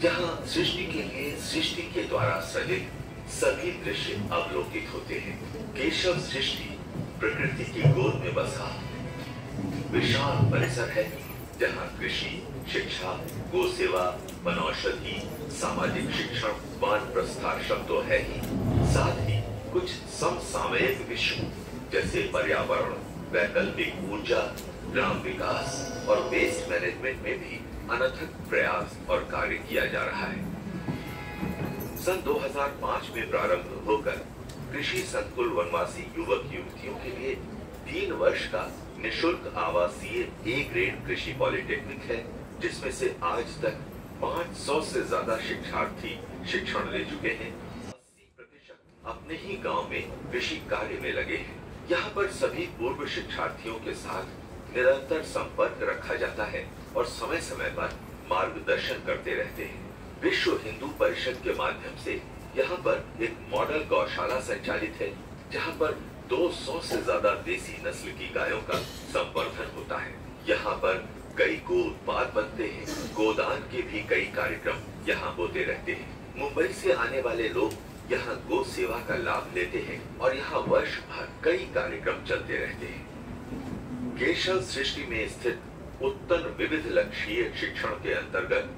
जहाँ सृष्टि के लिए सृष्टि के द्वारा सृजित सभी दृश्य अवलोकित होते हैं। केशव सृष्टि प्रकृति की गोद में बसा विशाल परिसर है, जहाँ कृषि, शिक्षा, गो सेवा, वनौषधि, सामाजिक शिक्षण, वानप्रस्थाश्रम तो है ही, साथ ही कुछ समसामयिक विषयों जैसे पर्यावरण, वैकल्पिक ऊर्जा, ग्राम विकास और वेस्ट मैनेजमेंट में भी अनथक प्रयास और कार्य किया जा रहा है। सन 2005 में प्रारंभ होकर कृषि संकुल वनवासी युवक युवतियों के लिए 3 वर्ष का निशुल्क आवासीय ए ग्रेड कृषि पॉलिटेक्निक है, जिसमें से आज तक 500 से ज्यादा शिक्षार्थी शिक्षण ले चुके हैं। 80% अपने ही गांव में कृषि कार्य में लगे हैं। यहाँ पर सभी पूर्व शिक्षार्थियों के साथ निरंतर संपर्क रखा जाता है और समय समय पर मार्गदर्शन करते रहते हैं। विश्व हिंदू परिषद के माध्यम से यहाँ पर एक मॉडल गौशाला संचालित है, जहाँ पर 200 से ज्यादा देसी नस्ल की गायों का संवर्धन होता है। यहाँ पर कई गो उत्पाद बनते हैं। गोदान के भी कई कार्यक्रम यहाँ होते रहते हैं। मुंबई से आने वाले लोग यहाँ गो सेवा का लाभ लेते हैं और यहाँ वर्ष भर कई कार्यक्रम चलते रहते हैं। केशव सृष्टि में स्थित उत्तम विविध लक्ष्यीय शिक्षण के अंतर्गत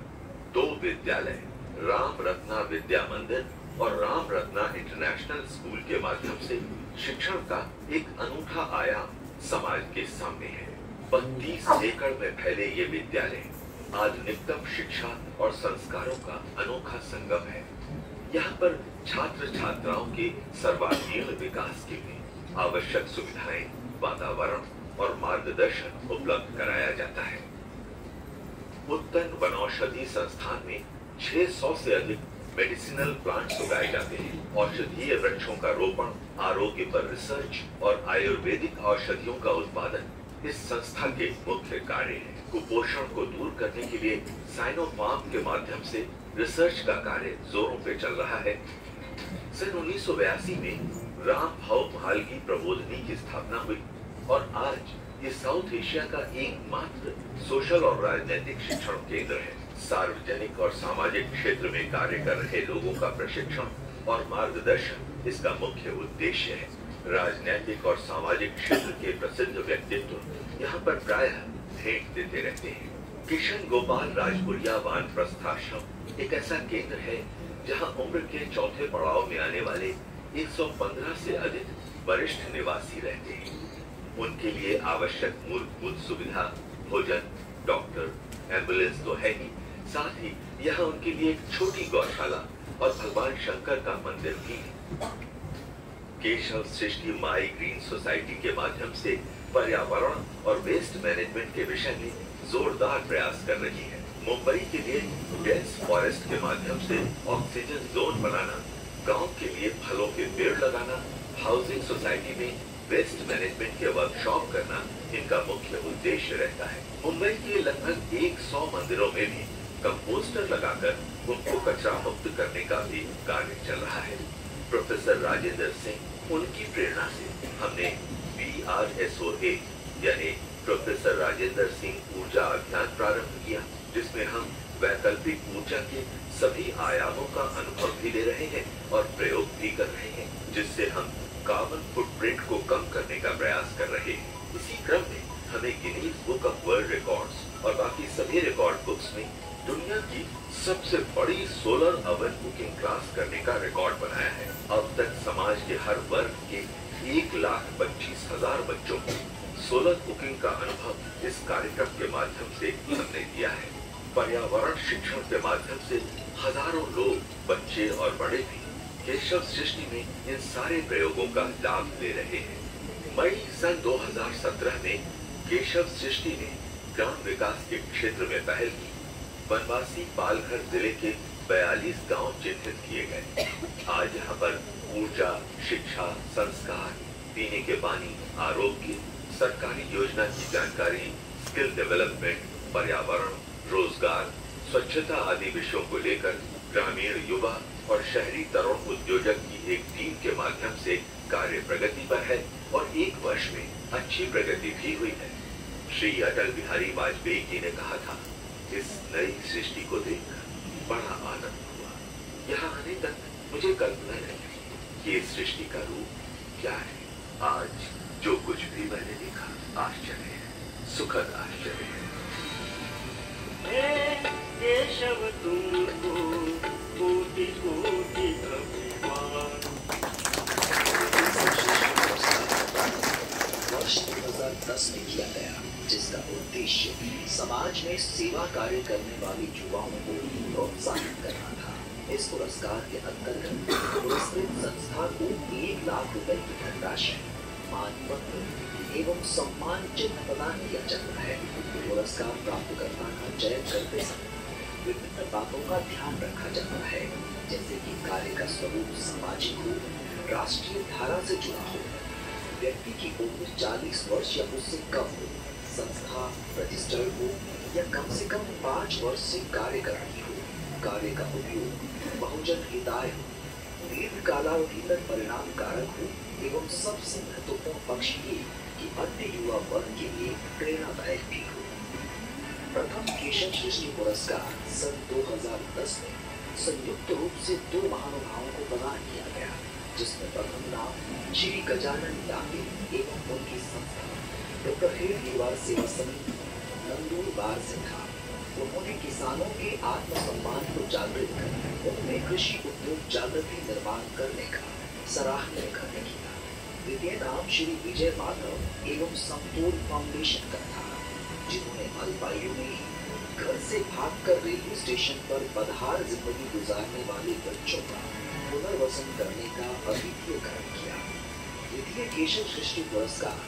2 विद्यालय, राम रत्ना विद्या मंदिर और राम रत्ना इंटरनेशनल स्कूल के माध्यम से शिक्षण का एक अनूठा आयाम समाज के सामने है। 32 एकड़ में फैले ये विद्यालय आधुनिकतम शिक्षा और संस्कारों का अनोखा संगम है। यहाँ पर छात्र छात्राओं के सर्वांगीण विकास के लिए आवश्यक सुविधाएं, वातावरण और मार्गदर्शन उपलब्ध कराया जाता है। उत्तन वनौषधि संस्थान में 600 से अधिक मेडिसिनल प्लांट्स उगाए जाते हैं। औषधीय वृक्षों का रोपण, आरोग्य पर रिसर्च और आयुर्वेदिक औषधियों का उत्पादन इस संस्था के मुख्य कार्य है। कुपोषण को दूर करने के लिए साइनोफार्म के माध्यम से रिसर्च का कार्य जोरों पे चल रहा है। सन 1982 में राम भाव भालगी प्रबोधनी की स्थापना हुई और आज ये साउथ एशिया का एकमात्र सोशल और राजनीतिक शिक्षण केंद्र है। सार्वजनिक और सामाजिक क्षेत्र में कार्य कर रहे लोगों का प्रशिक्षण और मार्गदर्शन इसका मुख्य उद्देश्य है। राजनीतिक और सामाजिक क्षेत्र के प्रसिद्ध व्यक्तित्व यहाँ पर प्रायः भेंट देते रहते हैं। किशन गोपाल राजपुरिया वानप्रस्थाश्रम एक ऐसा केंद्र है जहाँ उम्र के चौथे पड़ाव में आने वाले 115 से अधिक वरिष्ठ निवासी रहते हैं। उनके लिए आवश्यक मूलभूत सुविधा, भोजन, डॉक्टर, एम्बुलेंस तो है ही, साथ ही यहाँ उनके लिए एक छोटी गौशाला और भगवान शंकर का मंदिर भी है। केशव सृष्टि माई ग्रीन सोसाइटी के माध्यम से पर्यावरण और वेस्ट मैनेजमेंट के विषय में जोरदार प्रयास कर रही है। मुंबई के लिए डेंस फॉरेस्ट के माध्यम से ऑक्सीजन जोन बनाना, गांव के लिए फलों के पेड़ लगाना, हाउसिंग सोसाइटी में वेस्ट मैनेजमेंट के वर्कशॉप करना इनका मुख्य उद्देश्य रहता है। मुंबई के लगभग 100 मंदिरों में भी कंपोस्टर लगाकर उनको कचरा मुक्त करने का भी कार्य चल रहा है। प्रोफेसर राजेंद्र सिंह, उनकी प्रेरणा से हमने PRSOA यानी प्रोफेसर राजेंद्र सिंह ऊर्जा अभियान प्रारंभ किया, जिसमें हम वैकल्पिक ऊर्जा के सभी आयामों का अनुभव भी ले रहे हैं और प्रयोग भी कर रहे हैं, जिससे हम कार्बन फुटप्रिंट को कम करने का प्रयास कर रहे हैं। इसी क्रम में हमें Guinness book of world records और बाकी सभी रिकॉर्ड बुक्स में दुनिया की सबसे बड़ी सोलर ओवन कुकिंग क्लास करने का रिकॉर्ड बनाया है। अब तक समाज के हर वर्ग के 1,25,000 बच्चों को सोलर कुकिंग का अनुभव इस कार्यक्रम के माध्यम से हमने दिया है। पर्यावरण शिक्षण के माध्यम से हजारों लोग, बच्चे और बड़े भी केशव सृष्टि में इन सारे प्रयोगों का लाभ ले रहे हैं। मई सन 2017 में केशव सृष्टि ने ग्राम विकास के क्षेत्र में पहल की। वनवासी पालघर जिले के 42 गांव चिन्हित किए गए। आज यहाँ पर ऊर्जा, शिक्षा, संस्कार, पीने के पानी, आरोग्य, सरकारी योजना की जानकारी, स्किल डेवलपमेंट, पर्यावरण, रोजगार, स्वच्छता आदि विषयों को लेकर ग्रामीण युवा और शहरी तरुण उद्योजक की एक टीम के माध्यम से कार्य प्रगति पर है और 1 वर्ष में अच्छी प्रगति भी हुई है। श्री अटल बिहारी वाजपेयी जी ने कहा था, इस नई सृष्टि को देख बड़ा आनंद हुआ। यहाँ आने तक मुझे कल्पना नहीं थी कि इस सृष्टि का रूप क्या है। आज जो कुछ भी मैंने देखा आश्चर्य है, सुखद आश्चर्य है। केशव तुमको कोटि कोटि अभिवादन। वर्ष 2010 में किया गया, जिसका उद्देश्य समाज में सेवा कार्य करने वाले युवाओं को प्रोत्साहित करना था। इस पुरस्कार के अंतर्गत पुरस्कृत संस्था को 1 लाख रुपए की धनराशि, मानपत्र एवं सम्मान चिन्ह प्रदान किया जाता है। पुरस्कार प्राप्तकर्ता का चयन करते समय विभिन्न बातों का ध्यान रखा जाता है, जैसे कि कार्य का स्वरूप सामाजिक हो, राष्ट्रीय धारा से जुड़ा हो, व्यक्ति की उम्र 40 वर्ष या उससे कम हो, संस्था रजिस्टर्ड हो या कम से कम 5 वर्ष से कार्य कर रही हो, कार्य का उपयोग बहुजन हिताय हो, दीर्घ कालावधि तक परिणाम कारक हो एवं सबसे महत्वपूर्ण पक्ष ये कि अन्य युवा वर्ग के लिए प्रेरणादायक भी हो। प्रथम केशव सृष्टि पुरस्कार सन 2010 में संयुक्त रूप से 2 महानुभावों को प्रदान किया गया, जिसमें प्रथम नाम श्री गजानन याके एवं उनकी संस्था डॉक्टर हेडगेवार सेवा समिति नंदुरबार से था। उन्होंने किसानों के आत्मसम्मान को जागृत कर उनमें कृषि उद्योग जागृति निर्माण करने का सराहनीय कार्य किया। द्वितीय नाम श्री विजय माधव एवं समतोल फाउंडेशन का था, जिन्होंने अल्पायु में ही घर से भागकर रेलवे स्टेशन पर बदहार जिंदगी गुजारने वाले बच्चों का पुनर्वसन करने का अद्वितीय कार्य किया। द्वितीय केशव सृष्टि पुरस्कार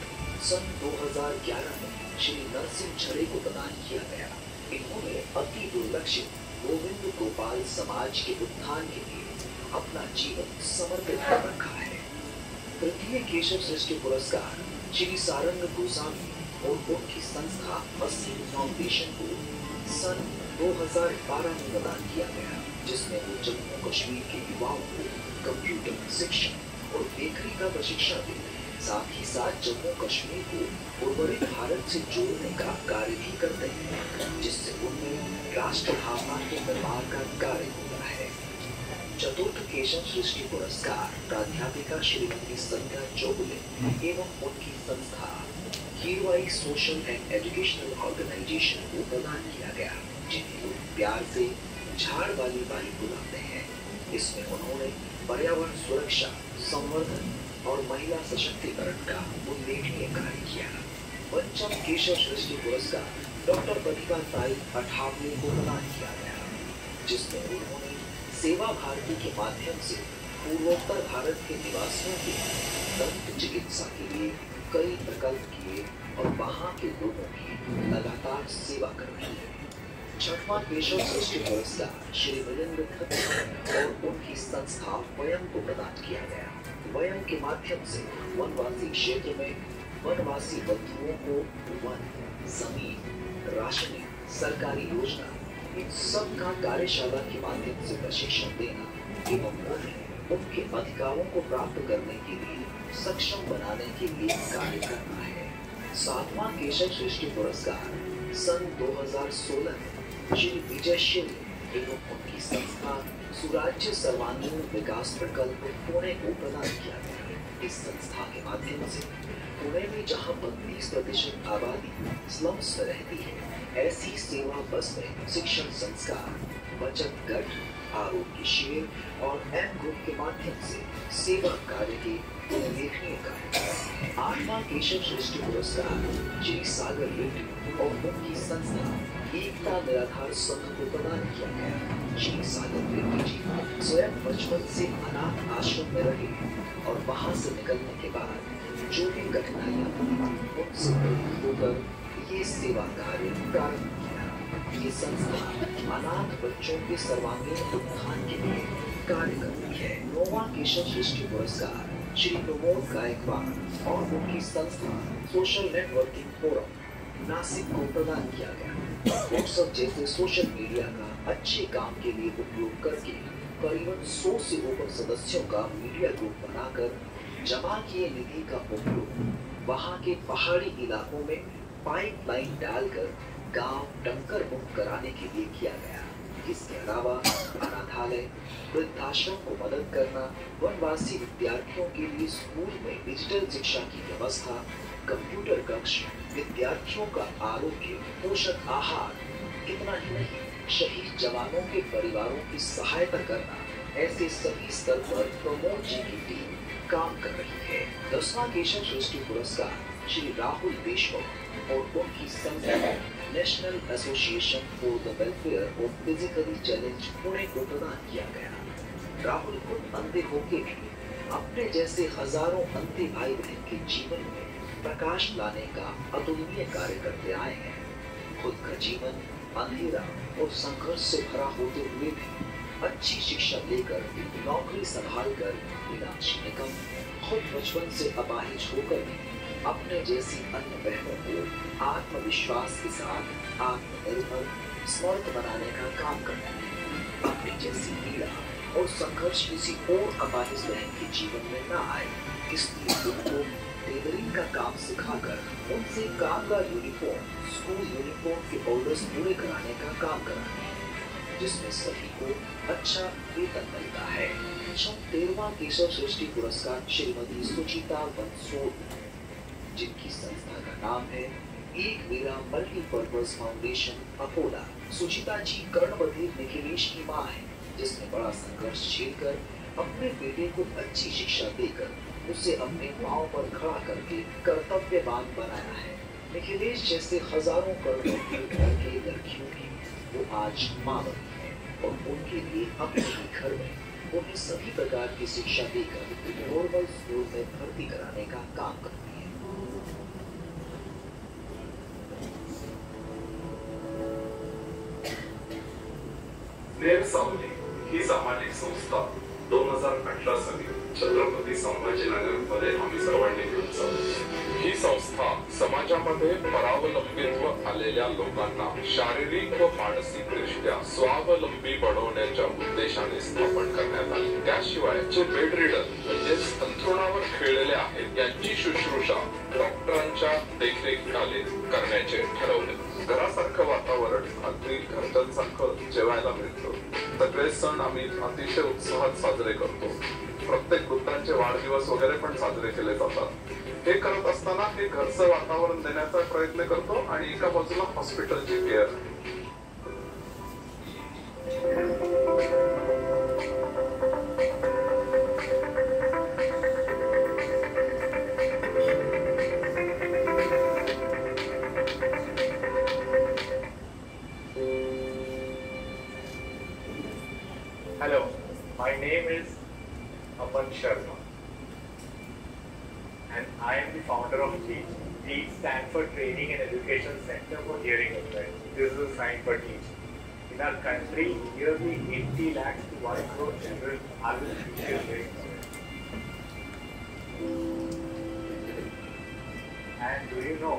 सन 2011 में श्री नरसिंह झड़े को प्रदान किया गया। इन्होंने अति दुर्लक्षित गोविंद गोपाल समाज के उत्थान के लिए अपना जीवन समर्पित कर रखा है। तृतीय केशव सृष्टि पुरस्कार श्री सारंग गोस्वामी और उनकी संस्था असीम फाउंडेशन को सन 2012 में प्रदान किया गया, जिसमें वो जम्मू कश्मीर के युवाओं को कंप्यूटर शिक्षण और बेकरी का प्रशिक्षण देते हैं। साथ ही साथ जम्मू कश्मीर को उर्वरित भारत से जोड़ने का कार्य भी करते हैं, जिससे उनमें राष्ट्र भावना के निर्माण का कार्य होता है। चतुर्थ केशव सृष्टि पुरस्कार प्राध्यापिका श्रीमती संध्या चौगुले एवं उनकी संस्था कीरवाई सोशल एंड एजुकेशनल ऑर्गेनाइजेशन को प्रदान किया गया, जिन्हें लोग प्यार से झाड़ वाली बाई बुलाते हैं। इसमें उन्होंने पर्यावरण सुरक्षा, संवर्धन और महिला सशक्तिकरण का उल्लेखनीय कार्य किया। पंचम केशव सृष्टि पुरस्कार डॉक्टर प्रतिभा ताई अठावले को प्रदान किया गया, जिसमें उन्होंने सेवा भारती के माध्यम से पूर्वोत्तर भारत के निवासियों की दंत चिकित्सा के लिए कई प्रकल्प किए और वहां के लोगों की लगातार सेवा कर रही है। छठवां केशव सृष्टि पुरस्कार श्री वीरेंद्र खत्री और उनकी संस्था वयम को प्रदान किया गया। वयम के माध्यम से वनवासी क्षेत्र में वनवासी बंधुओं को वन, जमीन, राशनिंग, सरकारी योजना, इन सब का कार्यशाला के माध्यम से प्रशिक्षण देना एवं उन्हें उनके अधिकारों को प्राप्त करने के लिए सक्षम बनाने के लिए कार्य करना है। सातवां केशव सृष्टि पुरस्कार सन 2016 में श्री विजय शिव एवं उनकी संस्था सुराज्य सर्वांगीण विकास प्रकल्प पुणे को प्रदान किया गया। इस संस्था के माध्यम से पुणे में जहां 32% आबादी स्लम्स में रहती है, ऐसी सेवा बस में शिक्षण संस्कार, बचत गट, आरोग्य शिविर और एम ग्रुप के माध्यम से सेवा कार्य के उल्लेखनीय कार्य। आठवां केशव सृष्टि पुरस्कार श्री सागर रेड्डी और उनकी संस्था एकता निराधार संघ को प्रदान किया गया। श्री सागर रेड्डी जी स्वयं बचपन से अनाथ आश्रम में रहे और वहां से निकलने के बाद जो भी कठिनाइयां हुई उनसे प्रेरित होकर ये सेवा कार्य प्रारंभ किया। ये संस्था अनाथ बच्चों के सर्वांगीण उत्थान के लिए कार्य करती है। नौवां केशव सृष्टि पुरस्कार श्री प्रमोद गायकवाड़ और उनकी संस्था सोशल नेटवर्किंग फोरम नासिक को प्रदान किया गया। व्हाट्सएप जैसे सोशल मीडिया का अच्छे काम के लिए उपयोग करके करीबन 100 से ऊपर सदस्यों का मीडिया ग्रुप बनाकर जमा किए निधि का उपयोग वहां के पहाड़ी इलाकों में पाइपलाइन डालकर गांव टंकर मुक्त कराने के लिए किया गया। इसके अलावा अनाथालय, वृद्धाश्रम को मदद करना, वनवासी विद्यार्थियों के लिए स्कूल में डिजिटल शिक्षा की व्यवस्था, कंप्यूटर कक्ष, विद्यार्थियों का आरोग्य, पोषक आहार, इतना ही नहीं, शहीद जवानों के परिवारों की सहायता करना, ऐसे सभी स्तर पर प्रमोद जी की टीम काम कर रही है। 10वां केशव सृष्टि पुरस्कार श्री राहुल देशमुख और उनकी संस्था national association for the welfare of physically challenge Pune को प्रदान किया गया। राहुल खुद अंधे होके भी अपने जैसे हजारों अंधे भाई बहन के जीवन में प्रकाश लाने का अतुलनीय कार्य करते आए हैं। खुद का जीवन अंधेरा और संघर्ष से भरा होते हुए भी अच्छी शिक्षा लेकर नौकरी संभाल कर मीनाक्षी निकम खुद बचपन से अपाहिज होकर भी अपने जैसी अन्य बहनों को आत्मविश्वास के साथ आत्मनिर्भर स्मार्ट बनाने का काम करती है। अपनी जैसी पीड़ा और संघर्ष किसी और अपाहिज बहन के जीवन में न आए, इसलिए उनको टेलरिंग का काम सिखाकर उनसे कामगार यूनिफॉर्म, स्कूल यूनिफॉर्म के ऑर्डर्स पूरे कराने का काम कराते हैं, जिसमें सभी को अच्छा वेतन मिलता है। 13वां केशव सृष्टि पुरस्कार श्रीमती सुचिता बंसोड, जिनकी संस्था का नाम है एक मेरा मल्टीपर्पज फाउंडेशन अकोला। सुचिता जी कर्णबधिर निखिलेश की मां है, जिसने बड़ा संघर्ष झेलकर अपने बेटे को अच्छी शिक्षा देकर उसे अपने पांव पर खड़ा करके कर्तव्यवान बनाया है। निखिलेश जैसे हजारों कर्णबधिर घर के लड़कियों की वो आज मां बनी है और उनके लिए अपने ही घर में उन्हें सभी प्रकार की शिक्षा देकर नॉर्मल स्कूल में भर्ती कराने का काम करती है। नेर सावली ही सामाजिक संस्था 2018 साली छत्रपती संभाजीनगरमध्ये आम्ही सर्वांनी मिळून चालवतो। ही संस्था समाजामध्ये परावलंबित्व आलेल्या लोकांना शारीरिक व मानसिक दृष्ट्या स्वावलंबी बनवण्याच्या उद्देशाने स्थापन करण्यात आली। त्याशिवाय जे बेड रिडर म्हणजेच अंथरुणावर खेळलेले आहेत यांची शुश्रूषा डॉक्टरांच्या देखरेखीखाली करण्याचे ठरवले। घरासारखं वातावरण, अगदी घरच्यांसारखं जेवायला मिळतं। सगळे सण आम्ही अतिशय उत्साहात साजरे करतो। प्रत्येक वृद्धांचे वाढदिवस वगैरे पण साजरे केले जातात। हे करत असताना हे घरचं वातावरण देण्याचा प्रयत्न करतो आणि एका बाजूला हॉस्पिटलची care. Hello, my name is Aman Sharma and I am the founder of TEACH. TEACH stands for Training and Education Center for Hearing Impaired. This is a sign for TEACH. In our country, nearly 80 lakhs to 1 crore children are with visual hearing impaired. And do you know,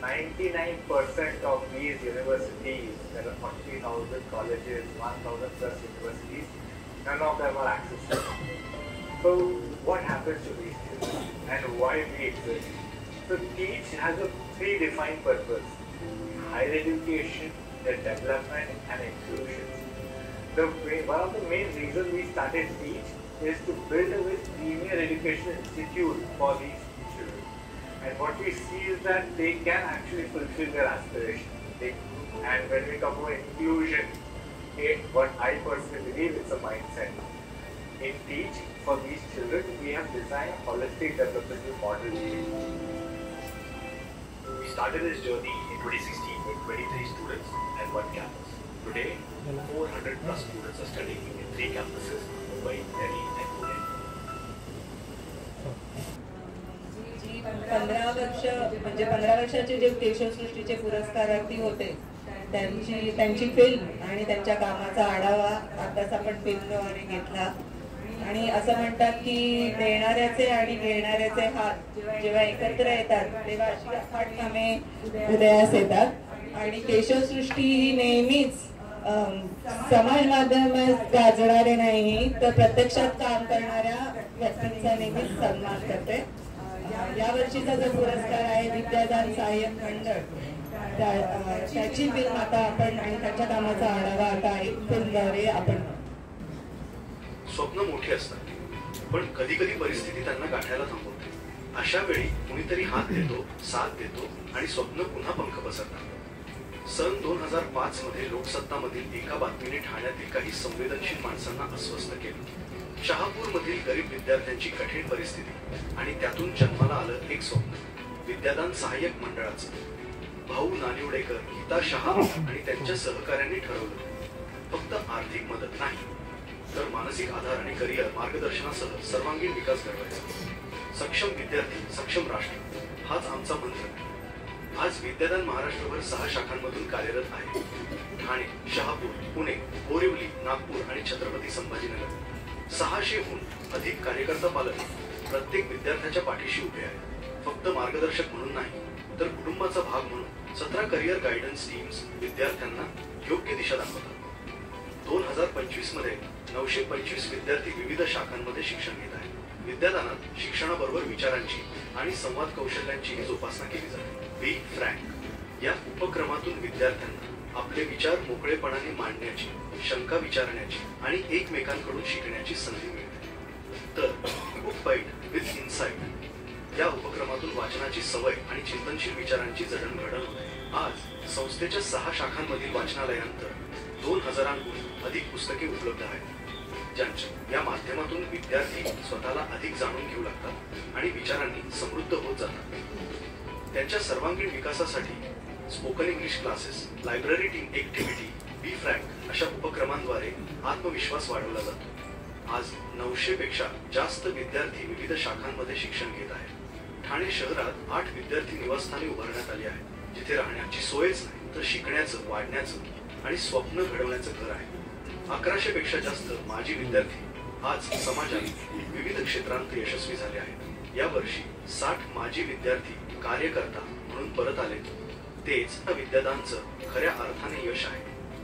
99% of these universities, there are 40,000 colleges, 1,000 plus universities, none of them are accessible. So what happens to these children and why we exist? So TEACH has a predefined purpose: higher education, their development and inclusion. One of the main reasons we started TEACH is to build a premier education institute for these children. And what we see is that they can actually fulfill their aspirations. And when we talk about inclusion, what I personally believe is a mindset. In TEACH, for these children, we have designed a holistic developmental model. We started this journey in 2016 with 23 students and 1 campus. Today, 400 plus students are studying in 3 campuses: Mumbai, Delhi and Pune. 15 वर्षाचे जे केशव सृष्टीचे पुरस्कारार्थी होते त्यांची film आणि त्यांच्या कामाचा आढावा आताच आपण फिल्मद्वारे घेतला। आणि असं म्हणतात की देणाऱ्याचे आणि घेणाऱ्याचे हात जेव्हा एकत्र येतात तेव्हा अशी अफाट कामे उदयास येतात। आणि केशव सृष्टी ही नेहमीच समाज माध्यमात गाजणारे नाही तर प्रत्यक्षात काम करणाऱ्या व्यक्तींचा नेहमीच सन्मान करते। यावर्षीचा जो पुरस्कार आहे विद्यादान सहाय्यक मंडळ, त्याची फिल्म आता आपण आणि त्याच्या कामाचा आढावा आता एक फिल्मद्वारे आपण. स्वप्न मोठी असतात, पण कधी कधी परिस्थिती त्यांना गाठायला थांबवते. अशा वेळी कुणीतरी हात देतो, साथ देतो आणि स्वप्न पुन्हा पंख पसरतात. सन 2005 मध्ये लोकसत्तामधील एका बातमीने ठाण्यातील काही संवेदनशील माणसांना अस्वस्थ केलं. शहापूरमधील गरीब विद्यार्थ्यांची कठीण परिस्थिती आणि त्यातून जन्माला आलं एक स्वप्न, विद्यादान सहाय्यक मंडळाचं. भाऊ नानिवडेकर, गीता शहा आणि त्यांच्या सहकाऱ्यांनी ठरवलं, फक्त आर्थिक मदत नाही तर मानसिक आधार आणि करिअर मार्गदर्शनासह सर्वांगीण विकास घडवायचा. सक्षम विद्यार्थी सक्षम राष्ट्र हाच आमचा मंत्र. आज विद्यादान महाराष्ट्रभर 6 शाखांमधून कार्यरत आहे. ठाणे, शहापूर, पुणे, बोरिवली, नागपूर आणि छत्रपती संभाजीनगर. 600हून अधिक कार्यकर्ता पालक प्रत्येक विद्यार्थ्याच्या पाठीशी उभे आहेत. फक्त मार्गदर्शक म्हणून नाही तर कुटुंबाचा भाग म्हणून 17 करिअर गायडन्स टीम्स विद्यार्थ्यांना योग्य दिशा दाखवतात. 2025 मध्ये 925 विद्यार्थी विविध शाखांमध्ये शिक्षण घेत आहेत. विद्यादानात शिक्षणाबरोबर विचारांची आणि संवाद कौशल्यांची जोपासना केली जाते. बी फ्रँक या उपक्रमातून विद्यार्थ्यांना आपले विचार मोकळेपणाने मांडण्याची, शंका विचारण्याची आणि एकमेकांकडून शिकण्याची संधी मिळते. तर बुक बाईट विथ इन्साइट या उपक्रमातून वाचनाची सवय आणि चिंतनशील विचारांची जडणघडण होते. आज संस्थेच्या 6 शाखांमधील वाचनालयांतर 2000हून अधिक पुस्तके उपलब्ध आहेत, ज्यांच्या या माध्यमातून विद्यार्थी स्वतःला अधिक जाणून घेऊ लागतात आणि विचारांनी समृद्ध होत जातात. त्यांच्या सर्वांगीण विकासासाठी spoken English classes, library team activity, be frank अशा उपक्रमांद्वारे आत्मविश्वास वाढवला जातो. आज 900 पेक्षा जास्त विद्यार्थी विविध शाखांमध्ये शिक्षण घेत आहेत. ठाणे शहरात 8 विद्यार्थी निवासस्थाने उभारण्यात आली आहेत, जिथे राहण्याची सोयच नाही तर शिकण्याचं, वाढण्याचं आणि स्वप्न घडवण्याचं घर आहे. 1100 पेक्षा जास्त माजी विद्यार्थी आज समाजात विविध क्षेत्रांत यशस्वी झाले आहेत. यावर्षी 60 माजी विद्यार्थी कार्यकर्ता म्हणून परत आले. तेच विद्यादानचं खऱ्या अर्थाने यश आहे.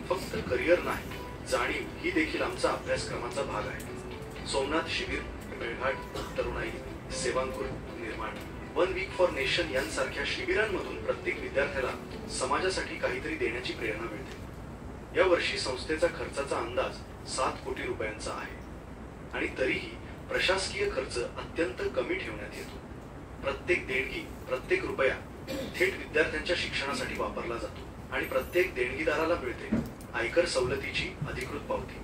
फक्त करिअर नाही, जाणीव ही देखील आमचा अभ्यासक्रमाचा भाग आहे. सोमनाथ शिबिर, मेळघाट तरुणाई, सेवांकुर निर्माण, 1 वीक फॉर नेशन यांसारख्या शिबिरांमधून प्रत्येक विद्यार्थ्याला समाजासाठी काहीतरी देण्याची प्रेरणा मिळते. या वर्षी संस्थेचा खर्चाचा अंदाज 7 कोटी रुपयांचा आहे आणि तरीही प्रशासकीय खर्च अत्यंत कमी ठेवण्यात येतो. प्रत्येक देणगी, प्रत्येक रुपया थेट विद्यार्थ्यांच्या शिक्षणासाठी वापरला जातो आणि प्रत्येक देणगीदाराला मिळते आयकर सवलतीची अधिकृत पावती.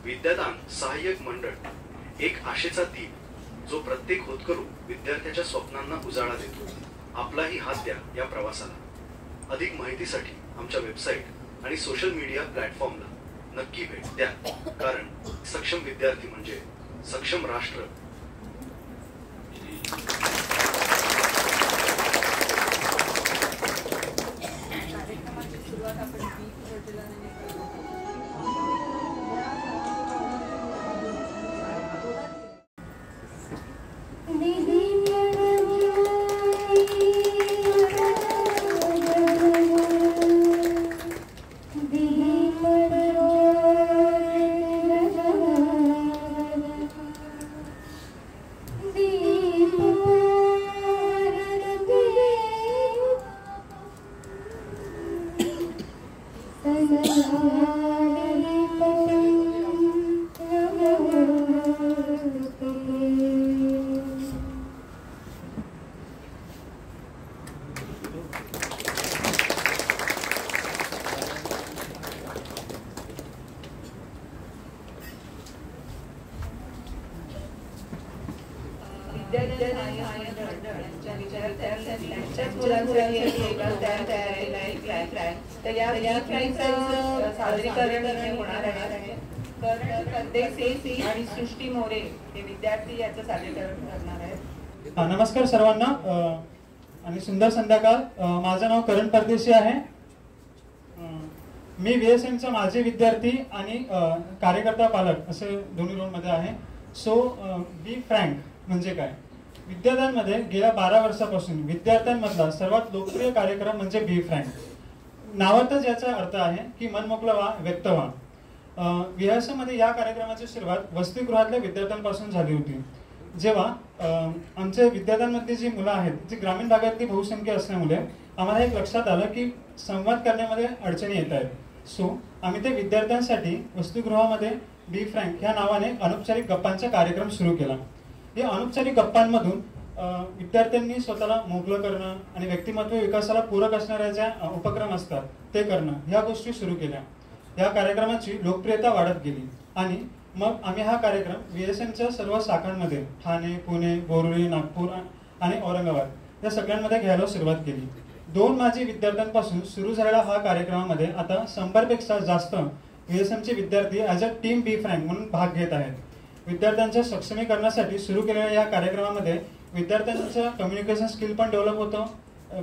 विद्यादान सहाय्यक मंडळ एक आशेचा दीप जो प्रत्येक होतकरू विद्यार्थ्याच्या स्वप्नांना उजाळा देतो. आपलाही हात द्या या प्रवासाला. अधिक माहितीसाठी आमच्या वेबसाईट आणि सोशल मीडिया प्लॅटफॉर्मला नक्की भेट द्या, कारण सक्षम विद्यार्थी म्हणजे सक्षम राष्ट्र. सृष्टी मोरे हे विद्यार्थी याचं सादरीकरण करणार आहेत. नमस्कार सर्वांना आणि सुंदर संध्याकाळ. माझं नाव करण परदेशी आहे. मी VSMचा माजी विद्यार्थी आणि कार्यकर्ता पालक असे दोन्ही रोलमध्ये आहे. सो बी फ्रँक म्हणजे काय? विद्यादानमध्ये गेल्या 12 वर्षापासून विद्यार्थ्यांमधला सर्वात लोकप्रिय कार्यक्रम म्हणजे बी फ्रँक. नावातच याचा अर्थ आहे की मन मोकळं व्हा, व्यक्त व्हा. VSMमध्ये या कार्यक्रमाची सुरुवात वसतिगृहातल्या विद्यार्थ्यांपासून झाली होती. जेव्हा आमच्या विद्यार्थ्यांमधली जी मुलं आहेत जी ग्रामीण भागातली बहुसंख्य असल्यामुळे आम्हाला एक लक्षात आलं की संवाद करण्यामध्ये अडचणी येत आहेत. सो आम्ही ते विद्यार्थ्यांसाठी वसतिगृहामध्ये बी फ्रँक ह्या नावाने अनौपचारिक गप्पांचा कार्यक्रम सुरू केला. या अनौपचारिक गप्पांमधून विद्यार्थ्यांनी स्वतःला मोकळं करणं आणि व्यक्तिमत्व विकासाला पूरक असणाऱ्या ज्या उपक्रम असतात ते करणं ह्या गोष्टी सुरू केल्या. या कार्यक्रमाची लोकप्रियता वाढत गेली आणि मग आम्ही हा कार्यक्रम VSMच्या सर्व शाखांमध्ये ठाणे, पुणे, बोरुली, नागपूर आणि औरंगाबाद या सगळ्यांमध्ये घ्यायला सुरुवात केली. 2 माजी विद्यार्थ्यांपासून सुरू झालेल्या हा कार्यक्रमामध्ये आता 100पेक्षा जास्त VSMचे विद्यार्थी as a team be frank म्हणून भाग घेत आहेत. विद्यार्थ्यांच्या सक्षमीकरणासाठी सुरू केलेल्या या कार्यक्रमामध्ये विद्यार्थ्यांचं कम्युनिकेशन स्किल पण डेव्हलप होतं,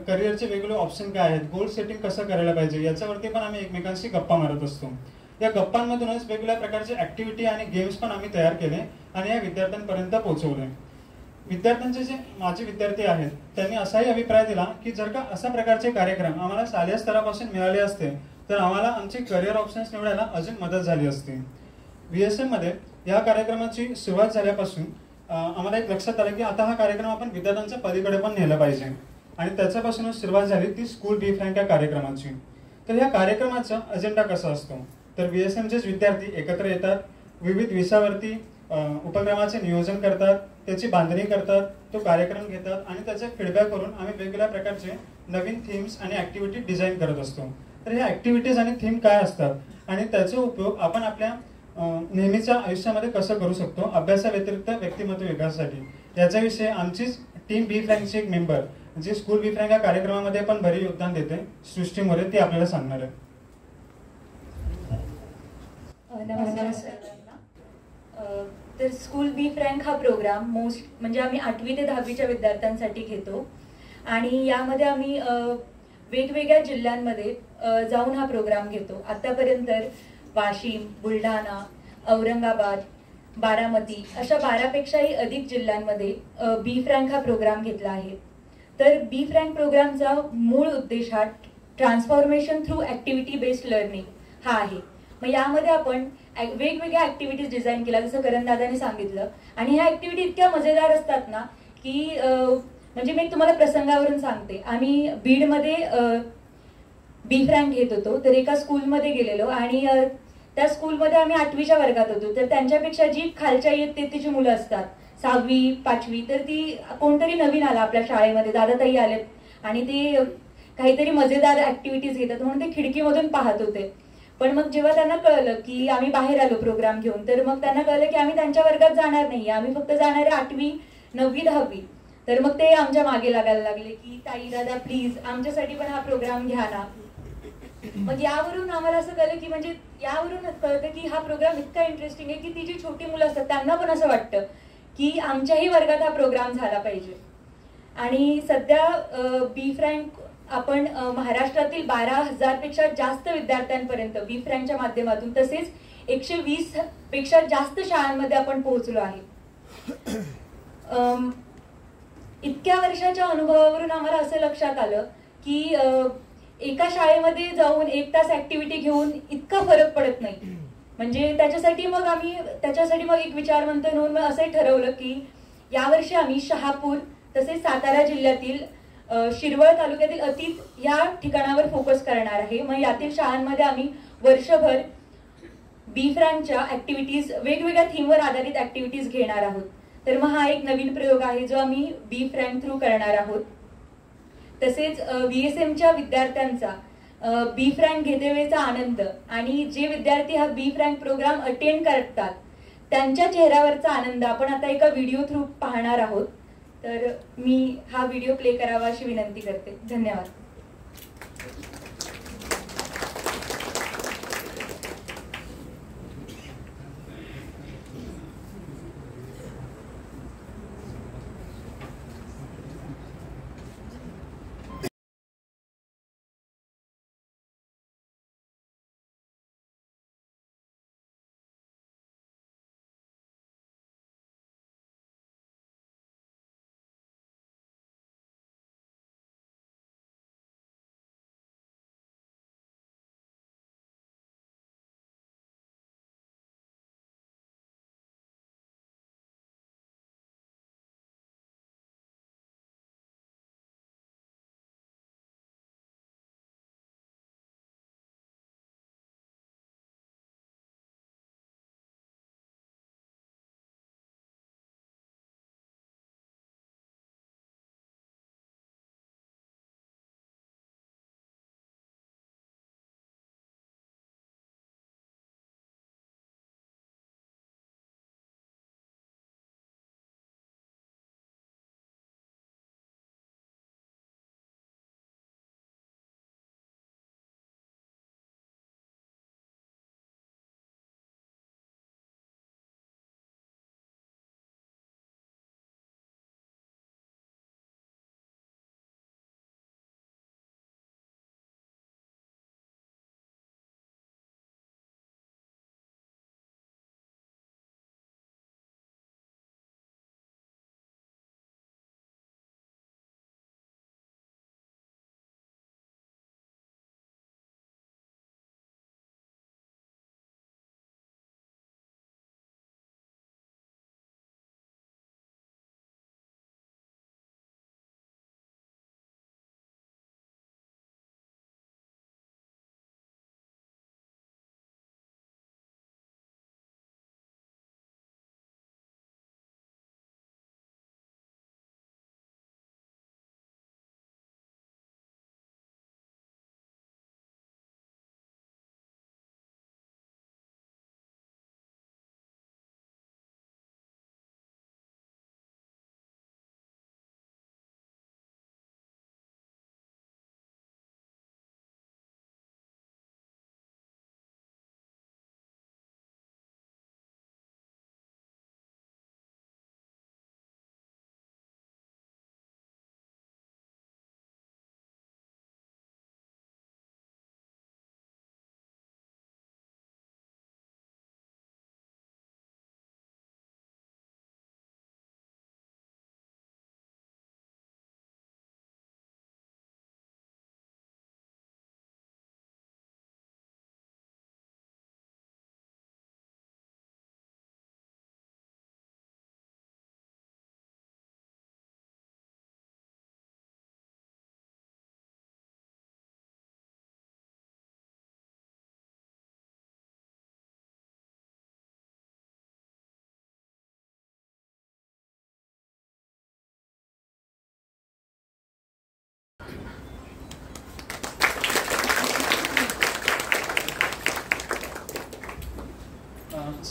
करिअरचे वेगवेगळे ऑप्शन काय आहेत, गोल सेटिंग कसं करायला पाहिजे याच्यावरती पण आम्ही एकमेकांशी गप्पा मारत असतो. या गप्पांमधूनच वेगवेगळ्या प्रकारचे ॲक्टिव्हिटी आणि गेम्स पण आम्ही तयार केले आणि या विद्यार्थ्यांपर्यंत पोहोचवले. विद्यार्थ्यांचे जे माझे विद्यार्थी आहेत त्यांनी असाही अभिप्राय दिला की जर का अशा प्रकारचे कार्यक्रम आम्हाला शालेय स्तरापासून मिळाले असते तर आम्हाला आमचे करिअर ऑप्शन्स निवडायला अजून मदत झाली असती. VSM मध्ये या कार्यक्रमाची सुरुवात झाल्यापासून आम्हाला एक लक्षात आलं की आता हा कार्यक्रम आपण विद्यार्थ्यांच्या पलीकडे पण नेला पाहिजे आणि त्याच्यापासूनच सुरुवात झाली ती स्कूल बी फ्रँक या कार्यक्रमाची. तर या कार्यक्रमाचा अजेंडा कसा असतो तर VSMचेच विद्यार्थी एकत्र येतात, विविध विषयावरती उपक्रमाचे नियोजन करतात, त्याची बांधणी करतात, तो कार्यक्रम घेतात आणि त्याचे फीडबॅक करून आम्ही वेगवेगळ्या प्रकारचे नवीन थीम्स आणि ॲक्टिव्हिटी डिझाईन करत असतो. तर ह्या ॲक्टिव्हिटीज आणि थीम काय असतात आणि त्याचा उपयोग आपण आपल्या नेहमीच्या आयुष्यामध्ये कसं करू शकतो अभ्यासाव्यतिरिक्त व्यक्तिमत्व विकासासाठी याच्याविषयी आमचीच टीम बी फ्रँकची एक मेंबर जे स्कूल बी फ्रँक या कार्यक्रमामध्ये पण भरीव योगदान देते सृष्टी मोरे ती आपल्याला सांगणार आहे. नमस्कार सर्वांना. तर स्कूल बी फ्रँक हा प्रोग्राम म्हणजे आम्ही 8वी ते 10वीच्या विद्यार्थ्यांसाठी घेतो आणि यामध्ये आम्ही वेगवेगळ्या जिल्ह्यांमध्ये जाऊन हा प्रोग्राम घेतो. आतापर्यंत वाशिम, बुलढाणा, औरंगाबाद, बारामती अशा 12पेक्षाही अधिक जिल्ह्यांमध्ये बी फ्रँक हा प्रोग्राम घेतला आहे. तर बी फ्रँक प्रोग्रामचा मूळ उद्देश हा transformation through activity based learning हा आहे. मग यामध्ये आपण वेगवेगळ्या ॲक्टिव्हिटीज डिझाईन केल्या जसं करणदादाने सांगितलं आणि ह्या ॲक्टिव्हिटी इतक्या मजेदार असतात ना की म्हणजे मी तुम्हाला प्रसंगावरून सांगते. आम्ही बीडमध्ये बी फ्रँक घेत होतो तर एका स्कूलमध्ये गेलेलो आणि त्या स्कूलमध्ये आम्ही 8वीच्या वर्गात होतो. तर त्यांच्यापेक्षा जी खालच्या इयत्तेची मुलं असतात 6वी 5वी तर ती कोणतरी नवीन आला आपल्या शाळेमध्ये, दादाताई आलेत आणि ते काहीतरी मजेदार ॲक्टिव्हिटीज घेतात म्हणून ते खिडकीमधून पाहत होते. पण मग जेव्हा त्यांना कळलं की आम्ही बाहेर आलो प्रोग्राम घेऊन तर मग त्यांना कळलं की आम्ही त्यांच्या वर्गात जाणार नाही, आम्ही फक्त जाणार आहे 8वी 9वी 10वी. तर मग ते आमच्या मागे लागायला लागले की ताई दादा प्लीज आमच्यासाठी पण हा प्रोग्राम घ्या ना. मग यावरून आम्हाला असं कळलं की म्हणजे यावरून कळतं की हा प्रोग्राम इतका इंटरेस्टिंग आहे की ती जी छोटी मुलं असतात त्यांना पण असं वाटतं की आमच्याही वर्गात हा प्रोग्राम झाला पाहिजे. आणि सध्या बी फ्रँक आपण महाराष्ट्रातील 12,000पेक्षा जास्त विद्यार्थ्यांपर्यंत बी फ्रँकच्या माध्यमातून तसेच 120पेक्षा जास्त शाळांमध्ये आपण पोहोचलो आहे. इतक्या वर्षाच्या अनुभवावरून आम्हाला असं लक्षात आलं की एका शाळेमध्ये जाऊन 1 तास ऍक्टिव्हिटी घेऊन इतका फरक पडत नाही. म्हणजे त्याच्यासाठी मग एक विचारवंत म्हणून मग असंही ठरवलं की यावर्षी आम्ही शहापूर तसेच सातारा जिल्ह्यातील शिरवळ तालुक्यातील अतीत या ठिकाणावर फोकस करणार आहे. मग यातील शाळांमध्ये आम्ही वर्षभर बी फ्रँकच्या ऍक्टिव्हिटीज वेगवेगळ्या थीमवर आधारित ऍक्टिव्हिटीज घेणार आहोत. तर मग हा एक नवीन प्रयोग आहे जो आम्ही बी फ्रँक थ्रू करणार आहोत. तसेच VSMच्या विद्यार्थ्यांचा बी फ्रँक घेतेवेळेचा आनंद आणि जे विद्यार्थी हा बी फ्रँक प्रोग्राम अटेंड करतात त्यांच्या चेहऱ्यावरचा आनंद आपण आता एका व्हिडिओ थ्रू पाहणार आहोत. तर मी हा व्हिडिओ प्ले करावा अशी विनंती करते. धन्यवाद.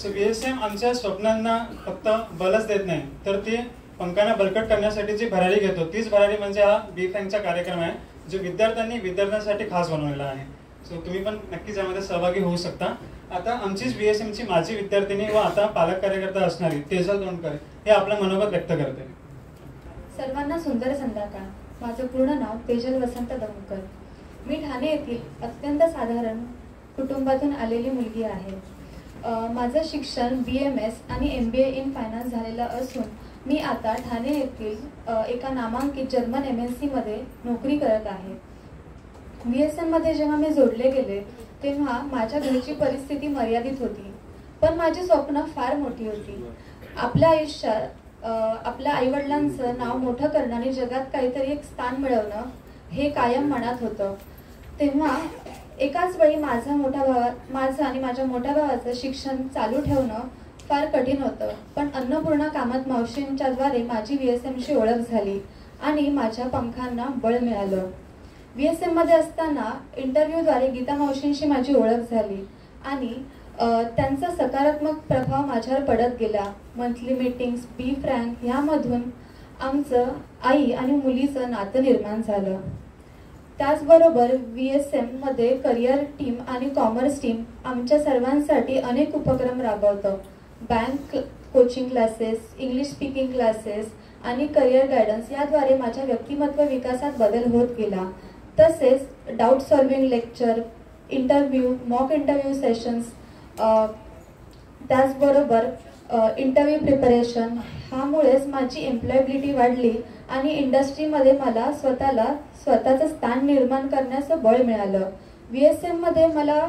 सो BSM आमच्या स्वप्नांना फक्त बलच देत नाही, तर ते पंखांना बळकट करण्यासाठी जी भरारी घेतो तीच भरारी म्हणजे हा बी फ्रँकचा कार्यक्रम आहे, जो विद्यार्थ्यांसाठी खास बनवलेला आहे. सो तुम्ही पण नक्कीच यामध्ये सहभागी होऊ शकता. आता आमचीच BSMची माझी विद्यार्थिनी व आता पालक कार्यकर्ता असणारी तेजल दोंडकर हे आपलं मनोगत व्यक्त करते. सर्वांना सुंदर संध्याकाळ. माझं पूर्ण नाव तेजल वसंत दोंडकर. मी ठाणे येथील अत्यंत साधारण कुटुंबातून आलेली मुलगी आहे. माझं शिक्षण BMS आणि MBA इन फायनान्स झालेलं असून मी आता ठाणे येथील एका नामांकित जर्मन MNC मध्ये नोकरी करत आहे. BSM मध्ये जेव्हा मी जोडले गेले तेव्हा माझ्या घरची परिस्थिती मर्यादित होती, पण माझी स्वप्न फार मोठी होती. आपल्या आयुष्यात आपल्या आईवडिलांचं नाव मोठं करणं आणि जगात काहीतरी एक स्थान मिळवणं हे कायम मनात होतं. तेव्हा एकाच वेळी माझं आणि माझ्या मोठ्या भावाचं शिक्षण चालू ठेवणं फार कठीण होतं, पण अन्नपूर्णा कामत मावशींच्याद्वारे माझी BSMशी ओळख झाली आणि माझ्या पंखांना बळ मिळालं. BSM मध्ये असताना इंटरव्ह्यूद्वारे गीता मावशींशी माझी ओळख झाली आणि त्यांचा सकारात्मक प्रभाव माझ्यावर पडत गेला. मंथली मीटिंग्स, बी फ्रँक यामधून आमचं आई आणि मुलीचं नातं निर्माण झालं. त्याचबरोबर BSM मध्ये करिअर टीम आणि कॉमर्स टीम आमच्या सर्वांसाठी अनेक उपक्रम राबवतं. Bank coaching classes, English speaking classes आणि करिअर गायडन्स याद्वारे माझ्या व्यक्तिमत्व विकासात बदल होत गेला. तसेच doubt solving lecture, interview, mock interview sessions, त्याचबरोबर इंटरव्ह्यू प्रिपरेशन ह्यामुळेच माझी एम्प्लॉयबिलिटी वाढली आणि इंडस्ट्रीमध्ये मला स्वतःचं स्थान निर्माण करण्याचं बळ मिळालं. BSM मध्ये मला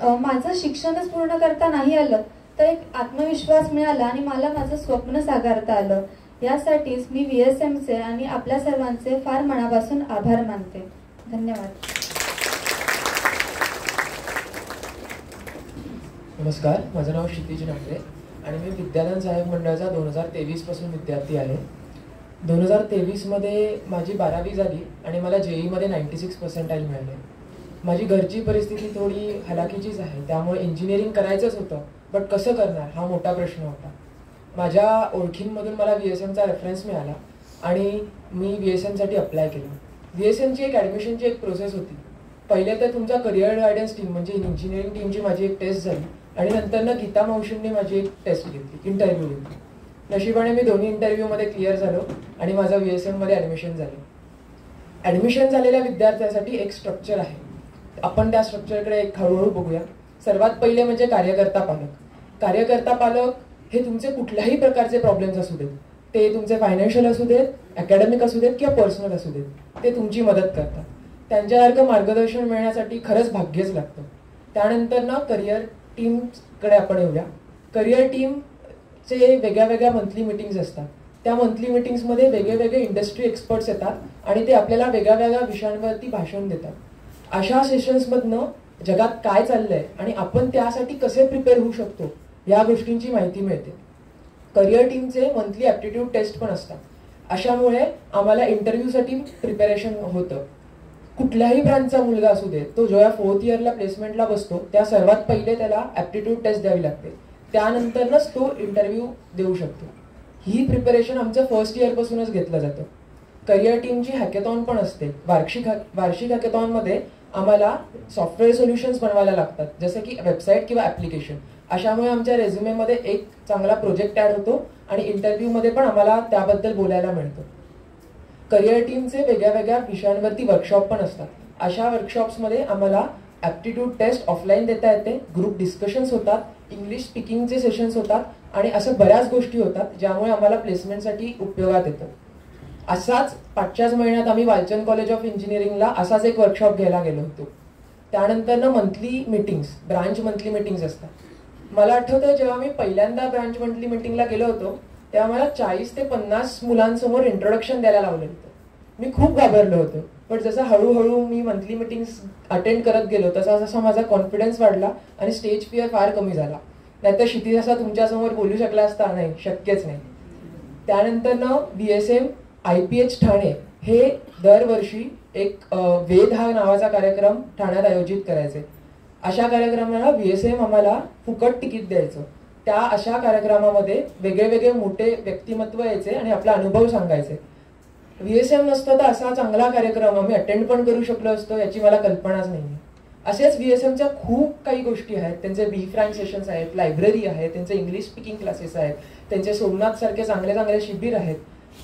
माझं शिक्षणच पूर्ण करता नाही आलं, तर एक आत्मविश्वास मिळाला आणि मला माझं स्वप्न साकारता आलं. यासाठीच मी BSMचे आणि आपल्या सर्वांचे फार मनापासून आभार मानते. धन्यवाद. नमस्कार, माझं नाव क्षितिज नागरे आणि मी विद्यादान सहाय्यक मंडळाचा 2023 पासून विद्यार्थी आहे. 2023 मध्ये माझी 12वी झाली आणि मला JEE मध्ये 96% मिळाले. माझी घरची परिस्थिती थोडी हलाखीचीच आहे, त्यामुळे इंजिनिअरिंग करायचंच होतं, बट कसं करणार हा मोठा प्रश्न होता. माझ्या ओळखींमधून मला BSMचा रेफरन्स मिळाला आणि मी BSMसाठी अप्लाय केलं. BSMची एक ॲडमिशनची एक प्रोसेस होती. पहिले तर तुमचा करिअर गायडन्स टीम म्हणजे इंजिनिअरिंग टीमची माझी एक टेस्ट झाली आणि नंतर गीता मावशींनी माझी एक टेस्ट घेतली, इंटरव्ह्यू घेतली. नशिबाने मी दोन्ही इंटरव्ह्यूमध्ये क्लिअर झालो आणि माझं BSM मध्ये ॲडमिशन झालं. ॲडमिशन झालेल्या विद्यार्थ्यांसाठी एक स्ट्रक्चर आहे, आपण त्या स्ट्रक्चरकडे एक हळूहळू बघूया. सर्वात पहिले म्हणजे कार्यकर्ता पालक. कार्यकर्ता पालक हे तुमचे कुठल्याही प्रकारचे प्रॉब्लेम्स असू देत, ते तुमचे फायनान्शियल असू देत, अकॅडमिक असू देत किंवा पर्सनल असू देत, ते तुमची मदत करतात. त्यांच्यासारखं मार्गदर्शन मिळण्यासाठी खरंच भाग्यच लागतं. त्यानंतर करिअर टीमकडे आपण येऊया. करिअर टीमचे वेगळ्या मंथली मीटिंग्स असतात. त्या मंथली मीटिंग्समध्ये वेगळे इंडस्ट्री एक्सपर्ट्स येतात आणि ते आपल्याला वेगळ्या विषयांवरती भाषण देतात. अशा सेशन्समधनं जगात काय चाललंय आणि आपण त्यासाठी कसे प्रिपेअर होऊ शकतो या गोष्टींची माहिती मिळते. करिअर टीमचे मंथली ॲप्टिट्यूड टेस्ट पण असतात. अशामुळे आम्हाला इंटरव्ह्यूसाठी प्रिपरेशन होतं. कुठल्याही ब्रांचचा मुलगा असू दे, तो जेव्हा 4th इयरला प्लेसमेंटला बसतो त्या सर्वात पहिले त्याला ॲप्टिट्यूड टेस्ट द्यावी लागते. त्यानंतरच तो इंटरव्ह्यू देऊ शकतो. ही प्रिपरेशन आमचं 1st इयरपासूनच घेतलं जातं. करिअर टीमची हॅकेथॉन पण असते. वार्षिक हॅकेथॉनमध्ये आम्हाला सॉफ्टवेअर सोल्युशन्स बनवायला लागतात, जसं की वेबसाईट किंवा ॲप्लिकेशन. अशामुळे आमच्या रेझ्युमेमध्ये एक चांगला प्रोजेक्ट ॲड होतो आणि इंटरव्ह्यूमध्ये पण आम्हाला त्याबद्दल बोलायला मिळतं. करिअर टीमचे वेगळ्या विषयांवरती वर्कशॉप पण असतात. अशा वर्कशॉप्समध्ये आम्हाला ॲप्टिट्यूड टेस्ट ऑफलाईन देता येते, ग्रुप डिस्कशन्स होतात, इंग्लिश स्पीकिंगचे सेशन्स होतात आणि असं बऱ्याच गोष्टी होतात ज्यामुळे आम्हाला प्लेसमेंटसाठी उपयोगात येतं. असाच 5च्याच महिन्यात आम्ही वालचंद कॉलेज ऑफ इंजिनिअरिंगला असाच एक वर्कशॉप घ्यायला गेलो होतो. त्यानंतर monthly meetings, branch monthly meetings असतात. मला आठवतं जेव्हा मी पहिल्यांदा ब्रांच मंथली मीटिंगला गेलो होतो तेव्हा मला 40 ते 50 मुलांसमोर इंट्रोडक्शन द्यायला लावलं होतं. मी खूप घाबरलो होतो, पण जसं हळूहळू मी मंथली मीटिंग्स अटेंड करत गेलो तसा माझा कॉन्फिडन्स वाढला आणि स्टेज फिअर फार कमी झाला. नाहीतर क्षितिज असा तुमच्यासमोर बोलू शकला असता नाही, शक्यच नाही. त्यानंतर BSM IPH ठाणे हे दरवर्षी एक वेद हा नावाचा कार्यक्रम ठाण्यात आयोजित करायचे. अशा कार्यक्रमाला VSM आम्हाला फुकट तिकीट द्यायचं. त्या अशा कार्यक्रमामध्ये वेगळे वेगळे मोठे व्यक्तिमत्व यायचे आणि आपला अनुभव सांगायचे. VSM नसतं तर असा चांगला कार्यक्रम आम्ही अटेंड पण करू शकलो असतो याची मला कल्पनाच नाही. असेच VSMच्या खूप काही गोष्टी आहेत. त्यांचे बी फ्रँक सेशन्स आहेत, लायब्ररी आहे, त्यांचे इंग्लिश स्पीकिंग क्लासेस आहेत, त्यांचे सोमनाथ सारखे चांगले चांगले शिबिर आहेत.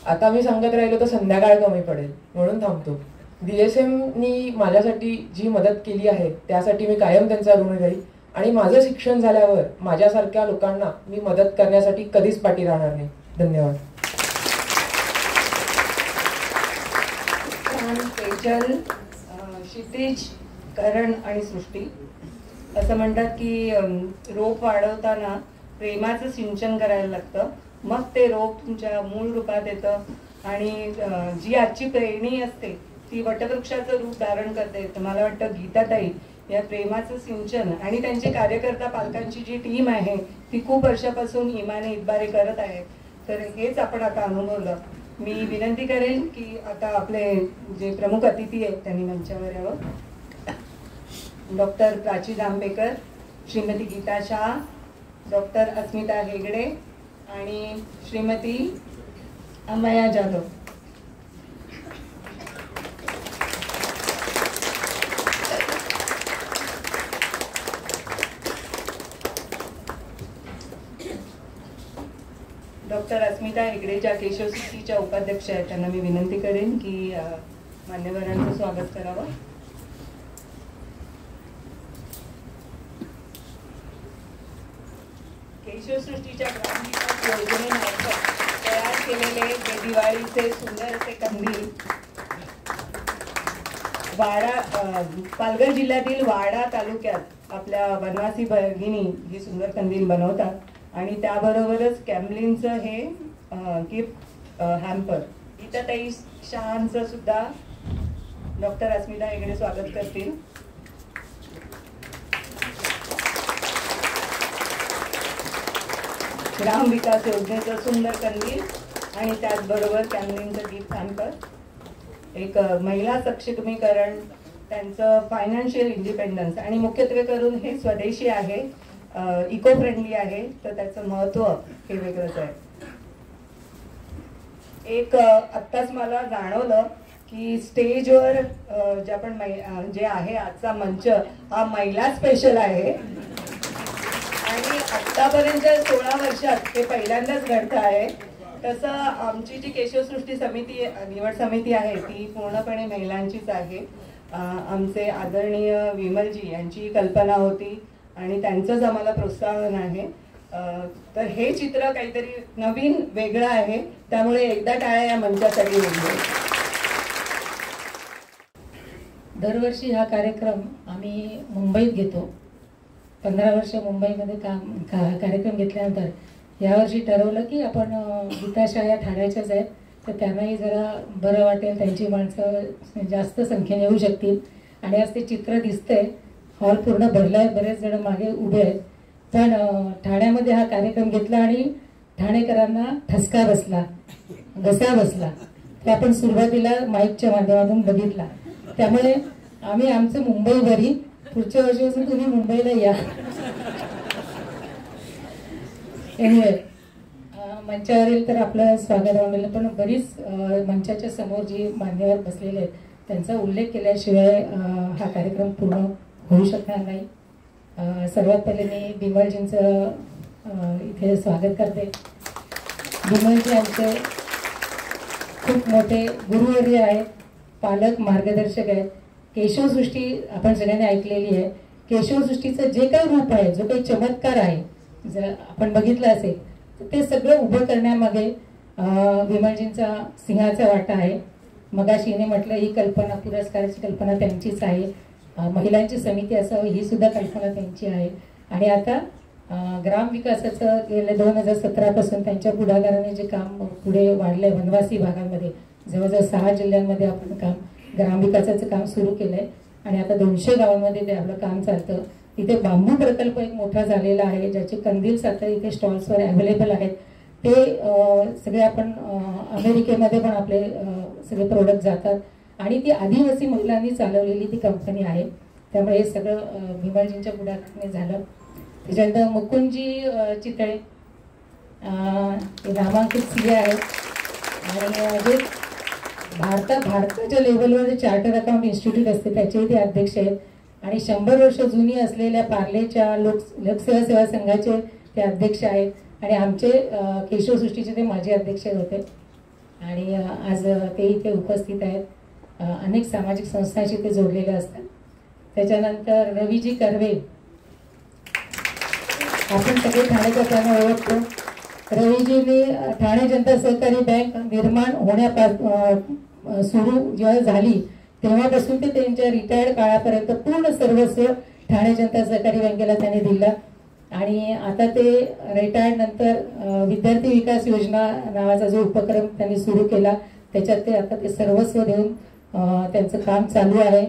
आता मी सांगत राहिलो तर संध्याकाळ कमी पडेल म्हणून थांबतो. VSMनी माझ्यासाठी जी मदत केली आहे त्यासाठी मी कायम त्यांचा ऋणी राहील आणि माझं शिक्षण झाल्यावर माझ्यासारख्या लोकांना मी मदत करण्यासाठी कधीच पाठी राहणार नाही. धन्यवाद. तेजल, क्षितिज, करण आणि सृष्टी असं म्हणतात की रोप वाढवताना प्रेमाचं सिंचन करायला लागतं, मग ते रोप तुमच्या मूळ रूपात येतं आणि जी आजची प्रेरणी असते ती वटवृक्षाचं रूप धारण करते. तर मला वाटतं गीताताई या प्रेमाचं सिंचन आणि त्यांचे कार्यकर्ता पालकांची जी टीम आहे ती खूप वर्षापासून इमाने इतबारे करत आहे. तर हेच आपण आता अनुभवलं. मी विनंती करेन की आता आपले जे प्रमुख अतिथी आहेत त्यांनी मंचावर यावं. डॉक्टर प्राची जांभेकर, श्रीमती गीता शाह, डॉक्टर अस्मिता हेगडे आणि श्रीमती अमया जाधव. डॉक्टर अस्मिता हेगडे ज्या केशवसृष्टीच्या उपाध्यक्ष आहेत त्यांना मी विनंती करेन की मान्यवरांचं स्वागत करावं. केशवसृष्टीच्या ग्रामविकास योजनेमार्फत तयार केलेले हे दिवाळीचे सुंदर असे कंदील पालघर जिल्ह्यातील वाडा तालुक्यात आपल्या वनवासी भगिनी ही सुंदर कंदील बनवतात आणि त्याबरोबरच कॅम्लिनचं हे गिफ्ट हॅम्पर. गीताताई शाहांचं सुद्धा डॉक्टर अस्मिता हेगडे स्वागत करतील. ग्राम विकास योजनेचं सुंदर कंदील आणि त्याचबरोबर कॅम्लिनचं गिफ्ट हॅम्पर. एक महिला सक्षमीकरण, त्यांचं फायनान्शियल इंडिपेंडन्स आणि मुख्यत्वे करून हे स्वदेशी आहे, इको फ्रेंडली आहे, तर त्याचं महत्त्व हे वेगळंच आहे. एक आत्ताच मला जाणवलं की स्टेजवर जे आपण जे आहे आजचा मंच हा महिला स्पेशल आहे आणि आत्तापर्यंतच्या 16 वर्षात ते पहिल्यांदाच घडतं आहे. तसं आमची जी केशवसृष्टी समिती निवड समिती आहे ती पूर्णपणे महिलांचीच आहे. आमचे आदरणीय विमलजी यांची कल्पना होती आणि त्यांचंच आम्हाला प्रोत्साहन आहे. तर हे चित्र काहीतरी नवीन वेगळं आहे, त्यामुळे एकदा टाळ्या या मंचासाठी होईल. दरवर्षी हा कार्यक्रम आम्ही मुंबईत घेतो. 15 वर्ष मुंबईमध्ये कार्यक्रम घेतल्यानंतर यावर्षी ठरवलं की आपण गीताशाह या ठाण्याच्याच आहेत, तर त्यांनाही जरा बरं वाटेल, त्यांची माणसं जास्त संख्येने येऊ शकतील. आणि आज ते चित्र दिसतंय, हॉल पूर्ण भरला आहे, बरेच जण मागे उभे आहेत. पण ठाण्यामध्ये हा कार्यक्रम घेतला आणि ठाणेकरांना ठसका बसला, घसा बसला. ते आपण सुरुवातीला माईकच्या माध्यमातून बघितला. त्यामुळे आम्ही आमचं मुंबईभरी पुढच्या वर्षीपासून तुम्ही मुंबईला या. एनिवे, मंचावरील तर आपलं स्वागत आवडलं, पण बरीच मंचाच्या समोर जी मान्यवर बसलेले आहेत त्यांचा उल्लेख केल्याशिवाय हा कार्यक्रम पूर्ण होऊ शकणार नाही. सर्वात पहिले मी बिमलजींचं इथे स्वागत करते. बिमलजी आमचे खूप मोठे गुरुवर्य आहेत, पालक, मार्गदर्शक आहेत. केशवसृष्टी आपण सगळ्यांनी ऐकलेली आहे. केशवसृष्टीचं जे काही रूप आहे, जो काही चमत्कार आहे, जर आपण बघितलं असेल तर ते सगळं उभं करण्यामागे विमलजींचा सिंहाचा वाटा आहे. मगाशीने म्हटलं ही कल्पना, पुरस्काराची कल्पना त्यांचीच आहे. महिलांची समिती असावी ही सुद्धा कल्पना त्यांची आहे. आणि आता ग्रामविकासाचं गेल्या 2017 पासून त्यांच्या पुढाकाराने जे काम पुढे वाढलंय, वनवासी भागांमध्ये जवळजवळ 6 जिल्ह्यांमध्ये आपण काम ग्रामविकासाचं काम सुरू केलंय आणि आता 200 गावांमध्ये ते आपलं काम चालतं. तिथे बांबू प्रकल्प एक मोठा झालेला आहे, ज्याचे कंदील आता इथे स्टॉल्सवर अवेलेबल आहेत. ते सगळे आपण अमेरिकेमध्ये पण आपले सगळे प्रोडक्ट जातात आणि ती आदिवासी महिलांनी चालवलेली ती कंपनी आहे. त्यामुळे हे सगळं भीमळजींच्या पुढाकाराने झालं. त्याच्यानंतर मुकुंदजी चितळे नामांकित CA आहेत आणि जे भारताच्या लेवलवर जे चार्टर्ड अकाउंट इन्स्टिट्यूट असते त्याचेही ते अध्यक्ष आहेत आणि 100 वर्ष जुनी असलेल्या पार्लेच्या लोकसेवा सेवा संघाचे ते अध्यक्ष आहेत आणि आमचे केशवसृष्टीचे ते माजी अध्यक्ष होते आणि आज ते इथे उपस्थित आहेत. अनेक सामाजिक संस्थांशी ते जोडलेले असतात. त्याच्यानंतर रवीजी कर्वे, आपण सगळे ठाणेकर त्यांना ओळखतो. रवीजींनी ठाणे जनता सहकारी बँक निर्माण होण्यापासून सुरू जेव्हा झाली तेव्हापासून ते त्यांच्या रिटायर्ड काळापर्यंत पूर्ण सर्वस्व ठाणे जनता सहकारी बँकेला त्यांनी दिलं आणि आता ते रिटायर्ड नंतर विद्यार्थी विकास योजना नावाचा जो उपक्रम त्यांनी सुरू केला त्याच्यात ते आता ते सर्वस्व देऊन त्यांचं काम चालू आहे.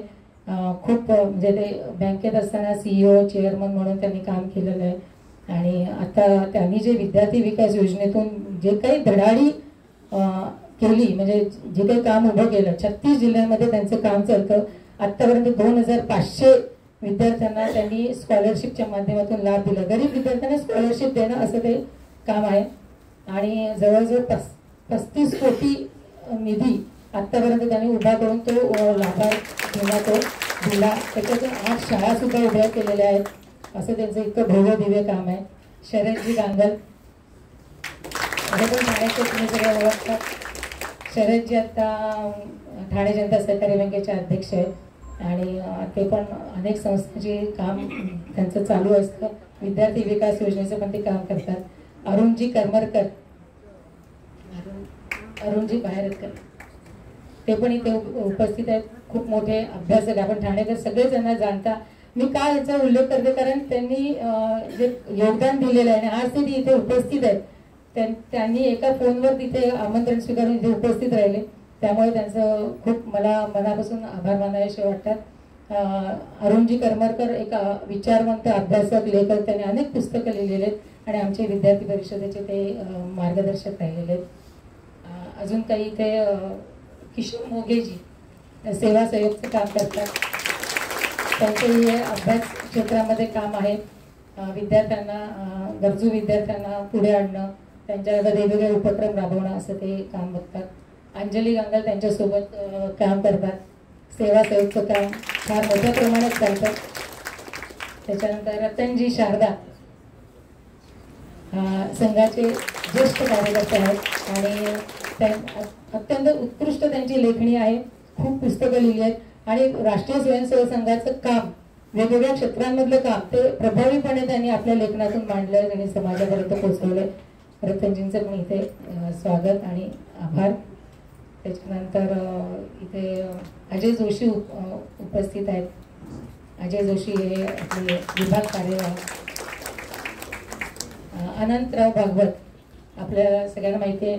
खूप म्हणजे ते बँकेत असताना CEO चेअरमन म्हणून त्यांनी काम केलेलं आहे आणि आता त्यांनी जे विद्यार्थी विकास योजनेतून जे काही धडाडी केली म्हणजे जे काही काम उभं केलं 36 जिल्ह्यांमध्ये त्यांचं काम चालतं. आत्तापर्यंत 2500 विद्यार्थ्यांना त्यांनी स्कॉलरशिपच्या माध्यमातून लाभ दिला. गरीब विद्यार्थ्यांना स्कॉलरशिप देणं असं ते काम आहे आणि जवळजवळ 35 कोटी निधी आत्तापर्यंत त्यांनी उभा करून तो लाभार्थींना तो दिला. त्याच्यातून 8 शाळा सुद्धा उभ्या केलेल्या आहेत. असं त्यांचं इतकं भव्य दिव्य काम आहे. शरदजी गांगल हे पण ठाण्याचे तुम्ही सगळे ओळखतात. शरदजी आता ठाणे जनता सहकारी बँकेचे अध्यक्ष आहेत आणि ते पण अनेक संस्थांचे काम त्यांचं चालू असतं. विद्यार्थी विकास योजनेचं पण ते काम करतात. अरुणजी करमरकर, अरुणजी बाहेरकर ते पण इथे उपस्थित आहेत. खूप मोठे अभ्यासक, आपण ठाणेकर सगळेच त्यांना जाणता. मी का याचा उल्लेख करते कारण त्यांनी जे योगदान दिलेलं आहे आणि आज ते इथे उपस्थित आहेत. त्यांनी एका फोनवर तिथे आमंत्रण स्वीकारून इथे उपस्थित राहिले त्यामुळे त्यांचं खूप मला मनापासून आभार मानावेसे वाटतात. अरुणजी करमरकर एक विचारवंत अभ्यासक लेखक, त्यांनी अनेक पुस्तकं लिहिलेले आहेत आणि आमचे विद्यार्थी परिषदेचे ते मार्गदर्शक राहिलेले आहेत. अजून काही इथे किशोर मोगेजी सेवा सहयोगचं काम करतात. त्यांचंही हे अभ्यास क्षेत्रामध्ये काम आहे. विद्यार्थ्यांना गरजू विद्यार्थ्यांना पुढे आणणं, त्यांच्याकडे वेगवेगळे उपक्रम राबवणं असं ते काम बघतात. अंजली गांगल त्यांच्यासोबत काम करतात. सेवा सहयोगचं काम फार मोठ्या प्रमाणात चालतं. त्याच्यानंतर रतनजी शारदा संघाचे ज्येष्ठ कार्यकर्ते आहेत आणि अत्यंत उत्कृष्ट त्यांची लेखणी आहे. खूप पुस्तकं लिहिली आहेत आणि राष्ट्रीय स्वयंसेवक संघाचं काम, वेगवेगळ्या क्षेत्रांमधलं काम ते प्रभावीपणे त्यांनी आपल्या लेखनातून मांडलं आणि समाजापर्यंत पोहोचवलंय. रतनजींचं पण इथे स्वागत आणि आभार. त्याच्यानंतर इथे अजय जोशी उपस्थित आहेत. अजय जोशी हे आपले विभाग कार्यवाह. अनंतराव भागवत आपल्याला सगळ्यांना माहिती आहे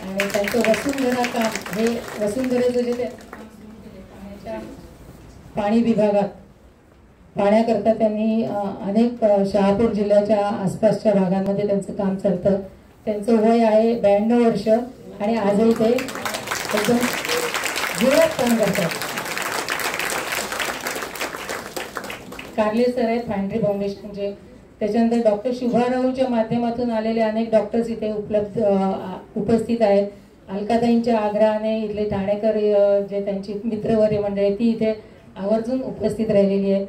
आणि त्यांचं वसुंधरा काम, हे वसुंधरेचं जे पाणी विभागात पाण्याकरता त्यांनी अनेक शहापूर जिल्ह्याच्या आसपासच्या भागांमध्ये त्यांचं काम चालतं. त्यांचं वय आहे 92 वर्ष आणि आजही ते एकदम जोरात काम करतात. कारले सर आहेत फॅन्ड्री फाउंडेशनचे. त्याच्यानंतर डॉक्टर शुभाराऊच्या माध्यमातून आलेले अनेक डॉक्टर्स इथे उपस्थित आहेत. अलकाताईंच्या आग्रहाने इथले ठाणेकर जे त्यांची मित्रवर्य मंडळी ती इथे आवर्जून उपस्थित राहिलेली आहे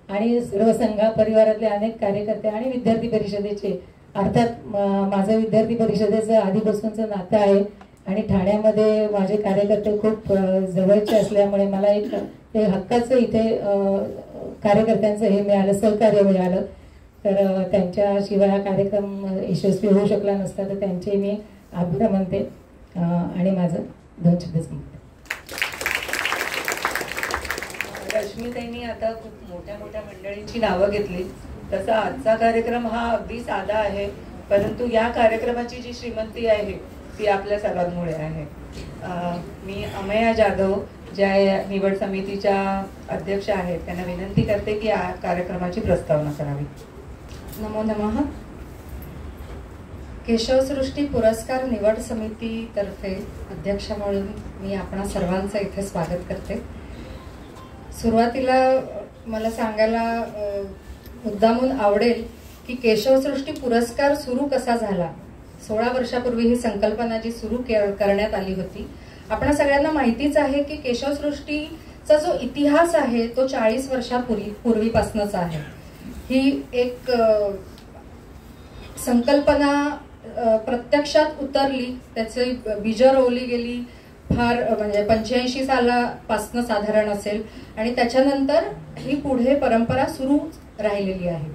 आणि सर्व संघा परिवारातले अनेक कार्यकर्ते आणि विद्यार्थी परिषदेचे, अर्थात माझं विद्यार्थी परिषदेचं आधीपासूनचं नातं आहे आणि ठाण्यामध्ये माझे कार्यकर्ते खूप जवळचे असल्यामुळे मला एक ते हक्काचं इथे कार्यकर्त्यांचं हे मिळालं, सहकार्य मिळालं. तर त्यांच्याशिवाय हा कार्यक्रम यशस्वी होऊ शकला नसता. तर त्यांचे मी आभार मानते आणि माझं 2 शब्द सांगते. रश्मीताईंनी आता खूप मोठ्या मोठ्या मंडळींची नावं घेतली. तसा आजचा कार्यक्रम हा अगदी साधा आहे, परंतु या कार्यक्रमाची जी श्रीमंती आहे ती आपल्या सर्वांमुळे आहे. मी अमया जाधव ज्या निवड समितीच्या अध्यक्ष आहेत त्यांना विनंती करते की या कार्यक्रमाची प्रस्तावना करावी. नमो नमः. केशवसृष्टी पुरस्कार निवड समितीतर्फे अध्यक्ष म्हणून मी आपणा सर्वांचं इथे स्वागत करते. सुरुवातीला मला सांगायला मुद्दामून आवडेल की केशवसृष्टी पुरस्कार सुरू कसा झाला. 16 वर्षापूर्वी ही संकल्पना जी सुरू करण्यात आली होती. आपण सगळ्यांना माहितीच आहे की केशवसृष्टीचा जो इतिहास आहे तो 40 वर्षापूर्वीपासूनच आहे. ही एक संकल्पना प्रत्यक्षात उतरली, त्याची बीज रोवली गेली फार म्हणजे 85 सालापासून साधारण असेल आणि त्याच्यानंतर ही पुढे परंपरा सुरू राहिलेली आहे.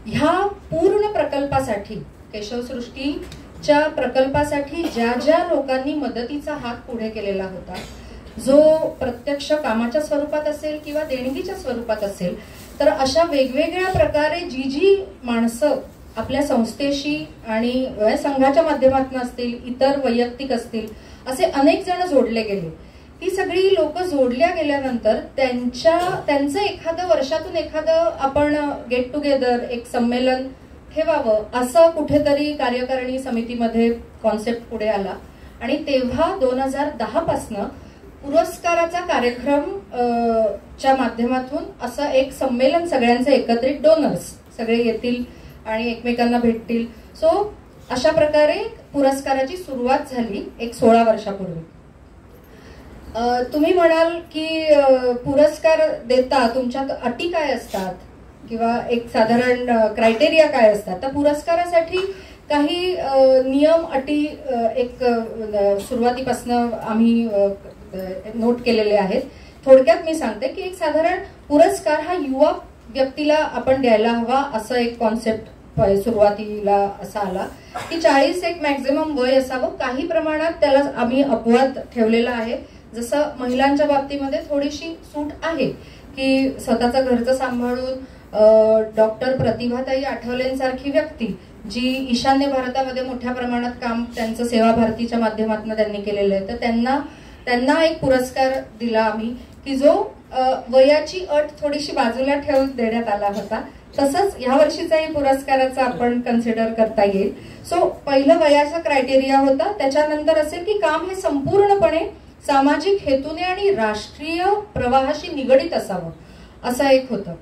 ह्या पूर्ण प्रकल्पासाठी केशवसृष्टीच्या प्रकल्पासाठी ज्या ज्या लोकांनी मदतीचा हात पुढे केलेला होता, जो प्रत्यक्ष कामाच्या स्वरूपात असेल किंवा देणगीच्या स्वरूपात असेल, तर अशा वेगवेगळ्या प्रकारे जी जी माणसं आपल्या संस्थेशी आणि संघाच्या माध्यमातून असतील, इतर वैयक्तिक असतील, असे अनेक जण जोडले गेले. ती सगळी लोक जोडल्या गेल्यानंतर त्यांचं एखादं वर्षातून एखादं आपण गेट टुगेदर, एक संमेलन ठेवावं असं कुठेतरी कार्यकारिणी समितीमध्ये कॉन्सेप्ट पुढे आला आणि तेव्हा 2010 पासून पुरस्काराचा कार्यक्रम च्या माध्यमातून असं एक संमेलन, सगळ्यांचे एकत्रित डोनर्स सगळे येतील आणि एकमेकांना भेटतील. सो अशा प्रकारे पुरस्काराची सुरुवात झाली एक 16 वर्षापूर्वी. तुम्ही म्हणाल की पुरस्कार देता तुमच्या अटी काय असतात किंवा एक साधारण क्रायटेरिया काय असतात. तर पुरस्कारासाठी काही नियम अटी एक सुरुवातीपासून आम्ही नोट केलेले आहेत. थोडक्यात मी सांगते की एक साधारण पुरस्कार हा युवा व्यक्तीला आपण द्यायला हवा असं एक कॉन्सेप्ट सुरुवातीला असा आला की 40 एक मॅक्झिमम वय असावं. काही प्रमाणात त्याला आम्ही अपवाद ठेवलेला आहे. जसं महिलांच्या बाबतीमध्ये थोडीशी सूट आहे की स्वतःचं घरचं सांभाळून डॉक्टर प्रतिभाताई आठवलेंसारखी व्यक्ती जी ईशान्य भारतामध्ये मोठ्या प्रमाणात काम त्यांचं सेवा भारतीच्या माध्यमातून त्यांनी केलेलं आहे, तर त्यांना एक पुरस्कार दिला आम्ही की जो वयाची अट थोडीशी बाजूला ठेवून देण्यात आला होता. तसंच ह्या वर्षीचाही पुरस्काराचा आपण कन्सिडर करता येईल. सो पहिलं वयाचा क्रायटेरिया होता. त्याच्यानंतर असेल की काम हे संपूर्णपणे सामाजिक हेतूने आणि राष्ट्रीय प्रवाहाशी निगडित असावं असं एक होतं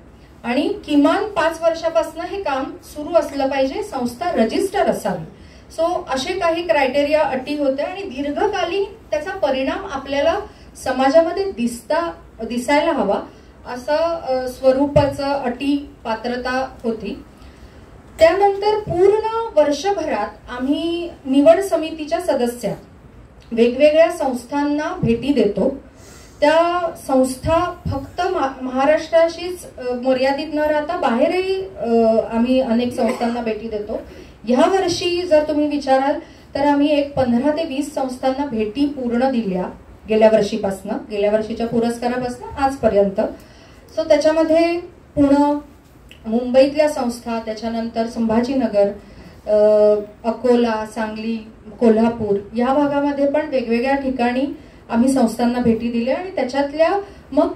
आणि किमान 5 वर्षापासून हे काम सुरू असलं पाहिजे, संस्था रजिस्टर असावी. सो असे काही क्रायटेरिया अटी होत्या आणि दीर्घकालीन त्याचा परिणाम आपल्याला समाजामध्ये दिसायला हवा असं स्वरूपाचं अटी पात्रता होती. त्यानंतर पूर्ण वर्षभरात आम्ही निवड समितीच्या सदस्या वेगवेगळ्या संस्थांना भेटी देतो. त्या संस्था फक्त महाराष्ट्राशीच मर्यादित न राहता बाहेरही आम्ही अनेक संस्थांना भेटी देतो. ह्या वर्षी जर तुम्ही विचाराल तर आम्ही एक 15 ते 20 संस्थांना भेटी पूर्ण दिल्या गेल्या वर्षीच्या पुरस्कारापासून आजपर्यंत. सो त्याच्यामध्ये पुणे, मुंबईतल्या संस्था, त्याच्यानंतर संभाजीनगर, अकोला, सांगली, कोल्हापूर या भागामध्ये पण वेगवेगळ्या ठिकाणी आम्ही संस्थांना भेटी दिल्या आणि त्याच्यातल्या मग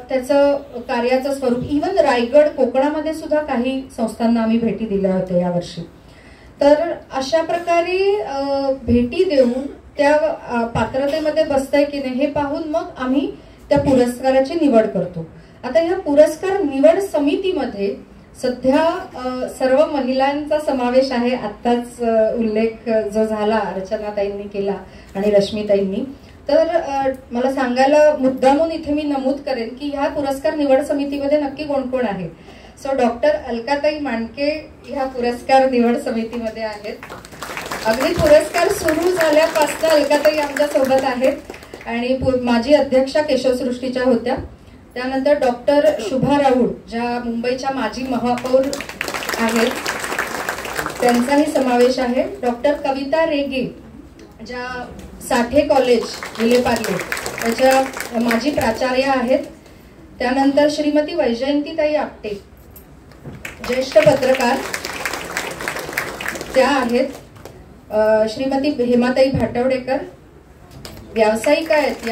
त्याचं कार्याचं स्वरूप इव्हन रायगड, कोकणामध्ये सुद्धा काही संस्थांना आम्ही भेटी दिल्या होत्या यावर्षी. तर अशा प्रकारे भेटी देऊन त्या पात्रतेमध्ये बसताय की नाही हे पाहून मग आम्ही त्या पुरस्काराची निवड करतो. आता ह्या पुरस्कार निवड समितीमध्ये सध्या सर्व महिलांचा समावेश आहे. आत्ताच उल्लेख जो झाला रचनाताईंनी केला आणि रश्मीताईंनी, तर मला सांगायला मुद्दामून इथे मी नमूद करेन की ह्या पुरस्कार निवड समितीमध्ये नक्की कोण कोण आहे. सो डॉक्टर अलकाताई मांडके ह्या पुरस्कार निवड समितीमध्ये आहेत. अगदी पुरस्कार सुरू झाल्यापासून अलकाताई आमच्या सोबत आहेत आणि माजी अध्यक्षा केशवसृष्टीच्या होत्या. त्यानंतर डॉक्टर शुभा राऊळ ज्या मुंबईच्या माजी महापौर आहेत त्यांचाही समावेश आहे. डॉक्टर कविता रेगे ज्या साठे कॉलेज विलेपार्ले त्याच्या माजी प्राचार्य आहेत. त्यानंतर श्रीमती वैजयंतीताई आपटे ज्येष्ठ पत्रकार त्या आहेत. श्रीमती हेमाताई भाटवडेकर व्यावसायिका आहेत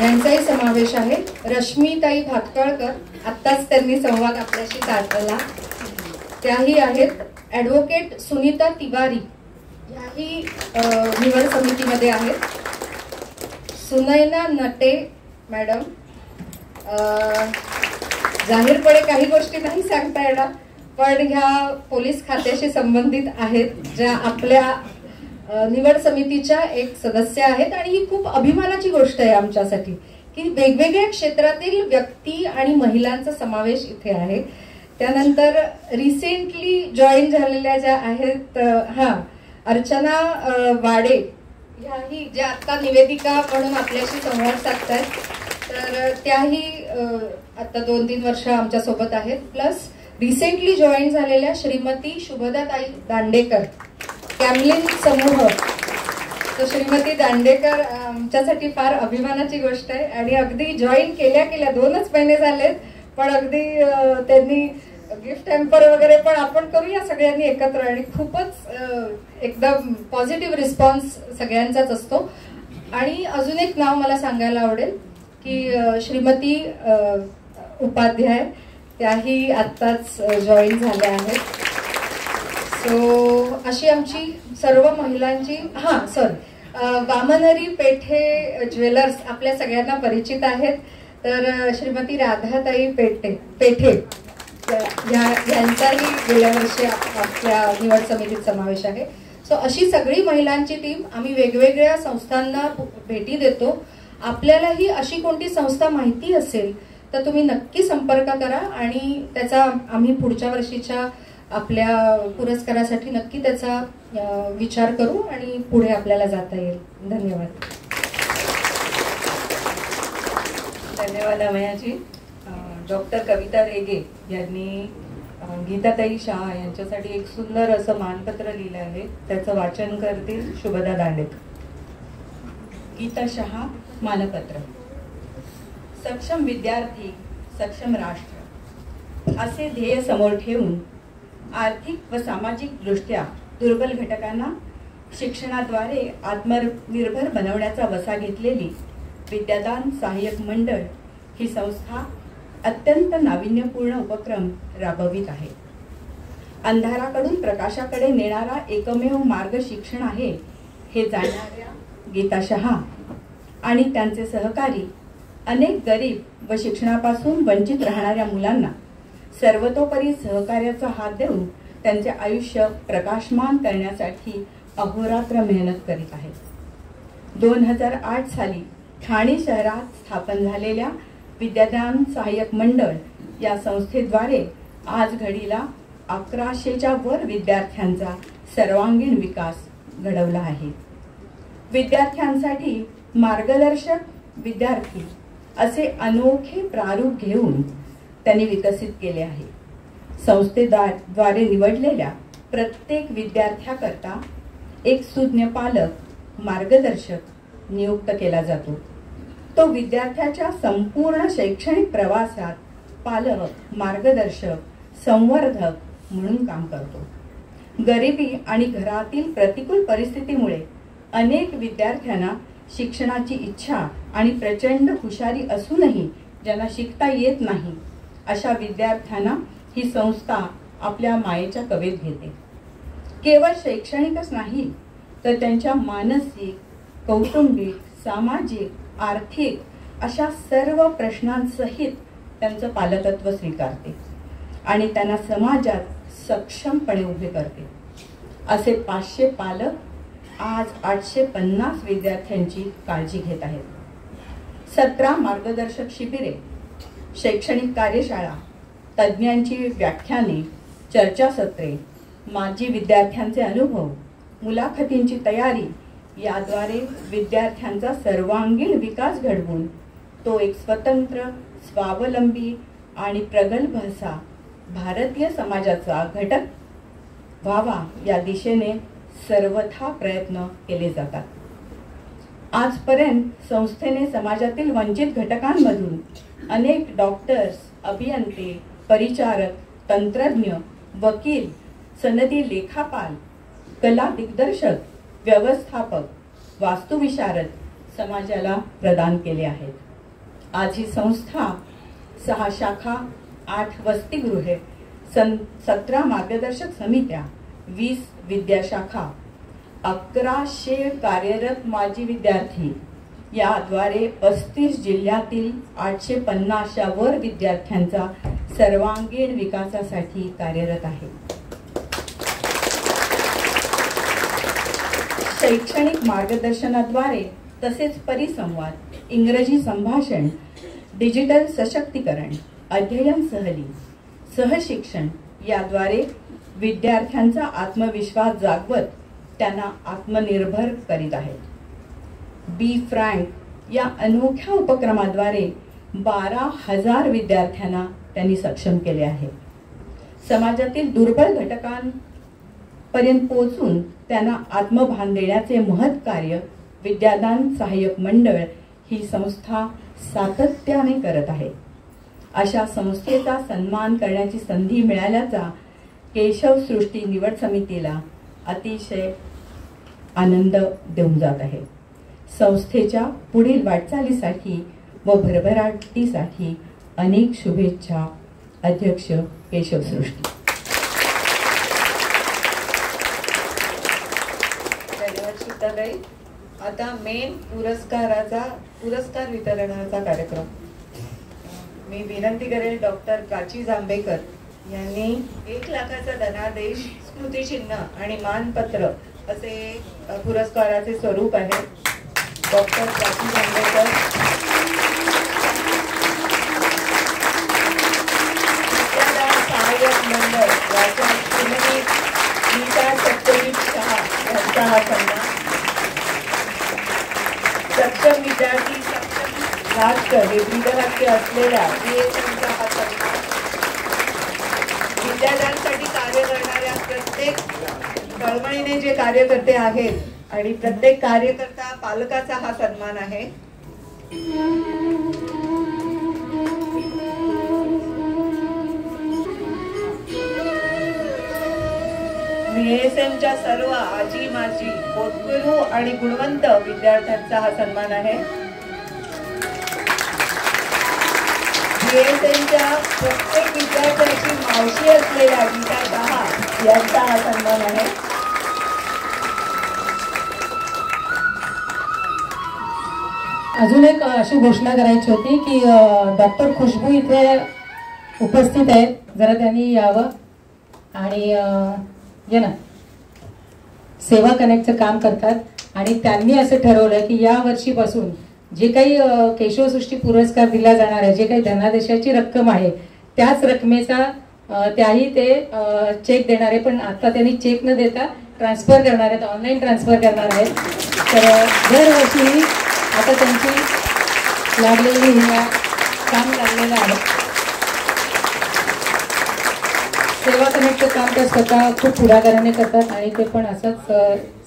यांचाही समावेश आहे. रश्मीताई भातकळकर आत्ताच त्यांनी संवाद आपल्याशी साधला त्याही आहेत. ॲडव्होकेट सुनीता तिवारी याही निवड समितीमध्ये आहेत. सुनैना नटे मॅडम जाहीरपणे काही गोष्टी नाही सांगता येणार, पण ह्या पोलीस खात्याशी संबंधित आहेत, ज्या आपल्या निवड समितीच्या एक सदस्य आहेत. आणि ही खूप अभिमानाची गोष्ट आहे आमच्यासाठी की वेगवेगळ्या क्षेत्रातील व्यक्ती आणि महिलांचा समावेश इथे आहे. त्यानंतर रिसेंटली जॉईन झालेल्या ज्या आहेत, अर्चना वाडे ह्याही ज्या आता निवेदिका म्हणून आपल्याशी संवाद साधतात, तर त्याही आता 2-3 वर्ष आमच्या सोबत आहेत. प्लस रिसेंटली जॉईन झालेल्या श्रीमती शुभदाताई दांडेकर, कॅमलिन समूह. तर श्रीमती दांडेकर आमच्यासाठी फार अभिमानाची गोष्ट आहे. आणि अगदी जॉईन केल्या 2च महिने झालेत, पण अगदी त्यांनी गिफ्ट हॅम्पर वगैरे पण आपण करूया सगळ्यांनी एकत्र. आणि खूपच एकदम पॉझिटिव्ह रिस्पॉन्स सगळ्यांचाच असतो. आणि अजून एक नाव मला सांगायला आवडेल की श्रीमती उपाध्याय, त्याही आत्ताच जॉईन झाल्या आहेत. सो अशी आमची सर्व महिलांची. वामनहरी पेठे ज्वेलर्स आपल्या सगळ्यांना परिचित आहेत. तर श्रीमती राधाताई पेठे यांचाही गेल्या वर्षी आपल्या निवड समितीत समावेश आहे. सो अशी सगळी महिलांची टीम आम्ही वेगवेगळ्या संस्थांना भेटी देतो. आपल्यालाही अशी कोणती संस्था माहिती असेल तर तुम्ही नक्की संपर्क करा आणि त्याचा आम्ही पुढच्या वर्षीच्या आपल्या पुरस्कारासाठी नक्की त्याचा विचार करू आणि पुढे आपल्याला जाता येईल. धन्यवाद. धन्यवाद अमयाजी. डॉक्टर कविता रेगे यांनी गीताताई शहा यांच्यासाठी एक सुंदर असं मानपत्र लिहिलं आहे. त्याचं वाचन करतील शुभदा दांडेकर. गीता शहा मानपत्र. सक्षम विद्यार्थी सक्षम राष्ट्र असे ध्येय समोर ठेवून आर्थिक व सामाजिक दृष्ट्या दुर्बल घटकांना शिक्षणाद्वारे आत्मनिर्भर बनवण्याचा वसा घेतलेली विद्यादान सहाय्यक मंडळ ही संस्था अत्यंत नाविन्यपूर्ण उपक्रम राबवित आहे. अंधाराकडून प्रकाशाकडे नेणारा एकमेव मार्ग शिक्षण आहे हे जाणणाऱ्या गीता शहा आणि त्यांचे सहकारी अनेक गरीब व शिक्षणापासून वंचित राहणाऱ्या मुलांना सर्वतोपरी सहकार्याचा हात देऊन त्यांचे आयुष्य प्रकाशमान करण्यासाठी अहोरात्र मेहनत करीत आहेत. 2008 साली ठाणे शहरात स्थापन झालेल्या विद्यादान सहाय्यक मंडळ या संस्थेद्वारे आज घडीला 1100च्या वर विद्यार्थ्यांचा सर्वांगीण विकास घडवला आहे. विद्यार्थ्यांसाठी मार्गदर्शक विद्यार्थी असे अनोखे प्रारूप घेऊन त्यांनी विकसित केले आहे. संस्थेद्वारे निवडलेल्या प्रत्येक विद्यार्थ्याकरता एक सुज्ञ पालक मार्गदर्शक नियुक्त केला जातो. तो विद्यार्थ्याच्या संपूर्ण शैक्षणिक प्रवासात पालक मार्गदर्शक संवर्धक म्हणून काम करतो. गरिबी आणि घरातील प्रतिकूल परिस्थितीमुळे अनेक विद्यार्थ्यांना शिक्षणाची इच्छा आणि प्रचंड हुशारी असूनही ज्यांना शिकता येत नाही अशा विद्यार्थ्यांना ही संस्था आपल्या मायेच्या कवेत घेते. केवळ शैक्षणिकच नाही तर त्यांच्या मानसिक, कौटुंबिक, सामाजिक, आर्थिक अशा सर्व प्रश्नांसहित त्यांचं पालकत्व स्वीकारते आणि त्यांना समाजात सक्षमपणे उभे करते. असे 500 पालक आज 850 विद्यार्थ्यांची काळजी घेत आहेत. 17 मार्गदर्शक शिबिरे, शैक्षणिक कार्यशाळा, तज्ज्ञांची व्याख्याने, चर्चासत्रे, माजी विद्यार्थ्यांचे अनुभव, मुलाखतींची तयारी याद्वारे विद्यार्थ्यांचा सर्वांगीण विकास घडवून तो एक स्वतंत्र, स्वावलंबी आणि प्रगल्भ असा भारतीय समाजाचा घटक व्हावा या दिशेने सर्वथा प्रयत्न केले जातात. आजपर्यंत संस्थेने समाजातील वंचित घटकांमधून अनेक डॉक्टर्स, अभियंते, परिचारक, तंत्रज्ञ, वकील, सनदी लेखापाल, कला दिग्दर्शक, व्यवस्थापक, वास्तुविशारद समाजाला प्रदान केले आहेत. आज ही संस्था 6 शाखा, 8 वसतिगृहे, 17 मार्गदर्शक समित्या, 20 विद्याशाखा, 1100 कार्यरत माजी विद्यार्थी याद्वारे 35 जिल्ह्यातील 850च्या वर विद्यार्थ्यांचा सर्वांगीण विकासासाठी कार्यरत आहे. शैक्षणिक मार्गदर्शनाद्वारे तसेच परिसंवाद, इंग्रजी संभाषण, डिजिटल सशक्तीकरण, अध्ययन सहली, सहशिक्षण याद्वारे विद्यार्थ्यांचा आत्मविश्वास जागवत त्यांना आत्मनिर्भर करीत आहेत. बी फ्रँक या अनोख्या उपक्रमाद्वारे 12,000 विद्यार्थ्यांना त्यांनी सक्षम केले आहे. समाजातील दुर्बल घटकांपर्यंत पोहोचून त्यांना आत्मभान देण्याचे महत् कार्य विद्यादान सहाय्यक मंडळ ही संस्था सातत्याने करत आहे. अशा संस्थेचा सन्मान करण्याची संधी मिळाल्याचा केशव सृष्टी निवड समितीला अतिशय आनंद देऊन जात आहे. संस्थेच्या पुढील वाटचालीसाठी व भरभराटीसाठी अनेक शुभेच्छा. अध्यक्ष केशव सृष्टी. धन्यवाद सीताताई. आता मेन पुरस्कार वितरणाचा कार्यक्रम. मी विनंती करेल डॉक्टर प्राची जांभेकर यांनी 1 लाखाचा धनादेश, स्मृतिचिन्ह आणि मानपत्र असे पुरस्काराचे स्वरूप आहे. डॉक्टर प्राची जांभेकर. विद्यादान सहाय्यक मंडळ याच्या श्रीमती गीता सत्यजित शहा यांचा हा सन्मान. सक्षम विद्यार्थी सक्षम राष्ट्र हे ब्रीदवाक्य असलेल्या BSMचा हा सन्मान. विद्यादानासाठी कार्य करणाऱ्या प्रत्येक कळमळीने जे कार्यकर्ते आहेत आणि प्रत्येक कार्यकर्ता पालकाचा हा सन्मान आहे. BSMच्या सर्व आजी माजी होतकरू आणि गुणवंत विद्यार्थ्यांचा हा सन्मान आहे. BSMच्या प्रत्येक विद्यार्थ्याची मावशी असलेल्या गीता शहा यांचा हा सन्मान आहे. अजून एक अशी घोषणा करायची होती की डॉक्टर खुशबू इथे उपस्थित आहेत, जरा त्यांनी यावं. आणि ये ना, सेवा कनेक्टचं काम करतात आणि त्यांनी असं ठरवलं की या वर्षीपासून जे काही केशवसृष्टी पुरस्कार दिला जाणार आहे, जे काही धनादेशाची रक्कम आहे त्याच रकमेचा त्याही ते चेक देणार आहे. पण आता त्यांनी चेक न देता ट्रान्सफर करणार आहेत, ऑनलाईन ट्रान्सफर करणार आहेत. तर दरवर्षी आता त्यांची लागलेली काम लागलेलं आहे. सेवा कनेक्टचं काम त्या स्वतः खूप पुढाकाराने करतात आणि ते पण असंच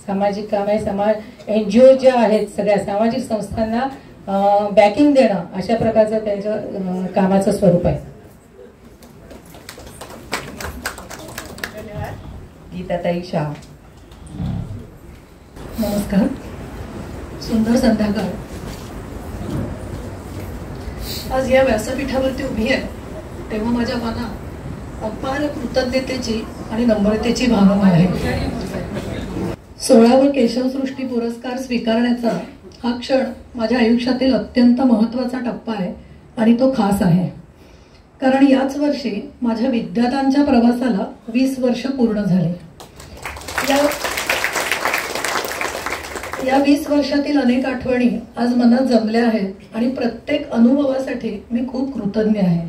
सामाजिक काम आहे. NGO ज्या आहेत सगळ्या सामाजिक संस्थांना बॅकिंग देणं अशा प्रकारचं त्यांचं कामाचं स्वरूप आहे. गीताताई शाह. नमस्कार. सुंदर संध्याकाळ. आज या व्यासपीठावरती उभी आहे तेव्हा माझ्या मनात अपार कृतज्ञतेची आणि नम्रतेची भावना आहे. 16वा केशवसृष्टी पुरस्कार स्वीकारण्याचा हा क्षण माझ्या आयुष्यातील अत्यंत महत्त्वाचा टप्पा आहे आणि तो खास आहे. कारण याच वर्षी माझ्या विद्यादानच्या प्रवासाला 20 वर्ष पूर्ण झाले. या 20 वर्षातील अनेक आठवणी आज मनात जमल्या आहेत आणि प्रत्येक अनुभवासाठी मी खूप कृतज्ञ आहे.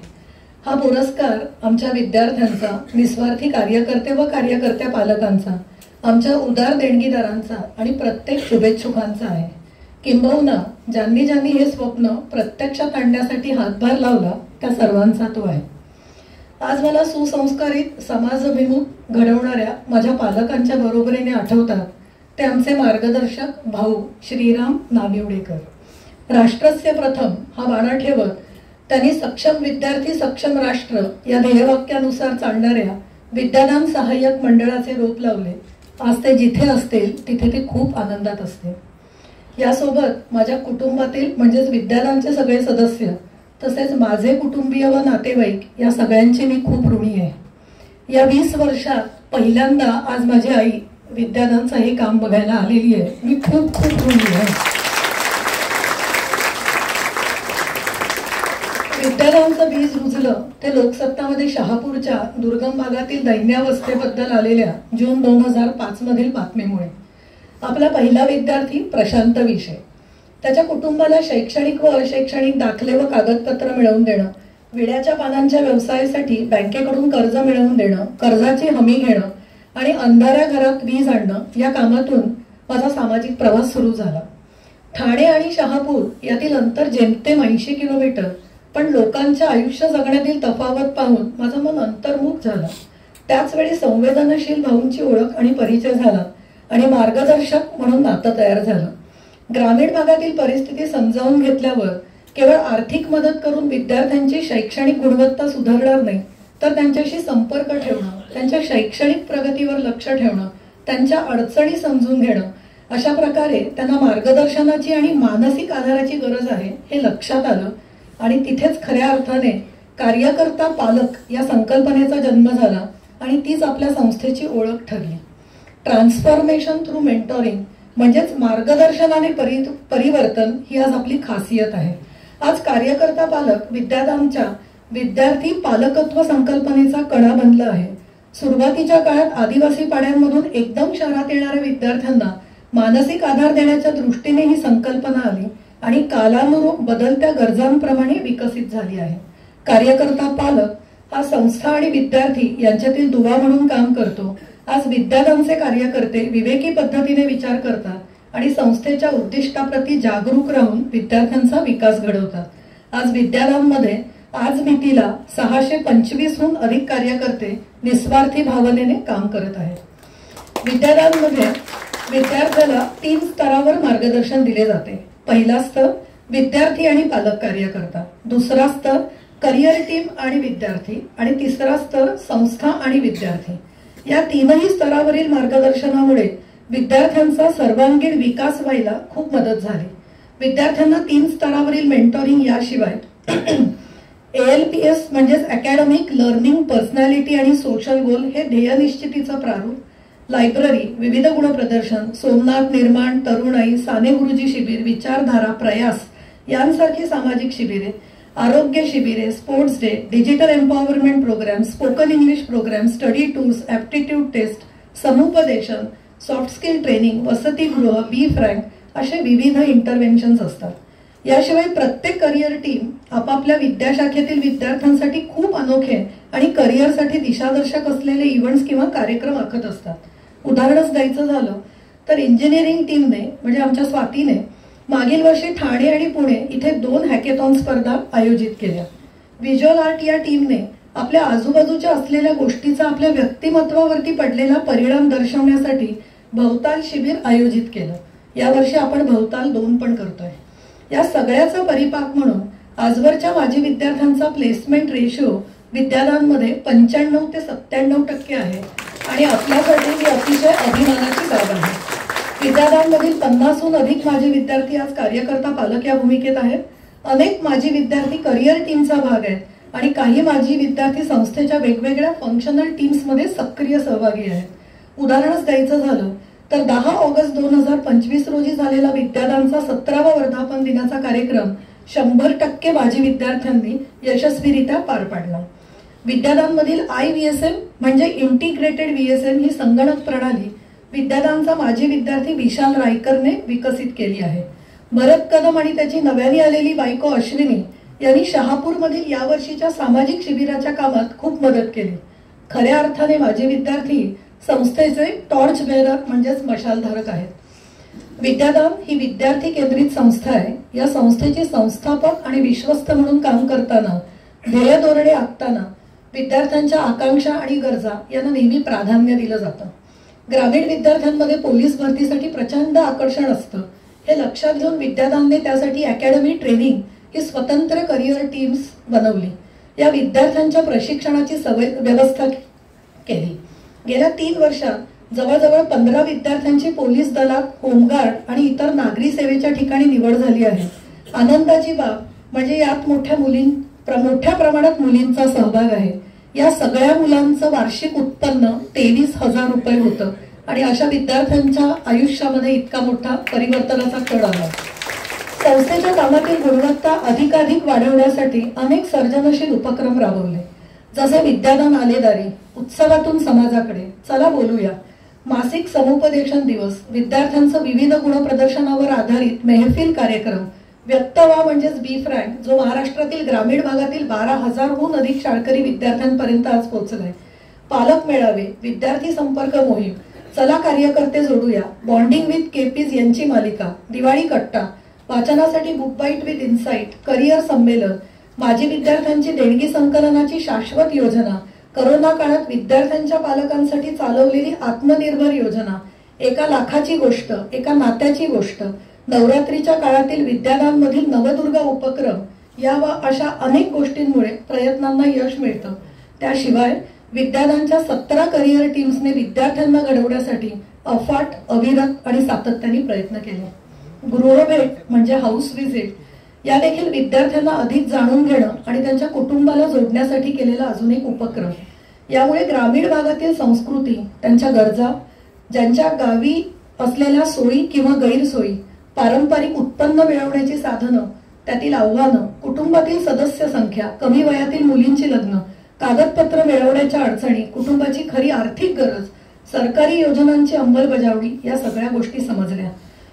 हा पुरस्कार आमच्या विद्यार्थ्यांचा, निस्वार्थी कार्यकर्ते व कार्यकर्त्या पालकांचा, आमच्या उदार देणगीदारांचा आणि प्रत्येक शुभेच्छुकांचा आहे. किंबहुना ज्यांनी ज्यांनी हे स्वप्न प्रत्यक्षात आणण्यासाठी हातभार लावला त्या सर्वांचा तो आहे. आज मला सुसंस्कारित, समाजाभिमुख घडवणाऱ्या माझ्या पालकांच्या बरोबरीने आठवतात ते आमचे मार्गदर्शक भाऊ श्रीराम नानिवडेकर. राष्ट्रस्य प्रथम हा बाणा ठेवत त्यांनी सक्षम विद्यार्थी सक्षम राष्ट्र या ध्येयवाक्यानुसार चालणाऱ्या विद्यादान सहाय्यक मंडळाचे रोप लावले. आज ते जिथे असतील तिथे ते खूप आनंदात असते. यासोबत माझ्या कुटुंबातील म्हणजेच विद्यादानचे सगळे सदस्य तसेच माझे कुटुंबीय व नातेवाईक या सगळ्यांची मी खूप ऋणी आहे. या 20 वर्षात पहिल्यांदा आज माझी आई विद्यादानचं हे काम बघायला आलेली आहे. मी खूप खूप ऋणी आहे. विद्यादानचं बीज रुजलं ते लोकसत्तामध्ये शहापूरच्या दुर्गम भागातील दैन्यावस्थेबद्दल आलेल्या जून 2005 मधील बातमीमुळे. आपला पहिला विद्यार्थी प्रशांत विषय, त्याच्या कुटुंबाला शैक्षणिक व अशैक्षणिक दाखले व कागदपत्र मिळवून देणं, विड्याच्या पानांच्या व्यवसायासाठी बँकेकडून कर्ज मिळवून देणं, कर्जाची हमी घेणं आणि अंधाऱ्या घरात वीज आणणं या कामातून माझा सामाजिक प्रवास सुरू झाला. ठाणे आणि शहापूर यातील अंतर जेमतेम 80 किलोमीटर, पण लोकांच्या आयुष्य जगण्यातील तफावत पाहून माझं मन अंतर्मुख झालं. त्याचवेळी संवेदनशील भाऊंची ओळख आणि परिचय झाला आणि मार्गदर्शक म्हणून नातं तयार झालं. ग्रामीण भागातील परिस्थिती समजावून घेतल्यावर केवळ आर्थिक मदत करून विद्यार्थ्यांची शैक्षणिक गुणवत्ता सुधारणार नाही, तर त्यांच्याशी संपर्क ठेवणं, त्यांच्या शैक्षणिक प्रगतीवर लक्ष ठेवणं, त्यांच्या अडचणी समजून घेणं, अशा प्रकारे त्यांना मार्गदर्शनाची आणि मानसिक आधाराची गरज आहे हे लक्षात आलं आणि तिथेच खऱ्या अर्थाने कार्यकर्ता पालक या संकल्पनेचा जन्म झाला आणि तीच आपल्या संस्थेची ओळख ठरली. ट्रान्सफॉर्मेशन थ्रू मेंटॉरिंग म्हणजेच मार्गदर्शनाने परिवर्तन ही आज आपली खासियत आहे. आज कार्यकर्ता पालक विद्यादानच्या विद्यार्थी पालकत्व संकल्पनेचा कणा बनला आहे. सुरुवातीच्या काळात आदिवासी पाड्यांमधून एकदम शहरात येणाऱ्या विद्यार्थ्यांना मानसिक आधार देण्याच्या दृष्टीने ही संकल्पना आली आणि कालानुरूप बदलत्या गरजांप्रमाणे विकसित झाली आहे. कार्यकर्ता पालक हा संस्था आणि विद्यार्थी यांच्यातील दुवा म्हणून काम करतो. आज विद्यादानचे कार्यकर्ते विवेकी पद्धतीने विचार करतात आणि संस्थेच्या उद्दिष्टाप्रती जागरूक राहून विद्यार्थ्यांचा विकास घडवतात. आज विद्यादानमध्ये आज मितीला 625हून अधिक कार्यकर्ते निस्वार्थी भावनेने काम करत आहेत. विद्यादानमध्ये विद्यार्थ्याला 3 स्तरावर मार्गदर्शन दिले जाते. पहिला स्तर विद्यार्थी आणि पालक कार्यकर्ता, दुसरा स्तर करिअर टीम आणि विद्यार्थी आणि तिसरा स्तर संस्था आणि विद्यार्थी. या 3ही स्तरावरील मार्गदर्शनामुळे विद्यार्थ्यांचा सर्वांगीण विकास व्हायला खूप मदत झाली. विद्यार्थ्यांना 3 स्तरावरील मेंटॉरिंग याशिवाय ALPS म्हणजेच अकॅडमिक, लर्निंग, पर्सनॅलिटी आणि सोशल गोल हे ध्येय निश्चितीचं प्रारूप, लायब्ररी, विविध गुण प्रदर्शन, सोमनाथ निर्माण, तरुणाई, साने गुरुजी शिबिर, विचारधारा, प्रयास यांसारखी सामाजिक शिबिरे, आरोग्य शिबिरे, sports day, digital empowerment program, spoken English program, study tours, aptitude test, समुपदेशन, सॉफ्ट स्किल ट्रेनिंग, वसतिगृह, बी फ्रँक असे विविध इंटरव्हेन्शन्स असतात. याशिवाय प्रत्येक करिअर टीम आपापल्या विद्याशाखेतील विद्यार्थ्यांसाठी खूप अनोखे आणि करिअरसाठी दिशादर्शक असलेले इव्हेंट्स किंवा कार्यक्रम आखत असतात. उदाहरणच द्यायचं झालं तर इंजिनिअरिंग टीमने म्हणजे आमच्या स्वातीने मागील वर्षी ठाणे आणि पुणे इथे 2 हॅकेथॉन स्पर्धा आयोजित केल्या. व्हिज्युअल आर्ट या टीमने आपल्या आजूबाजूच्या असलेल्या गोष्टीचा आपल्या व्यक्तिमत्वावरती पडलेला परिणाम दर्शवण्यासाठी भवताल शिबिर आयोजित केलं. यावर्षी आपण भवताल 2 पण करतोय. या सगळ्याचा परिपाक म्हणून आजवरच्या माजी विद्यार्थ्यांचा प्लेसमेंट रेशिओ विद्यादानमध्ये 95 ते 97% आहे आणि आपल्यासाठी ही अतिशय अभिमानाची बाब आहे. विद्यादानमधील 50हून अधिक माजी विद्यार्थी आज कार्यकर्ता पालक या भूमिकेत आहेत. अनेक माजी विद्यार्थी करिअर टीमचा भाग आहेत आणि काही माजी विद्यार्थी संस्थेच्या वेगवेगळ्या फंक्शनल टीम्समध्ये सक्रिय सहभागी आहेत. उदाहरणच द्यायचं झालं तर 10 ऑगस्ट 2025 रोजी झालेला विद्यादानचा 17वा वर्धापन दिनाचा कार्यक्रम 100% माजी विद्यार्थ्यांनी यशस्वीरित्या पार पाडला. विद्यादानमधील IVSM म्हणजे इंटिग्रेटेड VSM ही संगणक प्रणाली विद्यादानचा माजी विद्यार्थी विशाल रायकरने विकसित केली आहे. भरत कदम आणि त्याची नव्याने आलेली बायको अश्विनी यांनी शहापूरमधील यावर्षीच्या सामाजिक शिबिराच्या कामात खूप मदत केली. खऱ्या अर्थाने माजी विद्यार्थी संस्थेचे टॉर्च बेअरर म्हणजेच मशालधारक आहेत. विद्यादान ही विद्यार्थी केंद्रित संस्था आहे. या संस्थेचे संस्थापक आणि विश्वस्त म्हणून काम करताना ध्येय धोरणे आखताना विद्यार्थ्यांच्या आकांक्षा आणि गरजा यांना नेहमी प्राधान्य दिलं जातं. ग्रामीण विद्यार्थ्यांमध्ये पोलीस भरतीसाठी प्रचंड आकर्षण असतं. हे लक्षात घेऊन विद्यादानने त्यासाठी अकॅडमी, ट्रेनिंग ही स्वतंत्र करिअर टीम्स बनवली. या विद्यार्थ्यांच्या प्रशिक्षणाची व्यवस्था केली. गेल्या 3 वर्षात जवळजवळ 15 विद्यार्थ्यांची पोलीस दलात, होमगार्ड आणि इतर नागरी सेवेच्या ठिकाणी निवड झाली आहे. आनंदाची बाब म्हणजे यात मोठ्या प्रमाणात मुलींचा सहभाग आहे. या सगळ्या मुलांचं वार्षिक उत्पन्न 23,000 रुपये होतं आणि अशा विद्यार्थ्यांच्या आयुष्यामध्ये इतका मोठा परिवर्तनाचा कण आला. संस्थेच्या कामातील गुणवत्ता अधिकाधिक वाढवण्यासाठी अनेक सर्जनशील उपक्रम राबवले, जसे विद्यादान आलेदारी, उत्सवातून समाजाकडे, चला बोलूया, मासिक समुपदेशन दिवस, विद्यार्थ्यांचं विविध गुणप्रदर्शनावर आधारित मेहफिल कार्यक्रम, व्यक्त व्हा म्हणजेच बी फ्रँक, जो महाराष्ट्रातील ग्रामीण भागातील 12,000हून अधिक शाळकरी विद्यार्थ्यांपर्यंत आज पोहोचलाय, पालक मेळावे, विद्यार्थी संपर्क मोहीम, चला कार्यकर्ते जोडूया, बॉन्डिंग विथ केपीज यांची मालिका, दिवाळी कट्टा, वाचनासाठी book bite with insight, career संमेलन, माजी विद्यार्थ्यांची देणगी संकलनाची शाश्वत योजना, करोना काळात विद्यार्थ्यांच्या पालकांसाठी चालवलेली आत्मनिर्भर योजना, 1 लाखाची गोष्ट, एका नात्याची गोष्ट, नवरात्रीच्या काळातील विद्यादानमधील नवदुर्गा उपक्रम, या व अशा अनेक गोष्टींमुळे प्रयत्नांना यश मिळतं. त्याशिवाय विद्यादानच्या 17 करिअर टीम्सने विद्यार्थ्यांना घडवण्यासाठी अफाट, अविरत आणि सातत्याने प्रयत्न केले. गृहभेट म्हणजे हाऊस व्हिजिट, या देखील विद्यार्थ्यांना अधिक जाणून घेणं आणि त्यांच्या कुटुंबाला जोडण्यासाठी केलेला अजून एक उपक्रम. यामुळे ग्रामीण भागातील संस्कृती, त्यांच्या गरजा, ज्यांच्या गावी असलेल्या सोयी किंवा गैरसोयी, पारंपरिक उत्पन्न मिळवण्याची साधनं, त्यातील आव्हानं, कुटुंबातील सदस्य संख्या, कमी वयातील मुलींची लग्न, कागदपत्र मिळवण्याच्या अडचणी, कुटुंबाची खरी आर्थिक गरज, सरकारी योजनांची अंमलबजावणी, या सगळ्या गोष्टी समजल्या.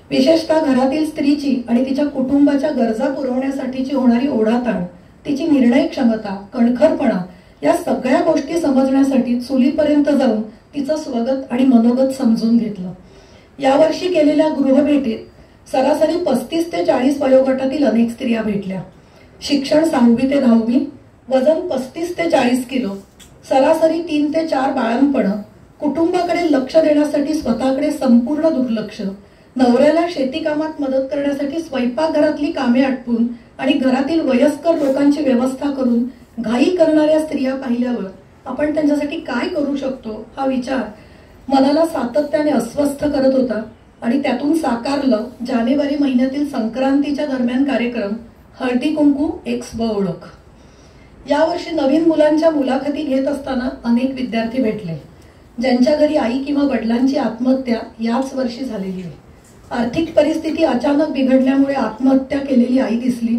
विशेषतः घरातील स्त्रीची आणि तिच्या कुटुंबाच्या गरजा पुरवण्यासाठीची होणारी ओढाताण, तिची निर्णय क्षमता, कणखरपणा, या सगळ्या गोष्टी समजण्यासाठी चुलीपर्यंत जाऊन तिचं स्वगत आणि मनोगत समजून घेतलं. यावर्षी केलेल्या गृहभेटीत सरासरी 35 ते 40 वयोगटातील अनेक स्त्रिया भेटल्या. शिक्षण 6वी ते 10वी, वजन 35 ते 40 किलो, सरासरी 3 ते 4 बाळंतपण, कुटुंबाकडे लक्ष देण्यासाठी स्वतःकडे संपूर्ण दुर्लक्ष, नवऱ्याला शेती कामात मदत करण्यासाठी स्वयंपाकघरातली कामे आटपून आणि घरातील वयस्कर लोकांची व्यवस्था करून घाई करणाऱ्या स्त्रिया पाहिल्यावर आपण त्यांच्यासाठी काय करू शकतो हा विचार मनाला सातत्याने अस्वस्थ करत होता. आणि त्यातून साकारलं जानेवारी महिन्यातील संक्रांतीच्या दरम्यान कार्यक्रम हळदी कुंकू एक स्व ओळख. यावर्षी नवीन मुलांच्या मुलाखती घेत असताना अनेक विद्यार्थी भेटले, ज्यांच्या घरी आई किंवा वडिलांची आत्महत्या याच वर्षी झालेली आहे. आर्थिक परिस्थिती अचानक बिघडल्यामुळे आत्महत्या केलेली आई दिसली,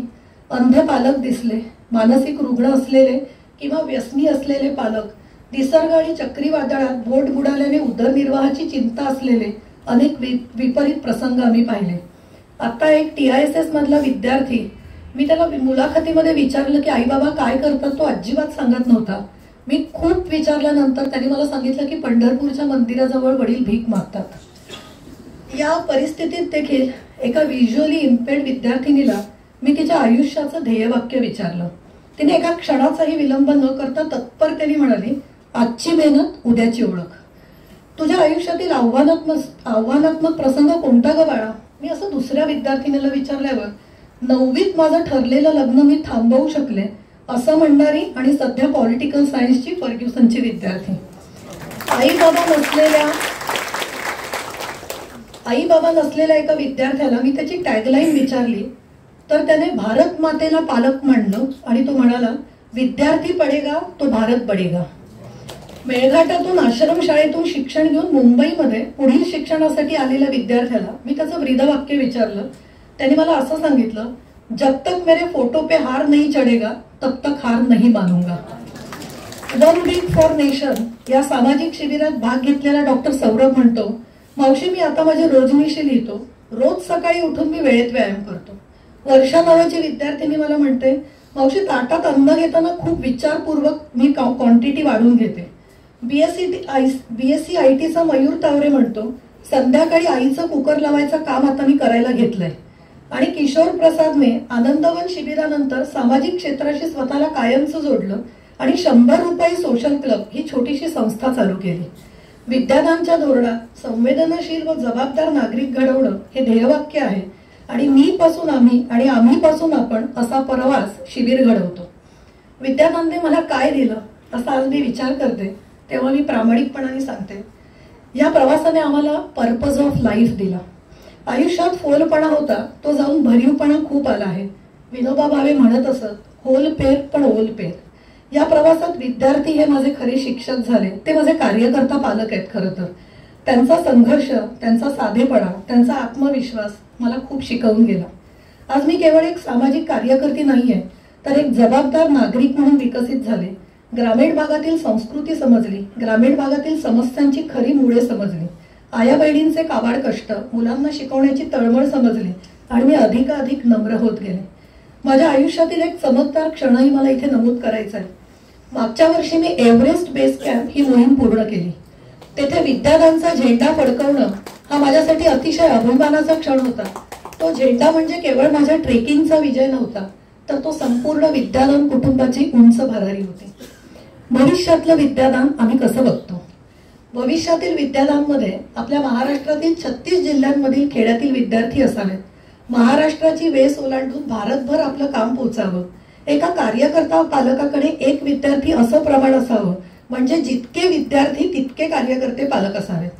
अंध पालक दिसले, मानसिक रुग्ण असलेले किंवा व्यसनी असलेले पालक, निसर्ग आणि चक्रीवादळात बोट बुडाल्याने उदरनिर्वाहाची चिंता असलेले अनेक विपरीत प्रसंग आम्ही पाहिले. आता एक TISS मधला विद्यार्थी, मी त्याला मुलाखतीमध्ये विचारलं की आई बाबा काय करतात, तो अजिबात सांगत नव्हता. मी खूप विचारल्यानंतर त्यांनी मला सांगितलं की पंढरपूरच्या मंदिराजवळ वडील भीक मागतात. या परिस्थितीत देखील एका व्हिज्युअली इम्पेर्ड विद्यार्थिनीला मी तिच्या आयुष्याचं ध्येयवाक्य विचारलं. तिने एका क्षणाचाही विलंब न करता तत्परतेने म्हणाली, आजची मेहनत उद्याची ओळख. तुझ्या आयुष्यातील आव्हानात्मक प्रसंग कोणता ग बाळा, मी असं दुसऱ्या विद्यार्थिनीला विचारल्यावर 9वीत माझं ठरलेलं लग्न मी थांबवू शकले असं म्हणणारी आणि सध्या पॉलिटिकल सायन्सची फर्ग्युसनची विद्यार्थी. आई बाबा नसलेल्या एका विद्यार्थ्याला मी त्याची टॅगलाईन विचारली तर त्याने भारत मातेला पालक मानलं आणि तो म्हणाला, विद्यार्थी पडेगा तो भारत बडेगा. मेळघाटातून आश्रमशाळेतून शिक्षण घेऊन मुंबईमध्ये पुढील शिक्षणासाठी आलेल्या विद्यार्थ्याला मी त्याचं ब्रीदवाक्य विचारलं. त्याने मला असं सांगितलं, जब तक मेरे फोटो पे हार नहीं चढेगा तब तक हार नहीं मानूंगा. वन वीक फॉर नेशन या सामाजिक शिबिरात भाग घेतलेला डॉक्टर सौरभ म्हणतो, मावशी मी आता माझे रोजनिशी लिहितो, रोज सकाळी उठून मी वेळेत व्यायाम करतो. वर्षा नावाची विद्यार्थिनी मला म्हणते, मावशी ताटात अन्न घेताना खूप विचारपूर्वक मी क्वांटिटी वाढून घेते. BSc IT चा मयूर तावरे म्हणतो, संध्याकाळी आईचं कुकर लावायचं काम आता मी करायला घेतलंय. आणि किशोर प्रसादने आनंदवन शिबिरानंतर सामाजिक क्षेत्राशी स्वतःला कायमचं जोडलं आणि 100 रुपये सोशल क्लब ही छोटीशी संस्था चालू केली. विद्यादानच्या धोरणात संवेदनशील व जबाबदार नागरिक घडवणं हे ध्येयवाक्य आहे आणि मी पासून आम्ही आणि आम्ही पासून आपण असा प्रवास शिबिर घडवतो. विद्यादानने मला काय दिलं असा आज मी विचार करते तेव्हा मी प्रामाणिकपणाने सांगते, या प्रवासाने आम्हाला पर्पज ऑफ लाईफ दिला. आयुष्यात फोलपणा होता तो जाऊन भरीवपणा खूप आला आहे. विनोबा भावे म्हणत असत, होल पेर पण ओल पेर. या प्रवासात विद्यार्थी हे माझे खरे शिक्षक झाले, ते माझे कार्यकर्ता पालक आहेत. खरं तर त्यांचा संघर्ष, त्यांचा साधेपणा, त्यांचा आत्मविश्वास मला खूप शिकवून गेला. आज मी केवळ एक सामाजिक कार्यकर्ती नाहीये, तर एक जबाबदार नागरिक म्हणून विकसित झाले. ग्रामीण भागातील संस्कृती समजली, ग्रामीण भागातील समस्यांची खरी मुळे समजली, आया बहिणींचे काबाड कष्ट, मुलांना शिकवण्याची तळमळ समजली आणि मी अधिकाधिक नम्र होत गेले. माझ्या आयुष्यातील एक चमत्कार क्षणही मला इथे नमूद करायचा आहे. मागच्या वर्षी मी एव्हरेस्ट बेस कॅम्प ही मोहीम पूर्ण केली. तेथे विद्यादानचा झेंडा फडकवणं हा माझ्यासाठी अतिशय अभिमानाचा क्षण होता. तो झेंडा म्हणजे केवळ माझ्या ट्रेकिंगचा विजय नव्हता, तर तो संपूर्ण विद्यादान कुटुंबाची उंच भरारी होती. भविष्यातलं विद्यादान आम्ही कसं बघतो? भविष्यातील विद्यादानमध्ये आपल्या महाराष्ट्रातील 36 जिल्ह्यांमधील खेड्यातील विद्यार्थी असावेत. महाराष्ट्राची वेस ओलांडून भारतभर आपलं काम पोचावं. एका कार्यकर्ता पालकाकडे एक विद्यार्थी असं प्रमाण असावं, म्हणजे जितके विद्यार्थी तितके कार्यकर्ते पालक असावेत.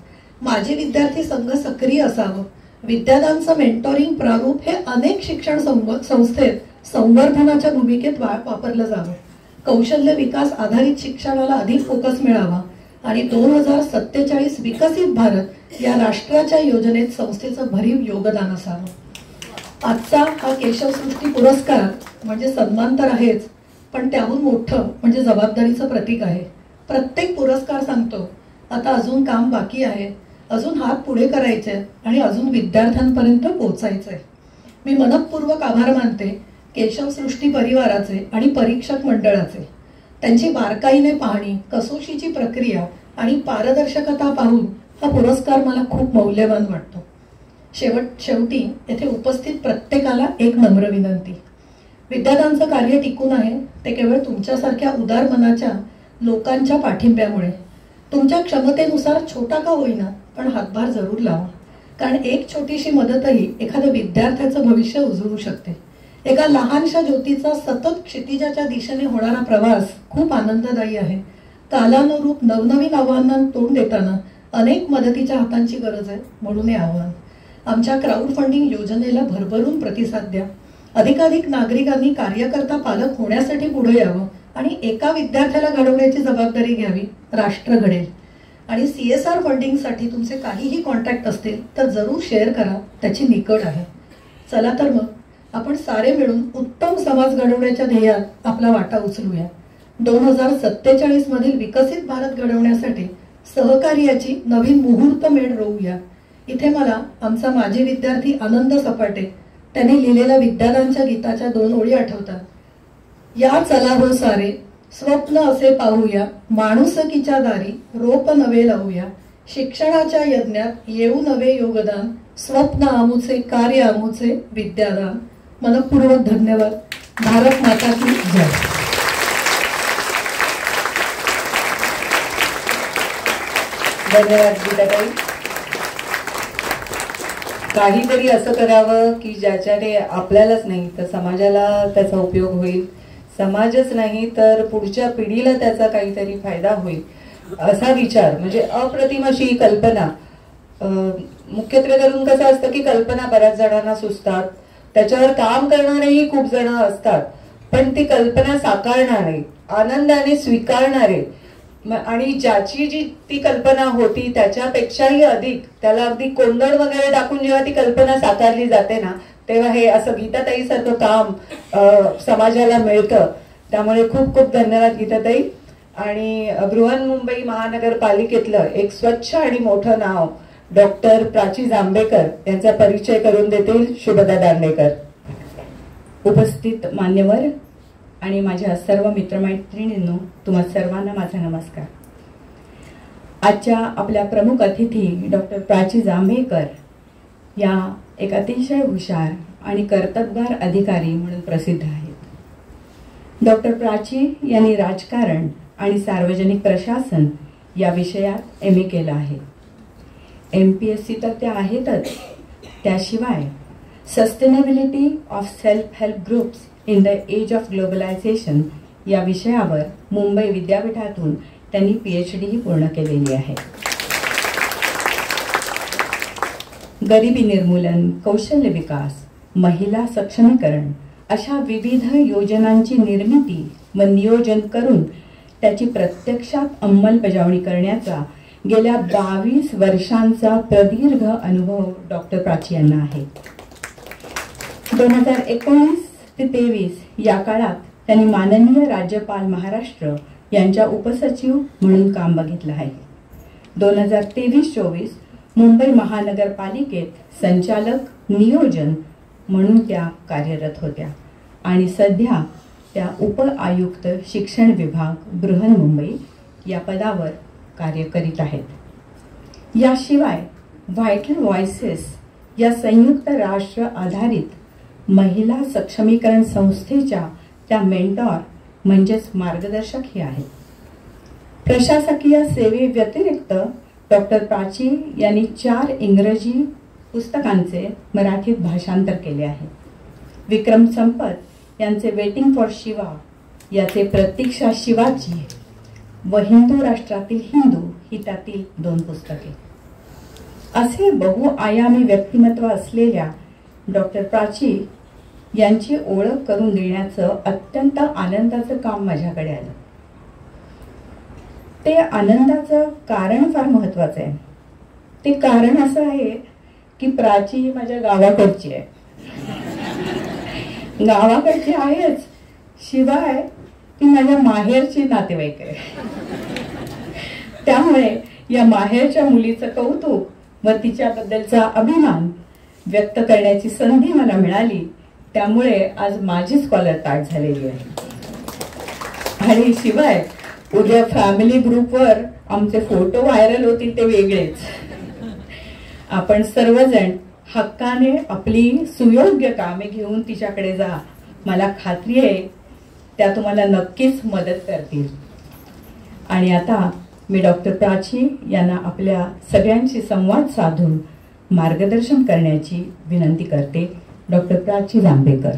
माझे विद्यार्थी संघ सक्रिय असावं. विद्यादानचं मेंटोरिंग प्रारूप हे अनेक शिक्षण संस्थेत संवर्धनाच्या भूमिकेत वापरलं जावं. कौशल्य विकास आधारित शिक्षणाला अधिक फोकस मिळावा आणि 2047 विकसित भारत या राष्ट्राच्या योजनेत संस्थेचं भरीव योगदान असावं. आजचा हा केशवसृष्टी पुरस्कार म्हणजे सन्मान तर आहेच, पण त्याहून मोठं म्हणजे जबाबदारीचं प्रतीक आहे. प्रत्येक पुरस्कार सांगतो आता अजून काम बाकी आहे, अजून हात पुढे करायचे आणि अजून विद्यार्थ्यांपर्यंत पोहोचायचंय. मी मनपूर्वक आभार मानते केशवसृष्टी परिवाराचे आणि परीक्षक मंडळाचे. त्यांची बारकाईने पाहणी, कसोशीची प्रक्रिया आणि पारदर्शकता पाहून हा पुरस्कार मला खूप मौल्यवान वाटतो. शेवटी येथे उपस्थित प्रत्येकाला एक नम्र विनंती. विद्यादानचं कार्य टिकून आहे ते केवळ तुमच्यासारख्या उदार मनाच्या लोकांच्या पाठिंब्यामुळे. तुमच्या क्षमतेनुसार छोटा का होईना पण हातभार जरूर लावा, कारण एक छोटीशी मदतही एखाद्या विद्यार्थ्याचं भविष्य उजळू शकते. एका लहानशा ज्योतीचा सतत क्षितिजाच्या दिशेने होणारा प्रवास खूप आनंददायी आहे. कालानुरूप नवनवीन आव्हानांना तोंड देताना अनेक मदतीच्या हातांची गरज आहे, म्हणून हे आव्हान. आमच्या क्राऊड फंडिंग योजनेला भरभरून प्रतिसाद द्या. अधिकाधिक नागरिकांनी कार्यकर्ता पालक होण्यासाठी पुढे यावं आणि एका विद्यार्थ्याला घडवण्याची जबाबदारी घ्यावी. राष्ट्र घडेल. आणि CSR फंडिंगसाठी तुमचे काहीही कॉन्टॅक्ट असतील तर जरूर शेअर करा, त्याची निकड आहे. चला तर मग आपण सारे मिळून उत्तम समाज घडवण्याच्या ध्येयात आपला वाटा उचलूया. 2047 मधील विकसित भारत घडवण्यासाठी सहकार्याची नवीन मुहूर्तमेढ रोवूया. इथे मला आमचा माजी विद्यार्थी आनंद सपाटे त्यांनी लिहिलेल्या विद्यादानच्या गीताच्या 2 ओळी आठवतात. या चला हो सारे स्वप्न असे पाहूया, माणुसकीच्या दारी रोप नवे लावूया, शिक्षणाच्या यज्ञात येऊ नवे योगदान, स्वप्न आमुचे कार्य आमुचे विद्यादान. मनपूर्वक धन्यवाद. भारत माता की जय. धन्यवाद गीताताई. काहीतरी असं करावं की ज्याच्याने आपल्यालाच नाही तर समाजाला त्याचा उपयोग होईल. समाजच नाही तर पुढच्या पिढीला त्याचा काहीतरी फायदा होईल असा विचार, म्हणजे अप्रतिम अशी कल्पना. मुख्यत्वे करून कसं असतं की कल्पना बऱ्याच जणांना सुचतात, त्याच्यावर काम करणारेही खूप जण असतात, पण ती कल्पना साकारणारे, आनंदाने स्वीकारणारे आणि ज्याची जी ती कल्पना होती त्याच्यापेक्षाही अधिक त्याला अगदी कोंदण वगैरे टाकून जेव्हा ती कल्पना साकारली जाते ना, तेव्हा हे असं गीताताई सारखं काम समाजाला मिळतं. त्यामुळे खूप खूप धन्यवाद गीताताई. आणि बृहन्मुंबई महानगरपालिकेतलं एक स्वच्छ आणि मोठं नाव डॉक्टर प्राची जांभेकर यांचा परिचय करून देतील शुभदा दांडेकर. उपस्थित मान्यवर आणि माझ्या सर्व मित्रमैत्रिणींनो, तुम्हा सर्वांना माझा नमस्कार. आजच्या आपल्या प्रमुख अतिथी डॉक्टर प्राची जांभेकर या एक अतिशय हुशार आणि कर्तबगार अधिकारी म्हणून प्रसिद्ध आहेत. डॉक्टर प्राची यांनी राजकारण आणि सार्वजनिक प्रशासन या विषयात MA केलं आहे. MPSC तर त्या आहेतच, त्याशिवाय sustainability of self help groups in the age of globalisation या विषयावर मुंबई विद्यापीठातून त्यांनी PhD ही पूर्ण केलेली आहे. गरिबी निर्मूलन, कौशल्य विकास, महिला सक्षमीकरण अशा विविध योजनांची निर्मिती व नियोजन करून त्याची प्रत्यक्षात अंमलबजावणी करण्याचा गेल्या 22 वर्षांचा प्रदीर्घ अनुभव डॉक्टर प्राची यांना आहे. 2019 ते 23 या काळात त्यांनी माननीय राज्यपाल महाराष्ट्र यांच्या उपसचिव म्हणून काम बघितलं आहे. 2023-24 मुंबई महानगरपालिकेत संचालक नियोजन म्हणून त्या कार्यरत होत्या आणि सध्या त्या उप आयुक्त शिक्षण विभाग बृहन्मुंबई या पदावर कार्य करीत आहेत. याशिवाय व्हायटल व्हॉइसेस या संयुक्त राष्ट्र आधारित महिला सक्षमीकरण संस्थेच्या त्या मेंटॉर म्हणजेच मार्गदर्शकही आहेत. प्रशासकीय सेवेव्यतिरिक्त डॉक्टर प्राची यांनी 4 इंग्रजी पुस्तकांचे मराठीत भाषांतर केले आहे. विक्रम संपत यांचे वेटिंग फॉर शिवा याचे प्रतीक्षा शिवाजी व हिंदू राष्ट्रातील हिंदू ही त्यातील 2 पुस्तके. असे बहुआयामी व्यक्तिमत्व असलेल्या डॉक्टर प्राची यांची ओळख करून देण्याचं अत्यंत आनंदाचं काम माझ्याकडे आलं. ते आनंदाचं कारण फार महत्वाचं आहे. ते कारण असं आहे की प्राची माझ्या गावाकडची आहे. गावाकडची आहेच, शिवाय ती माझ्या माहेरची नातेवाईक आहे. त्यामुळे या माहेरच्या मुलीचं कौतुक व तिच्याबद्दलचा अभिमान व्यक्त करण्याची संधी मला मिळाली. त्यामुळे आज माझी स्कॉलर ताट झालेली आहे. आणि शिवाय उद्या फॅमिली ग्रुपवर आमचे फोटो व्हायरल होतील ते वेगळेच. आपण सर्वजण हक्काने आपली सुयोग्य कामे घेऊन तिच्याकडे जा. मला खात्री आहे त्या तुम्हाला नक्कीच मदत करतील. आणि आता मी डॉक्टर प्राची यांना आपल्या सगळ्यांशी संवाद साधून मार्गदर्शन करण्याची विनंती करते. डॉक्टर प्राची जांभेकर.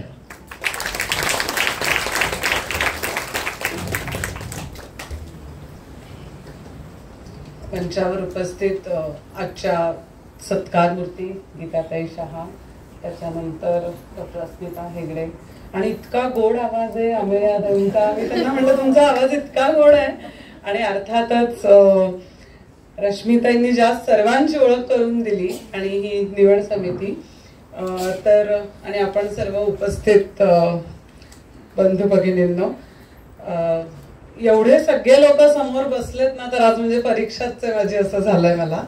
मंचावर उपस्थित आजच्या सत्कार मूर्ती गीताताई शहा, त्याच्यानंतर डॉक्टर अस्मिता हेगडे, आणि इतका गोड आवाज आहे अमेयाताईंचा. मी त्यांना म्हणलं तुमचा आवाज इतका गोड आहे. आणि अर्थातच रश्मीताईंनी ज्या सर्वांची ओळख करून दिली आणि ही निवड समिती तर आणि आपण सर्व उपस्थित बंधू भगिनींनो, एवढे सगळे लोक समोर बसलेत ना तर आज म्हणजे परीक्षाच माझी असं झालंय मला.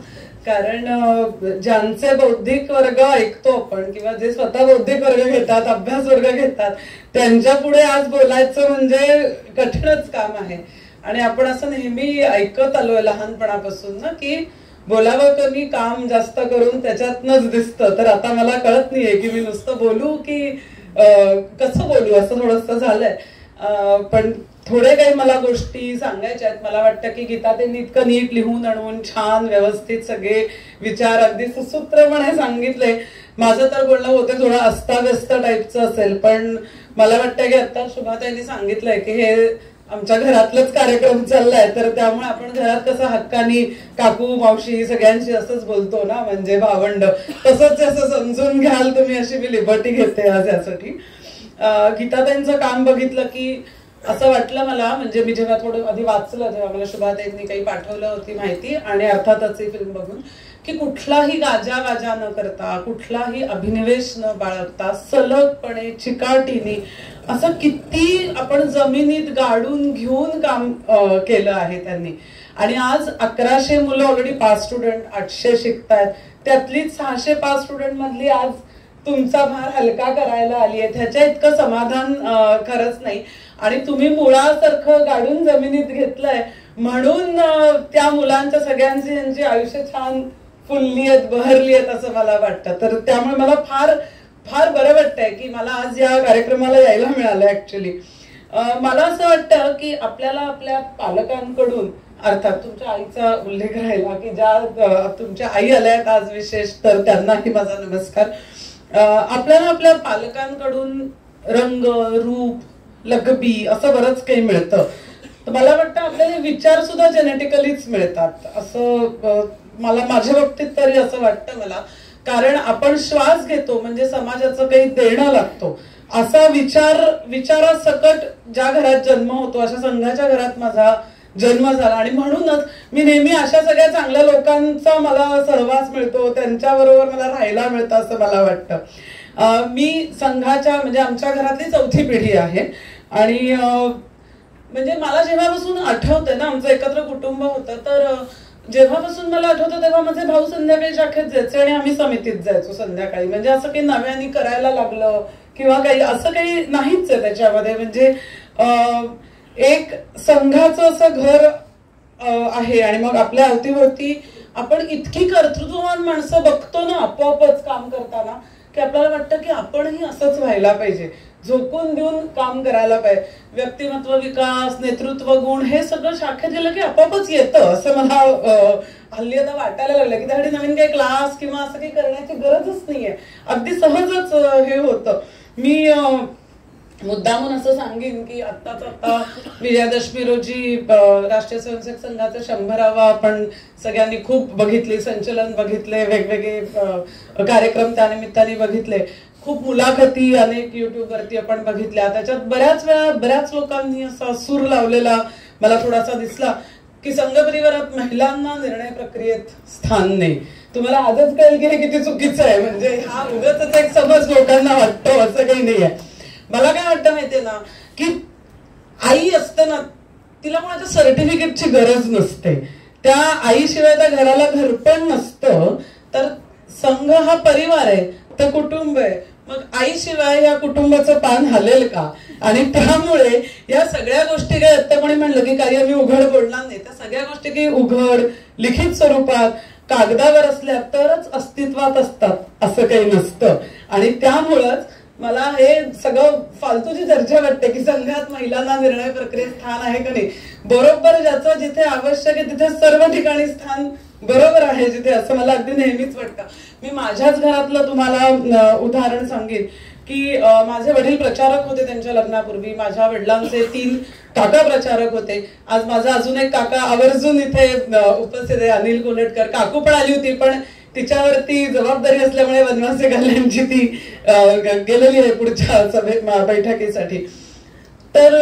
कारण ज्यांचे बौद्धिक वर्ग ऐकतो आपण किंवा जे स्वतः बौद्धिक वर्ग घेतात, अभ्यास वर्ग घेतात, त्यांच्या पुढे आज बोलायचं म्हणजे कठीणच काम आहे. आणि आपण असं नेहमी ऐकत आलोय लहानपणापासून ना की बोलावं कमी काम जास्त करून त्याच्यातनच दिसतं. तर आता मला कळत नाहीये की मी नुसतं बोलू की कसं बोलू, असं थोडंसं झालंय. पण थोडे काही मला गोष्टी सांगायच्या आहेत. मला वाटतं की गीता त्यांनी इतकं नीट लिहून आणून छान व्यवस्थित सगळे विचार अगदी सुसूत्रपणे सांगितले. माझं तर बोलणं होतं थोडं अस्ताव्यस्त टाईपचं असेल, पण मला वाटतं की आता शुभाताईंनी सांगितलंय की हे आमच्या घरातलाच कार्यक्रम चाललाय, तर त्यामुळे आपण घरात कसं हक्कानी काकू मावशी सगळ्यांशी असंच बोलतो ना, म्हणजे भावंड, तसंच असं समजून घ्याल तुम्ही अशी मी लिबर्टी घेते आज यासाठी. गीताताईंचं काम बघितलं की असं वाटलं मला, म्हणजे मी जेव्हा थोडं आधी वाचलं तेव्हा मला शुभाताईंनी काही पाठवलं होती माहिती आणि अर्थातच ही फिल्म बघून की कुठलाही गाजावाजा न करता, कुठलाही अभिनिवेश न बाळगता सलगपणे चिकाटीने असं किती आपण जमिनीत गाडून घेऊन काम केलं आहे त्यांनी. आणि आज 1100 मुलं ऑलरेडी पास स्टुडंट, 800 शिकतायत, त्यातलीच 605 स्टुडंट मधली आज तुमचा भार हलका करायला आली आहे. त्याच्या इतकं समाधान खरंच नाही. आणि तुम्ही मुळासारखं गाडून जमिनीत घेतलंय म्हणून त्या मुलांच्या सगळ्यांची यांची आयुष्य छान फुलली आहेत, बहरली आहेत असं मला वाटतं. तर त्यामुळे मला फार फार बरं वाटतंय की मला आज या कार्यक्रमाला यायला मिळालं. ऍक्च्युली मला असं वाटतं की आपल्याला आपल्या पालकांकडून, अर्थात तुमच्या आईचा उल्लेख राहिला की ज्या तुमच्या आई आल्या आहेत आज विशेष, तर त्यांनाही माझा नमस्कार. आपल्याला आपल्या पालकांकडून रंग, रूप, लकबी असं बरंच काही मिळतं. तर मला वाटतं आपल्याला विचार सुद्धा जेनेटिकलीच मिळतात असं मला, माझ्या बाबतीत तरी असं वाटतं मला. कारण आपण श्वास घेतो म्हणजे समाजाचं काही देणं लागतो असा विचारासकट ज्या घरात जन्म होतो अशा संघाच्या घरात माझा जन्म झाला. आणि म्हणूनच मी नेहमी अशा सगळ्या चांगल्या लोकांचा मला सहवास मिळतो, त्यांच्याबरोबर मला राहायला मिळतं असं मला वाटतं. मी संघाच्या म्हणजे आमच्या घरातली चौथी पिढी आहे आणि म्हणजे मला जेव्हापासून आठवतंय ना, आमचं एकत्र कुटुंब होतं, तर जेव्हापासून मला आठवतं तेव्हा माझे भाऊ संध्याकाळी शाखेत जायचे आणि आम्ही समितीत जायचो संध्याकाळी. म्हणजे असं काही नव्याने करायला लागलं किंवा काही असं काही नाहीच आहे त्याच्यामध्ये. म्हणजे एक संघाचं असं घर आहे आणि मग आपल्या अवतीभोवती आपण इतकी कर्तृत्ववान माणसं बघतो ना आपोआपच काम करताना, की आपल्याला वाटतं की आपणही असंच व्हायला पाहिजे, झोकून देऊन काम करायला पाहिजे. व्यक्तिमत्व विकास, नेतृत्व गुण हे सगळं शाखेत गेलं की आपोआपच येतं असं मला हल्ली आता वाटायला लागलं, की त्यासाठी नवीन काही क्लास किंवा असं काही करण्याची गरजच नाहीये, अगदी सहजच हे होतं. मी मुद्दामून असं सांगेन की आता विजयादशमी रोजी राष्ट्रीय स्वयंसेवक संघाचं 100वा आपण सगळ्यांनी खूप बघितले, संचलन बघितले, वेगवेगळे कार्यक्रम त्यानिमित्ताने बघितले, खूप मुलाखती अनेक युट्यूबवरती आपण बघितल्या. त्याच्यात बऱ्याच वेळा बऱ्याच लोकांनी असा सूर लावलेला मला थोडासा दिसला की संघ परिवारात महिलांना निर्णय प्रक्रियेत स्थान नाही. तुम्हाला आजच कळेल की हे किती चुकीचं आहे. म्हणजे हा उगाचच एक समज लोकांना वाटतो, असं काही नाहीये. मला काय वाटतं माहितीये ना, की आई असते ना तिला कोणाच्या सर्टिफिकेटची गरज नसते. त्या आईशिवाय त्या घराला घर पण नसतं. तर संघ हा परिवार आहे, तर कुटुंब आहे. मग आईशिवाय या कुटुंबाचं पान हलेल का? आणि त्यामुळे या सगळ्या गोष्टी काही आता कोणी म्हणलं की काही आम्ही उघड बोलणार नाही, त्या सगळ्या गोष्टी काही उघड लिखित स्वरूपात कागदावर असल्या तरच अस्तित्वात असतात असं काही नसतं. आणि त्यामुळंच मला हे सगळं फालतूची चर्चा वाटते की संघात महिलांना निर्णय प्रक्रियेत स्थान आहे का नाही. बरोबर ज्याचं जिथे आवश्यक आहे तिथे सर्व ठिकाणी स्थान बरोबर आहे जिथे, असं मला अगदी नेहमीच वाटतं. मी माझ्याच घरातलं तुम्हाला उदाहरण सांगेन की माझे वडील प्रचारक होते त्यांच्या लग्नापूर्वी. माझ्या वडिलांचे 3 काका प्रचारक होते. आज माझा अजून एक काका आवर्जून इथे उपस्थित आहे, अनिल कोलटकर. काकू पण आली होती, पण तिच्यावरती जबाबदारी असल्यामुळे वनवासी कल्याणची ती गेलेली आहे पुढच्या बैठकीसाठी. तर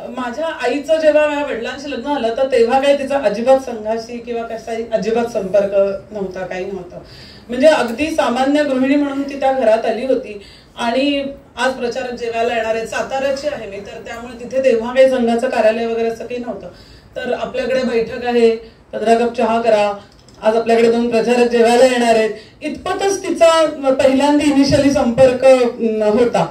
माझ्या आईचं जेव्हा माझ्या वडिलांशी लग्न झालं तर तेव्हा काही तिचा अजिबात संघाशी किंवा कशाही अजिबात संपर्क नव्हता, काही नव्हतं. म्हणजे अगदी सामान्य गृहिणी म्हणून ती त्या घरात आली होती. आणि आज प्रचारक जेवायला येणार आहेत, साताऱ्याची आहे मी, तर त्यामुळे तिथे तेव्हा काही संघाचं कार्यालय वगैरे असं काही नव्हतं. तर आपल्याकडे बैठक आहे, 15 कप चहा करा, आज आपल्याकडे 2 प्रचारक जेवायला येणार आहेत, इतपतच तिचा पहिल्यांदा इनिशियली संपर्क होता.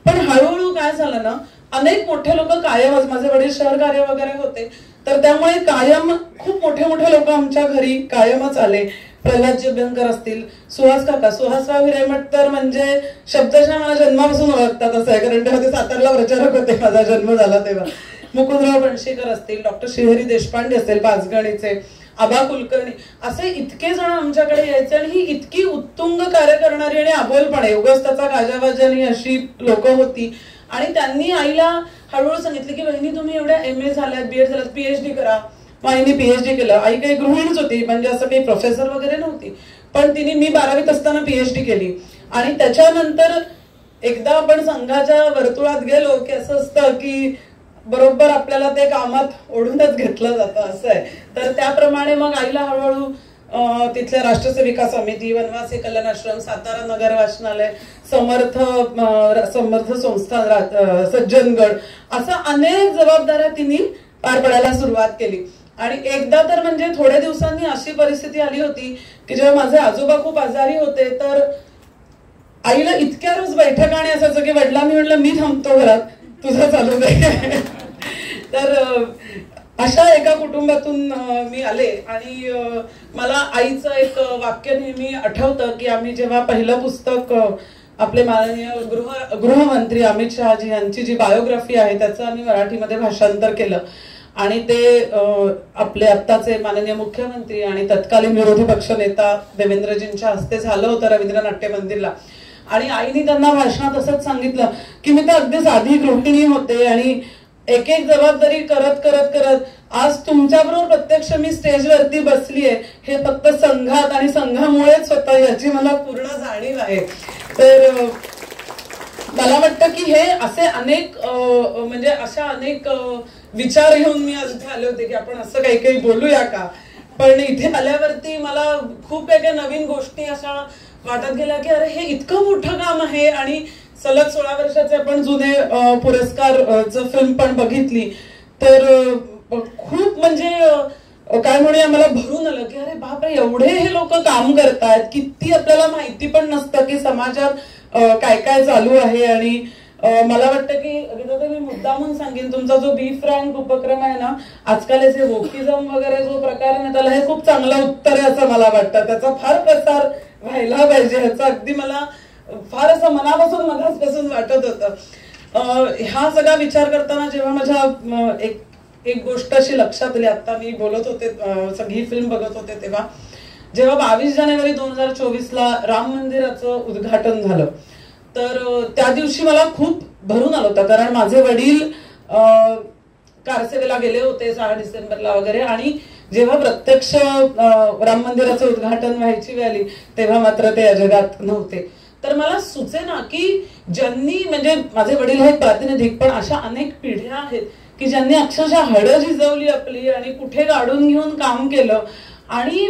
पण हळूहळू काय झालं ना, अनेक मोठे लोक कायमच, माझे वडील शहर कार्य वगैरे होते, तर त्यामुळे कायम खूप मोठे मोठे लोक आमच्या घरी कायमच आले. प्रल्हादजी अभ्यंकर असतील, सुहास काका, सुहासराव हिरेमठ तर म्हणजे शब्दशः मला जन्मापासून ओळखतात असं आहे, कारण तेव्हा ते सातारला प्रचारक होते माझा जन्म झाला तेव्हा. मुकुंदराव बनशेकर असतील, डॉक्टर श्रीहरी देशपांडे असतील पाचगणीचे, आबा कुलकर्णी, असे इतके जण आमच्याकडे यायचे. आणि ही इतकी उत्तुंग कार्य करणारी आणि अबोलपणे उगाच त्याचा गाजावाजानी अशी लोक होती. आणि त्यांनी आईला हळूहळू सांगितलं की बहिणी तुम्ही एवढ्या MA झाल्यात, BEd झाल्यात, PhD करा. मग आईने PhD केलं. आई काही गृहिणीच होती, म्हणजे असं काही प्रोफेसर वगैरे नव्हती, पण तिने मी 12वीत असताना PhD केली. आणि त्याच्यानंतर एकदा आपण संघाच्या वर्तुळात गेलो की असं असतं की बरोबर आपल्याला ते कामात ओढूनच घेतलं जातं असं आहे. तर त्याप्रमाणे मग आईला हळूहळू तिथल्या राष्ट्रसेविका समिती, वनवासी कल्याण आश्रम, सातारा नगर वाचनालय, समर्थ संस्थान, सज्जनगड, असा अनेक जबाबदाऱ्या तिने पार पडायला सुरुवात केली. आणि एकदा तर म्हणजे थोड्या दिवसांनी अशी परिस्थिती आली होती की जेव्हा माझे आजोबा खूप आजारी होते, तर आईला इतक्या रोज बैठकाने असायचं की वडिलांनी म्हटलं मी थांबतो घरात, तुझं चालू दे. तर अशा एका कुटुंबातून मी आले. आणि मला आईचं एक वाक्य नेहमी आठवतं की आम्ही जेव्हा पहिलं पुस्तक आपले माननीय गृहमंत्री अमित शहाजी यांची जी बायोग्राफी आहे त्याचं आम्ही मराठीमध्ये भाषांतर केलं. आणि ते आपले आत्ताचे माननीय मुख्यमंत्री आणि तत्कालीन विरोधी पक्षनेता देवेंद्रजींच्या हस्ते झालं होतं रवींद्र नाट्य मंदिरला. आणि आईने त्यांना भाषणात असंच सांगितलं की मी तर अगदी साधी गृहिणी होते आणि एक एक जबाबदारी करत करत करत आज तुमच्याबरोबर प्रत्यक्ष मी स्टेजवरती बसलीये, हे फक्त संघात आणि संघामुळेच स्वतः याची मला पूर्ण जाणीव आहे. तर मला वाटतं की हे असे अनेक म्हणजे अशा अनेक विचार घेऊन मी आज इथे आले होते की आपण असं काही काही बोलूया का. पण इथे आल्यावरती मला खूप काही नवीन गोष्टी अशा वाटत गेला की अरे हे इतकं मोठं काम आहे. आणि सलग 16 वर्षाचे आपण जुने पुरस्कारचं फिल्म पण बघितली तर खूप म्हणजे काय म्हणूया मला भरून आलं की अरे बापरे एवढे हे लोक काम करतायत. किती आपल्याला माहिती पण नसतं की समाजात काय काय चालू आहे. आणि मला वाटतं की मी मुद्दामून सांगेन तुमचा जो बी फ्रँक उपक्रम आहे ना, आजकाल याचे वोकिझम वगैरे जो प्रकार आहे त्याला हे खूप चांगलं उत्तर आहे असं मला वाटतं. त्याचा फार प्रसार व्हायला पाहिजे. ह्याचा अगदी मला फार असं मनापासून मनापासून वाटत होतं. हा सगळा विचार करताना जेव्हा माझ्या एक गोष्ट अशी लक्षात आली, आता मी बोलत होते सगळी फिल्म बघत होते तेव्हा, जेव्हा 22 जानेवारी 2024ला राम मंदिराचं उद्घाटन झालं तर त्या दिवशी मला खूप भरून आलं होतं. कारण माझे वडील कारसेवेला गेले होते 6 डिसेंबरला वगैरे. आणि जेव्हा प्रत्यक्ष राम मंदिराचं उद्घाटन व्हायची वेळ आली तेव्हा मात्र ते जगात नव्हते. तर मला सुचेना की ज्यांनी म्हणजे माझे वडील हे प्रातिनिधिक पण अशा अनेक पिढ्या आहेत की ज्यांनी अक्षरशः हळद झिजवली आपली आणि कुठे गाडून घेऊन काम केलं. आणि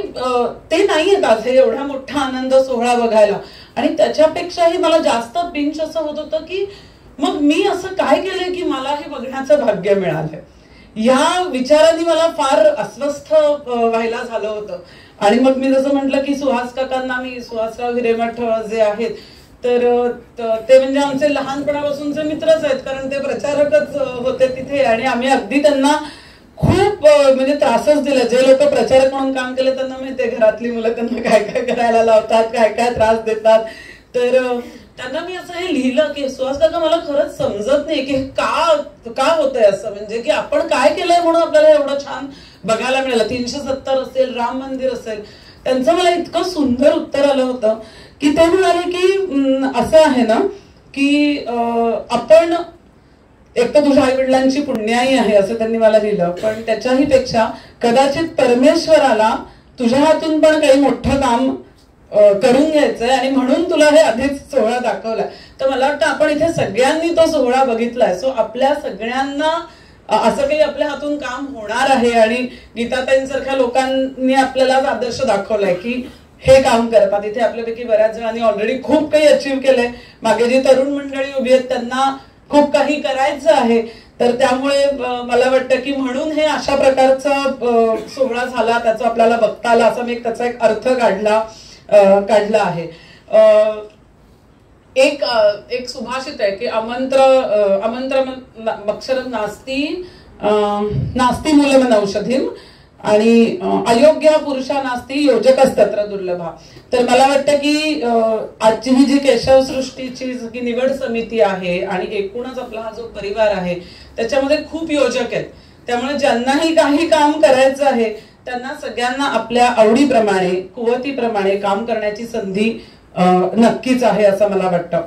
ते नाही येत आज हे एवढा मोठा आनंद सोहळा बघायला. आणि त्याच्यापेक्षाही मला जास्त पिंच असं होत होतं की मग मी असं काय केलंय की मला हे बघण्याचं भाग्य मिळालंय. या विचाराने मला फार अस्वस्थ व्हायला झालं होतं. आणि मग मी जसं म्हटलं की सुहास काकांना, मी सुहासराव हिरेमठ जे आहेत तर ते म्हणजे आमचे लहानपणापासूनचे मित्रच आहेत. कारण ते प्रचारकच होते तिथे आणि आम्ही अगदी त्यांना खूप म्हणजे त्रासच दिला. जे लोक प्रचारक म्हणून काम केले त्यांना माहितीये घरातली मुलं त्यांना काय काय करायला लावतात, काय काय त्रास देतात. तर त्यांना मी असं हे लिहिलं की सुहास काका मला खरंच समजत नाही की का होतंय असं, म्हणजे की आपण काय केलंय म्हणून आपल्याला एवढं छान बघायला मिळालं. 370 असेल, राम मंदिर असेल. त्यांचं मला इतकं सुंदर उत्तर आलं होतं की ते म्हणाले की असं आहे ना की आपण एक तर तुझ्या आई वडिलांची पुण्याई आहे असं त्यांनी मला लिहिलं, पण त्याच्याही पेक्षा कदाचित परमेश्वराला तुझ्या हातून पण काही मोठं काम करून घ्यायचंय आणि म्हणून तुला हे आधीच सोहळा दाखवलाय. तर मला वाटतं आपण इथे सगळ्यांनी तो सोहळा बघितलाय. सो आपल्या सगळ्यांना असं काही आपल्या हातून काम होणार आहे. आणि गीताताईंसारख्या लोकांनी आपल्याला आदर्श दाखवलाय की हे काम करतात. इथे आपल्यापैकी बऱ्याच जणांनी ऑलरेडी खूप काही अचीव्ह केलंय. मागे जी तरुण मंडळी उभी आहेत त्यांना खूप काही करायचं आहे. तर त्यामुळे मला वाटतं की म्हणून हे अशा प्रकारचा सोहळा झाला, त्याचा आपल्याला बघता आला, असा मी त्याचा एक अर्थ काढला आहे. एक सुभाषित आहे की अमंत्र अक्षरम नास्ती मूलम औषधीम आणि अयोग्य पुरुषा नास्ती योजकस्तत्र दुर्लभा. तर मला वाटतं की आजची ही जी केशव सृष्टीची जी निवड समिती आहे आणि एकूणच आपला हा जो परिवार आहे त्याच्यामध्ये खूप योजक आहेत. त्यामुळे ज्यांनाही काही काम करायचं आहे त्यांना सगळ्यांना आपल्या आवडीप्रमाणे, कुवतीप्रमाणे काम करण्याची संधी नक्कीच आहे असं मला वाटतं.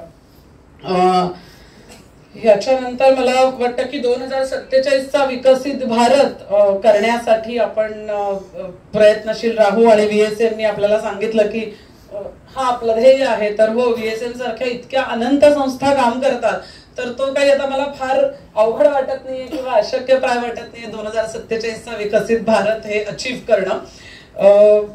याच्यानंतर मला वाटतं की 2047चा विकसित भारत करण्यासाठी आपण प्रयत्नशील राहू. आणि VSMनी आपल्याला सांगितलं की हा आपलं ध्येय आहे. तर हो, VSM सारख्या इतक्या अनंत संस्था काम करतात तर तो काही आता मला फार अवघड वाटत नाहीये किंवा अशक्यप्राय वाटत नाहीये 2047चा विकसित भारत हे अचीव्ह करणं.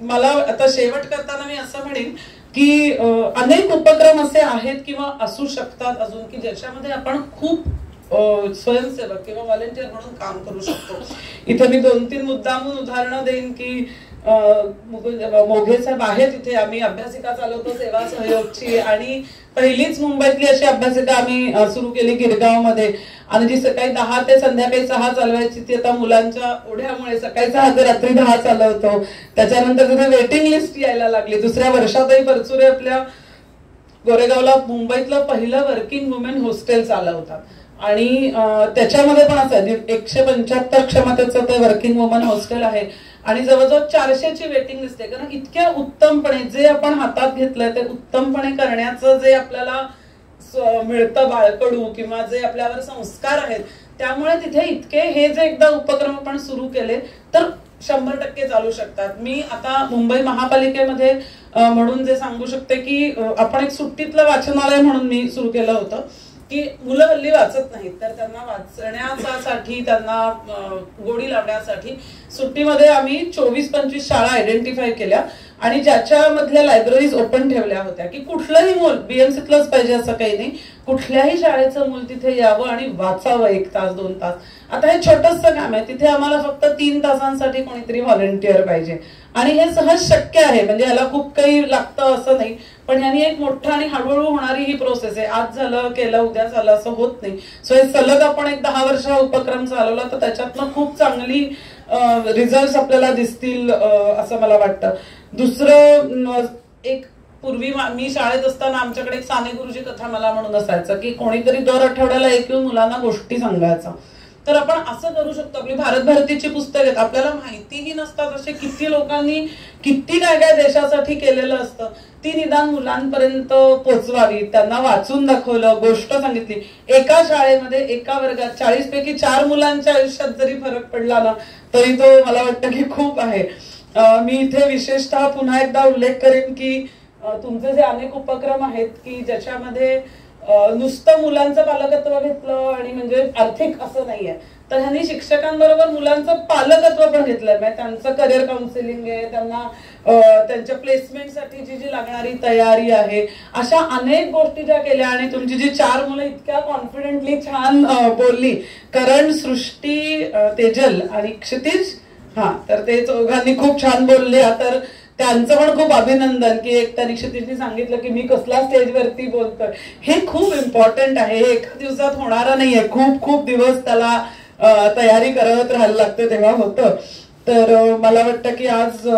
मला आता शेवट करताना मी असं म्हणेन की अनेक उपक्रम असे आहेत किंवा असू शकतात अजून की ज्याच्यामध्ये आपण खूप स्वयंसेवक किंवा व्हॉलेंटियर म्हणून काम करू शकतो. इथे मी 2-3 मुद्दामून उदाहरणं देईन की मोघे साहेब आहेत तिथे, आम्ही अभ्यासिका चालवतो सेवा सहयोगची आणि पहिलीच मुंबईतली अशी अभ्यासिका आम्ही सुरू केली गिरगाव मध्ये. आणि जी सकाळी 10 ते संध्याकाळी 6 चालवायची ती आता मुलांच्या ओढ्यामुळे सकाळी 6 ते रात्री 10 चालवतो. त्याच्यानंतर तिथे वेटिंग लिस्ट यायला लागली. दुसऱ्या वर्षातही परचुरे आपल्या गोरेगावला मुंबईतलं पहिलं वर्किंग वुमेन हॉस्टेल चालवतात. आणि त्याच्यामध्ये पण असं 175 क्षमतेचं ते वर्किंग वुमन हॉस्टेल आहे आणि जवळजवळ 400ची वेटिंग लिस्ट आहे. कारण इतक्या उत्तमपणे जे आपण हातात घेतलंय ते उत्तमपणे करण्याचं जे आपल्याला मिळतं बाळकडू किंवा जे आपल्यावर संस्कार आहेत त्यामुळे तिथे इतके हे जे एकदा उपक्रम आपण सुरू केले तर 100% चालू शकतात. मी आता मुंबई महापालिकेमध्ये म्हणून जे सांगू शकते की आपण एक सुट्टीतलं वाचनालय म्हणून मी सुरू केलं होतं की मुलं हल्ली वाचत नाहीत तर त्यांना वाचण्यासाठी, त्यांना गोडी लावण्यासाठी सुट्टीमध्ये आम्ही 24-25 शाळा आयडेंटिफाय केल्या आणि ज्याच्यामधल्या लायब्ररीज ओपन ठेवल्या होत्या की कुठलंही मूल बीएमसीतलंच पाहिजे असं काही नाही, कुठल्याही शाळेचं मूल तिथे यावं आणि वाचावं 1 तास 2 तास. आता हे छोटंसं काम आहे, तिथे आम्हाला फक्त 3 तासांसाठी कोणीतरी व्हॉलंटिअर पाहिजे आणि हे सहज शक्य आहे. म्हणजे याला खूप काही लागतं असं नाही, पण ह्यानी एक मोठं आणि हळूहळू होणारी ही प्रोसेस आहे. आज झालं केलं उद्या झालं असं होत नाही. सो हे सलग आपण एक 10 वर्ष हा उपक्रम चालवला तर त्याच्यातनं खूप चांगली रिझल्ट आपल्याला दिसतील असं मला वाटतं. दुसरं एक पूर्वी मी शाळेत असताना आमच्याकडे एक साने गुरुजी कथा मला म्हणून असायचं की कोणीतरी दर आठवड्याला एक येऊन मुलांना गोष्टी सांगायचा. तर आपण असं करू शकतो. आपली भारत भारतीची पुस्तक आहेत, आपल्याला माहितीही नसतात असे किती लोकांनी किती काय काय देशासाठी केलेलं असतं, ती निदान मुलांपर्यंत पोचवावी. त्यांना वाचून दाखवलं, गोष्ट सांगितली. एका शाळेमध्ये एका वर्गात 40 पैकी 4 मुलांच्या आयुष्यात जरी फरक पडला ना तरी तो मला वाटतं की खूप आहे. मी इथे विशेषतः पुन्हा एकदा उल्लेख करेन की तुमचे जे अनेक उपक्रम आहेत की ज्याच्यामध्ये नुसतं मुलांचं पालकत्व घेतलं आणि म्हणजे आर्थिक असं नाहीये, तर ह्यांनी शिक्षकांबरोबर मुलांचं पालकत्व पण घेतलंय. म्हणजे त्यांचं करिअर काउन्सिलिंग आहे, त्यांना त्यांच्या प्लेसमेंटसाठी जी लागणारी तयारी आहे, अशा अनेक गोष्टी ज्या केल्या. आणि तुमची जी 4 मुलं इतक्या कॉन्फिडेंटली छान बोलली, करण, सृष्टी, तेजल आणि क्षितिज, तर ते चौघांनी खूप छान बोलले. तर त्यांचं पण खूप अभिनंदन की एक त्यांनी क्षितिजनी सांगितलं की मी कसला स्टेजवरती बोलतोय. हे खूप इम्पॉर्टंट आहे, हे एका दिवसात होणारा नाहीये, खूप खूप दिवस त्याला तयारी करत राहायला लागते तेव्हा होतं. तर मला वाटतं की आज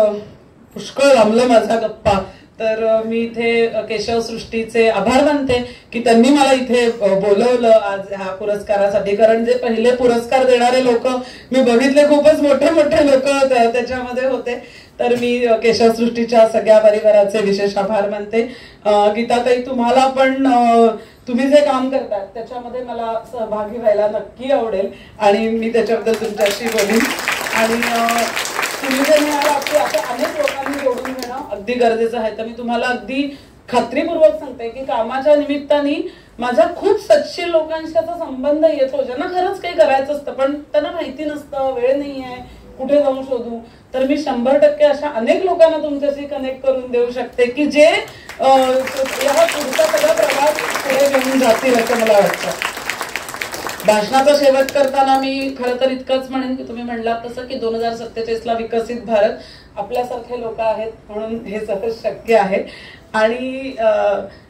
पुष्कळ लांबलं माझा गप्पा. तर मी इथे केशव सृष्टीचे आभार मानते की त्यांनी मला इथे बोलवलं आज ह्या पुरस्कारासाठी. कारण जे पहिले पुरस्कार देणारे लोक मी बघितले खूपच मोठे मोठे लोक त्याच्यामध्ये होते. तर मी केशव सृष्टीच्या सगळ्या परिवाराचे विशेष आभार मानते. गीताताई, तुम्हाला पण तुम्ही जे काम करतात त्याच्यामध्ये मला सहभागी व्हायला नक्की आवडेल आणि मी त्याच्याबद्दल तुमच्याशी बोलीन. आणि तुम्ही जे म्हणाला की आता अनेक लोकांनी जोडून घेणं अगदी गरजेचं आहे, तर मी तुम्हाला अगदी खात्रीपूर्वक सांगते की कामाच्या निमित्ताने माझा खूप सच्ची लोकांशी असा संबंध येतो ज्यांना खरंच काही करायचं असतं पण त्यांना माहिती नसतं, वेळ नाहीये, कुठे जाऊन शोधू. तर मी 100% अशा अनेक लोकांना तुमच्याशी कनेक्ट करून देऊ शकते की जे या पुढचा सगळा प्रवास पुढे घेऊन जातील असं मला वाटतं. भाषणाचा शेवट करताना मी खरं तर इतकंच म्हणेन की तुम्ही म्हणलात तसं की 2047ला विकसित भारत आपल्यासारखे लोक आहेत म्हणून हे सहज शक्य आहे. आणि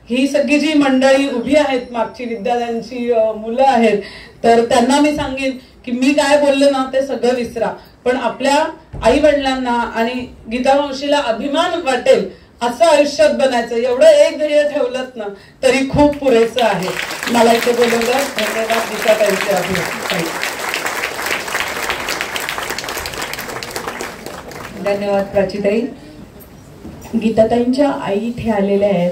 ही सगळी जी मंडळी उभी आहेत मागची, विद्यार्थ्यांची मुलं आहेत, तर त्यांना मी सांगेन की मी काय बोलले ना ते सगळं विसरा, पण आपल्या आई वडिलांना आणि गीता मावशीला अभिमान वाटेल असं आयुष्यात बनायचं, एवढं एक ध्येय ठेवलं ना तरी खूप पुरेसं आहे. मला इथे बोलवलं. धन्यवाद गीताताईंचे आभार. धन्यवाद प्राचीताई. गीताताईंच्या आई इथे आलेल्या आहेत,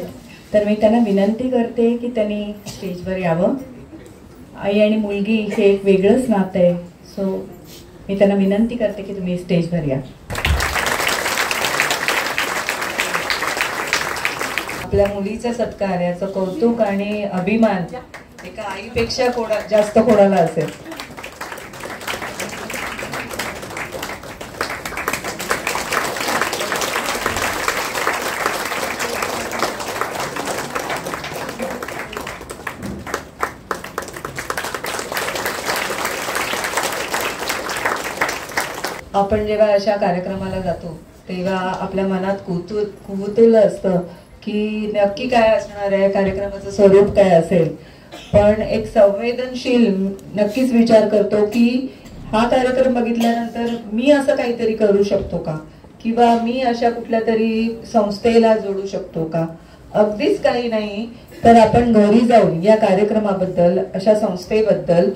तर मी त्यांना विनंती करते की त्यांनी स्टेजवर यावं. आई आणि मुलगी हे एक वेगळंच नातं आहे, सो मी त्यांना विनंती करते की तुम्ही स्टेजवर या. आपल्या मुलीचा सत्कार, याचं कौतुक आणि अभिमान एका आईपेक्षा जास्त कोणाला असेल. आपण जेव्हा अशा कार्यक्रमाला जातो तेव्हा आपल्या मनात कुतूहल असतं की नक्की काय असणार आहे, कार्यक्रमाचं स्वरूप काय असेल. पण एक संवेदनशील नक्कीच विचार करतो की हा कार्यक्रम बघितल्यानंतर मी असं काहीतरी करू शकतो का, किंवा मी अशा कुठल्या तरी संस्थेला जोडू शकतो का. अगदीच काही नाही तर आपण घरी जाऊन या कार्यक्रमाबद्दल, अशा संस्थेबद्दल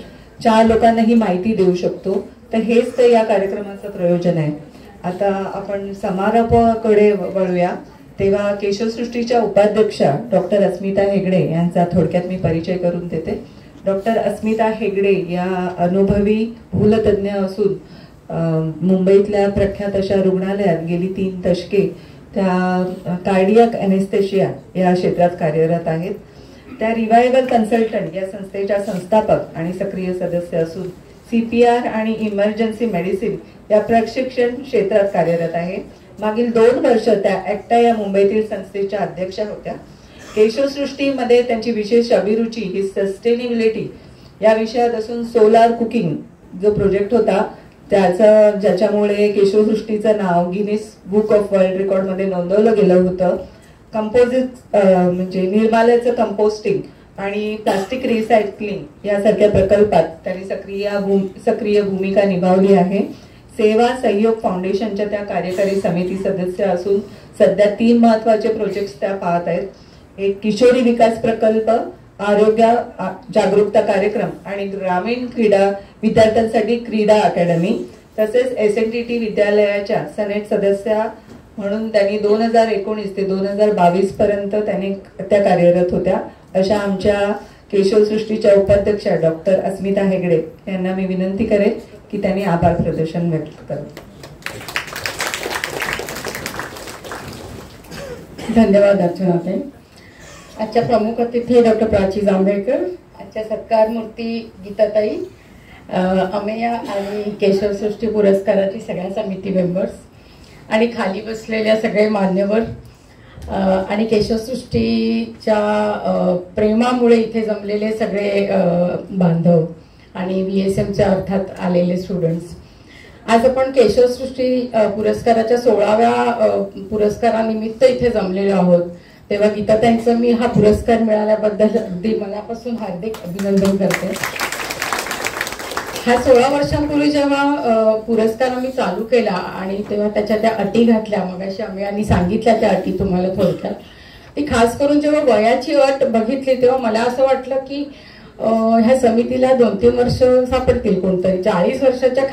4 लोकांना ही माहिती देऊ शकतो. तर हेच तर या कार्यक्रमाचं प्रयोजन आहे. आता आपण समारोपाकडे वळूया. तेव्हा केशवसृष्टीच्या उपाध्यक्षा डॉक्टर अस्मिता हेगडे यांचा थोडक्यात मी परिचय करून देते. डॉक्टर अस्मिता हेगडे या अनुभवी भूलतज्ञ असून मुंबईतल्या प्रख्यात अशा रुग्णालयात गेली 3 दशके त्या कार्डियाक एनेस्थेशिया या क्षेत्रात कार्यरत आहेत. त्या रिवायवल कन्सल्टंट या संस्थेच्या संस्थापक आणि सक्रिय सदस्य असून CPR आणि इमर्जन्सी मेडिसिन या प्रशिक्षण क्षेत्रात कार्यरत आहे. मागील 2 वर्ष त्या ॲक्टा या मुंबईतील संस्थेच्या अध्यक्षा होत्या. केशवसृष्टीमध्ये त्यांची विशेष अभिरुची ही सस्टेनेबिलिटी या विषयात असून सोलार कुकिंग जो प्रोजेक्ट होता ज्याच्यामुळे केशवसृष्टीचं नाव गिनीस बुक ऑफ वर्ल्ड रेकॉर्डमध्ये नोंदवलं गेलं होतं. कंपोजिट म्हणजे निर्माल्याचं कंपोस्टिंग आणि प्लास्टिक रिसायकलिंग यासारख्या प्रकल्पात त्यांनी सक्रिय भूमिका निभावली आहे. सेवा सहयोग फाउंडेशनच्या त्या कार्यकारी समिती सदस्य असून सध्या 3 महत्वाचे प्रोजेक्ट्स त्या पाहत आहेत. एक किशोरी विकास प्रकल्प, आरोग्य जागरूकता कार्यक्रम आणि ग्रामीण क्रीडा विद्यार्थ्यांसाठी क्रीडा अकॅडमी, तसेच SNTT विद्यालयाच्या सनेट सदस्या म्हणून त्यांनी 2019 ते 2022 पर्यंत त्यांनी त्या कार्यरत होत्या. अशा आमच्या केशवसृष्टीच्या उपाध्यक्षा डॉक्टर अस्मिता हेगडे यांना मी विनंती करेन की त्यांनी आभार प्रदर्शन व्यक्त करावे. धन्यवाद अर्चनाताई. आजच्या प्रमुख अतिथी डॉक्टर प्राची जांभेकर, आजच्या सत्कार मूर्ती गीताताई, अमेया आणि केशवसृष्टी पुरस्काराची सगळ्या समिती मेंबर्स आणि खाली बसलेल्या सगळे मान्यवर आणि केशवसृष्टीच्या प्रेमामुळे इथे जमलेले सगळे बांधव आणि VSMच्या अर्थात आलेले स्टुडंट्स. आज आपण केशवसृष्टी पुरस्काराच्या 16व्या पुरस्कारानिमित्त इथे जमलेलो आहोत. तेव्हा गीताताईंचं मी हा पुरस्कार मिळाल्याबद्दल अगदी मनापासून हार्दिक अभिनंदन करते. हा 16 वर्षांपूर्वी जेव्हा पुरस्कार आम्ही चालू केला आणि तेव्हा त्याच्या त्या अटी घातल्या, मगाशी आम्ही सांगितल्या त्या अटी तुम्हाला थोडक्यात. ती खास करून जेव्हा वयाची अट बघितली तेव्हा मला असं वाटलं की ह्या समितीला 2-3 वर्ष सापडतील. कोणतरी 40 वर्षाच्या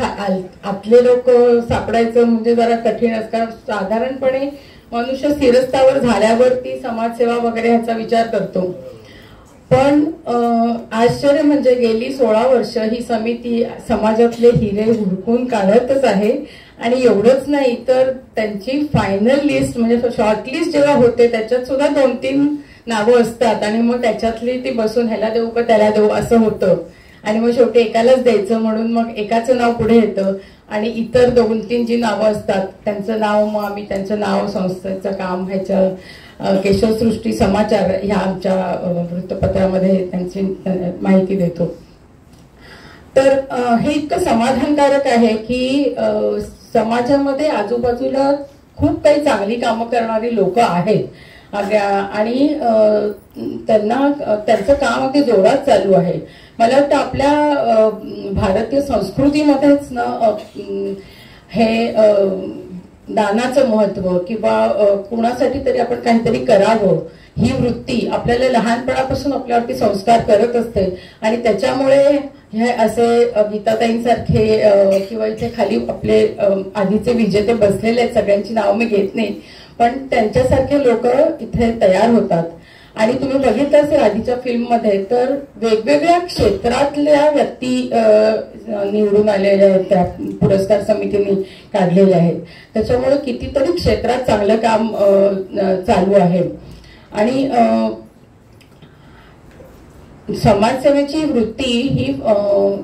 आतले लोक सापडायचं म्हणजे जरा कठीण असतं, कारण साधारणपणे मनुष्य स्थिरस्थावर झाल्यावरती समाजसेवा वगैरे ह्याचा विचार करतो. पण आश्चर्य म्हणजे गेली 16 वर्ष ही समिती समाजातले हिरे हुडकून काढतच आहे. आणि एवढंच नाही तर त्यांची फायनल लिस्ट म्हणजे शॉर्ट लिस्ट जेव्हा होते त्याच्यात सुद्धा 2-3 नावं असतात आणि मग त्याच्यातली ती बसून ह्याला देऊ का त्याला देऊ असं होतं. आणि मग शेवटी एकालाच द्यायचं म्हणून मग एकाचं नाव पुढे येतं आणि इतर 2-3 जी नावं असतात त्यांचं नाव मग आम्ही त्यांचं नाव, संस्थेचं काम, ह्याच्या केशवसृष्टी समाचार ह्या आमच्या वृत्तपत्रामध्ये त्यांची माहिती देतो. तर हे इतकं समाधानकारक आहे की समाजामध्ये आजूबाजूला खूप काही चांगली कामं करणारी लोक आहेत आणि त्यांचं काम अगदी जोरात चालू आहे. मला वाटतं आपल्या भारतीय संस्कृतीमध्येच ना हे दानाचं महत्व किंवा कुणासाठी तरी आपण काहीतरी करावं ही वृत्ती आपल्याला लहानपणापासून आपल्यावरती संस्कार करत असते. आणि त्याच्यामुळे हे असे गीताताईंसारखे किंवा इथे खाली आपले आधीचे विजेते बसलेले आहेत, सगळ्यांची नावं मी घेत नाही, पण त्यांच्यासारखे लोक इथे तयार होतात. आणि तुम्ही बघितलं असेल आधीच्या फिल्ममध्ये तर वेगवेगळ्या क्षेत्रातल्या व्यक्ती निवडून आलेल्या आहेत, त्या पुरस्कार समितीने काढलेल्या आहेत. त्याच्यामुळे कितीतरी क्षेत्रात चांगलं काम चालू आहे. आणि समाजसेवेची वृत्ती ही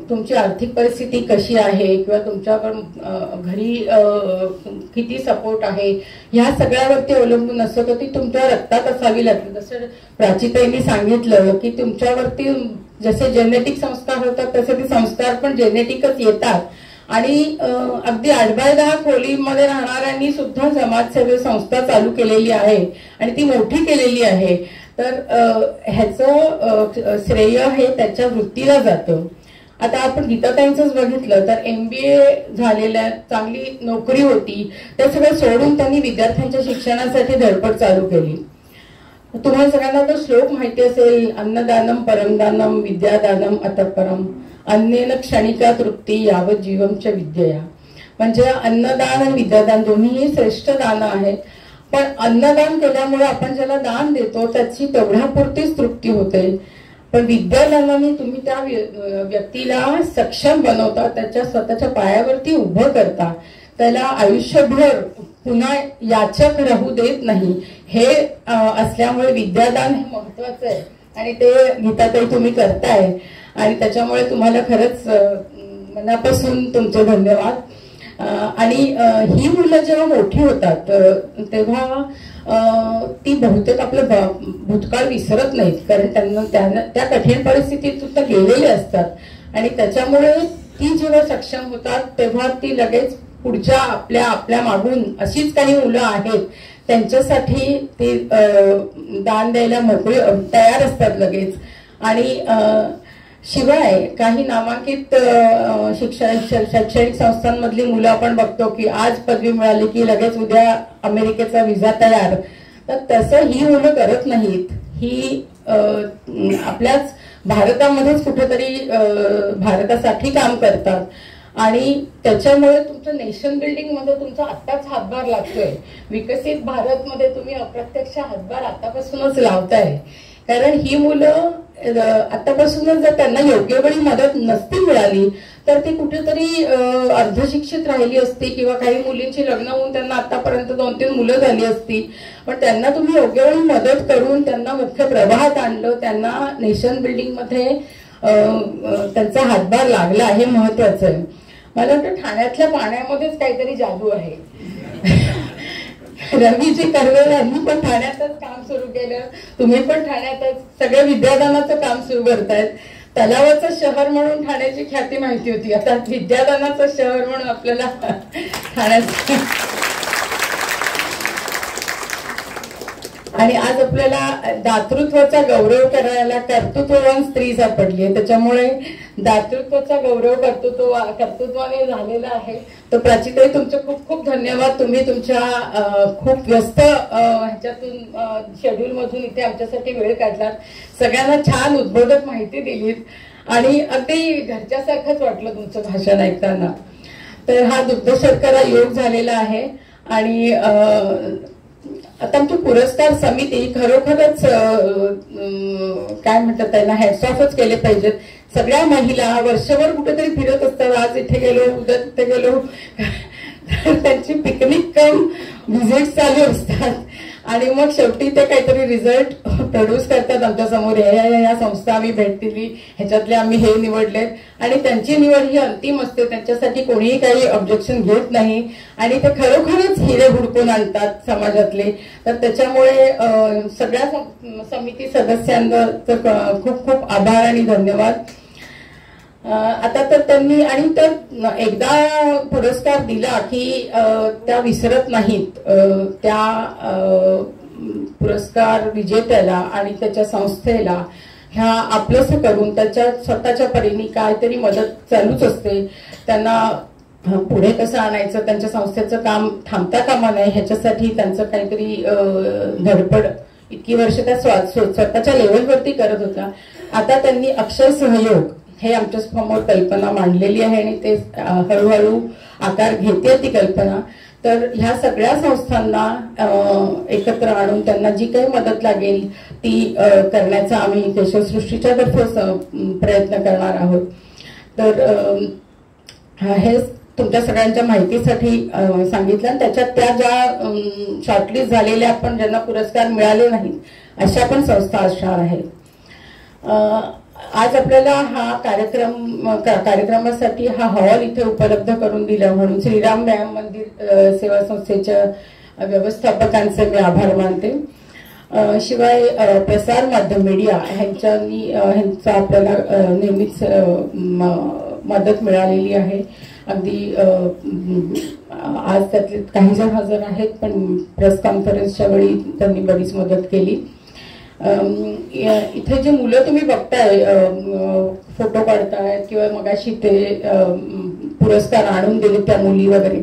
तुमची आर्थिक परिस्थिती कशी आहे किंवा तुमच्याकडे घरी किती सपोर्ट आहे ह्या सगळ्यावरती अवलंबून असतं. तर ती तुमच्या रक्तात असावी लागते. जसं प्राचीताईंनी सांगितलं की तुमच्यावरती जसे जेनेटिक संस्कार होतात तसे ते संस्कार पण जेनेटिकच येतात. आणि अगदी 8x10 खोलीमध्ये राहणाऱ्यांनी सुद्धा समाजसेवे संस्था चालू केलेली आहे आणि ती मोठी केलेली आहे. तर ह्याचं श्रेय हे त्याच्या वृत्तीला जातं. आता आपण गीताताईंचंच बघितलं तर MBA झालेल्या, चांगली नोकरी होती, ते सगळं सोडून त्यांनी विद्यार्थ्यांच्या शिक्षणासाठी धडपड चालू केली. तुम्हाला सगळ्यांना तो श्लोक माहिती असेल, अन्नदानम परमदानम विद्यादानम अतःपरम अन्नेन क्षणिका तृप्ती यावत जीवमच्या विद्यया. म्हणजे अन्नदान आणि विद्यादान दोन्हीही श्रेष्ठ दान आहेत. पण अन्नदान केल्यामुळे आपण ज्याला दान देतो त्याची तेवढ्यापुरतीच तृप्ती होते. पण विद्यादानाने तुम्ही त्या व्यक्तीला सक्षम बनवता, त्याच्या स्वतःच्या पायावरती उभं करता, त्याला आयुष्यभर पुन्हा याचक राहू देत नाही. हे असल्यामुळे विद्यादान हे महत्वाचं आहे आणि ते गीताताई तुम्ही करताय. आणि त्याच्यामुळे तुम्हाला खरंच मनापासून तुमचे धन्यवाद. आणि ही मुलं जेव्हा मोठी होतात तेव्हा ती बहुतेक आपलं भूतकाळ विसरत नाहीत, कारण त्यांना त्या कठीण परिस्थितीत सुद्धा गेलेले असतात आणि त्याच्यामुळे ती जेव्हा सक्षम होतात तेव्हा ती लगेच पुढच्या आपल्या मागून अशीच काही मुलं आहेत त्यांच्यासाठी ती दान द्यायला मोकळी तयार असतात लगेच. आणि शिवाय काही नामांकित शैक्षणिक संस्थांमधली मुलं आपण बघतो की आज पदवी मिळाली की लगेच उद्या अमेरिकेचा व्हिसा तयार, तर तसं ही मुलं करत नाहीत. ही आपल्याच भारतामध्येच कुठेतरी भारतासाठी काम करतात आणि त्याच्यामुळे तुमचं नेशन बिल्डिंग मध्ये तुमचा आत्ताच हातभार लागतोय. विकसित भारत मध्ये तुम्ही अप्रत्यक्ष हातभार आतापासूनच लावताय, कारण ही मुलं आतापासूनच जर त्यांना योग्य वेळी मदत नसती मिळाली तर ती कुठेतरी अर्धशिक्षित राहिली असती किंवा काही मुलींची लग्न होऊन त्यांना आतापर्यंत 2-3 मुलं झाली असती. पण त्यांना तुम्ही योग्य वेळी मदत करून त्यांना मुख्य प्रवाहात आणलं, त्यांना नेशन बिल्डिंग मध्ये त्यांचा हातभार लागला, हे महत्वाचं आहे. मला वाटतं ठाण्यातल्या पाण्यामध्येच काहीतरी जादू आहे. रवीजी कर्वे यांनी पण ठाण्यातच काम सुरू केलं, तुम्ही पण ठाण्यातच सगळ्या विद्यादानाचं काम सुरू करतायत. तलावाचं शहर म्हणून ठाण्याची ख्याती माहिती होती, आता विद्यादानाचं शहर म्हणून आपल्याला ठाण्याचं. आणि आज आपल्याला दातृत्वाचा गौरव करायला कर्तृत्ववान स्त्री सापडली आहे, त्याच्यामुळे दातृत्वाचा गौरव कर्तृत्वाने झालेला आहे. तर प्राचीताई तुमचे खूप खूप धन्यवाद. तुम्ही तुमच्या खूप व्यस्त ह्याच्यातून शेड्यूल मधून इथे आमच्यासाठी वेळ काढलात, सगळ्यांना छान उद्बोधक माहिती दिलीत आणि अगदी घरच्यासारखंच वाटलं तुमचं भाषण ऐकताना. तर हा दुग्ध शर्करा योग झालेला आहे आणि आता आमची पुरस्कार समिती खरोखरच काय म्हणतात त्यांना हॅट्स ऑफच केले पाहिजेत. सगळ्या महिला वर्षभर कुठेतरी फिरत असतात, आज इथे गेलो उद्या तिथे गेलो, त्यांची पिकनिक कम व्हिजिट चालू असतात आणि मग शेवटी ते काहीतरी रिझल्ट प्रोड्यूस करतात आमच्या समोर. या संस्था आम्ही भेट दिली, ह्याच्यातले आम्ही हे निवडले आणि त्यांची निवड ही अंतिम असते, त्यांच्यासाठी कोणीही काही ऑब्जेक्शन घेत नाही आणि ते खरोखरच हिरे हुडकून आणतात समाजातले. तर त्याच्यामुळे सगळ्या समिती सदस्यांना खूप खूप आभार आणि धन्यवाद. आता तर त्यांनी आणि तर एकदा पुरस्कार दिला की त्या विसरत नाहीत. त्या पुरस्कार विजेत्याला आणि त्याच्या संस्थेला ह्या आपलंसं करून त्याच्या स्वतःच्या परीने काहीतरी मदत चालूच असते. त्यांना पुढे कसं आणायचं, त्यांच्या संस्थेचं काम थांबता कामा नये ह्याच्यासाठी त्यांचं काहीतरी धडपड इतकी वर्ष त्या स्वतःच्या लेवलवरती करत होता. आता त्यांनी अक्षर सहयोग हे आमच्या समोर कल्पना मांडलेली आहे आणि ते हळूहळू आकार घेते ती कल्पना. तर ह्या सगळ्या संस्थांना एकत्र आणून त्यांना जी काही मदत लागेल ती करण्याचा आम्ही केशवसृष्टीच्या तर्फे प्रयत्न करणार आहोत. तर हे तुमच्या सगळ्यांच्या माहितीसाठी सांगितलं. त्याच्यात त्या ज्या शॉर्टलिस्ट झालेल्या पण ज्यांना पुरस्कार मिळाले नाहीत अशा पण संस्था असणार आहेत. आज आपल्याला हा कार्यक्रमासाठी हा हॉल इथे उपलब्ध करून दिला म्हणून श्रीराम व्यायाम मंदिर सेवा संस्थेच्या व्यवस्थापकांचे मी आभार मानते. शिवाय प्रसार माध्यम मीडिया ह्यांचा आपल्याला नेहमीच मदत मिळालेली आहे. अगदी आज त्यातले काही जण हजर आहेत पण प्रेस कॉन्फरन्सच्या वेळी त्यांनी बरीच मदत केली. इथे जे मुलं तुम्ही बघताय फोटो काढतायत किंवा मगाशी ते पुरस्कार आणून दिले त्या मुली वगैरे,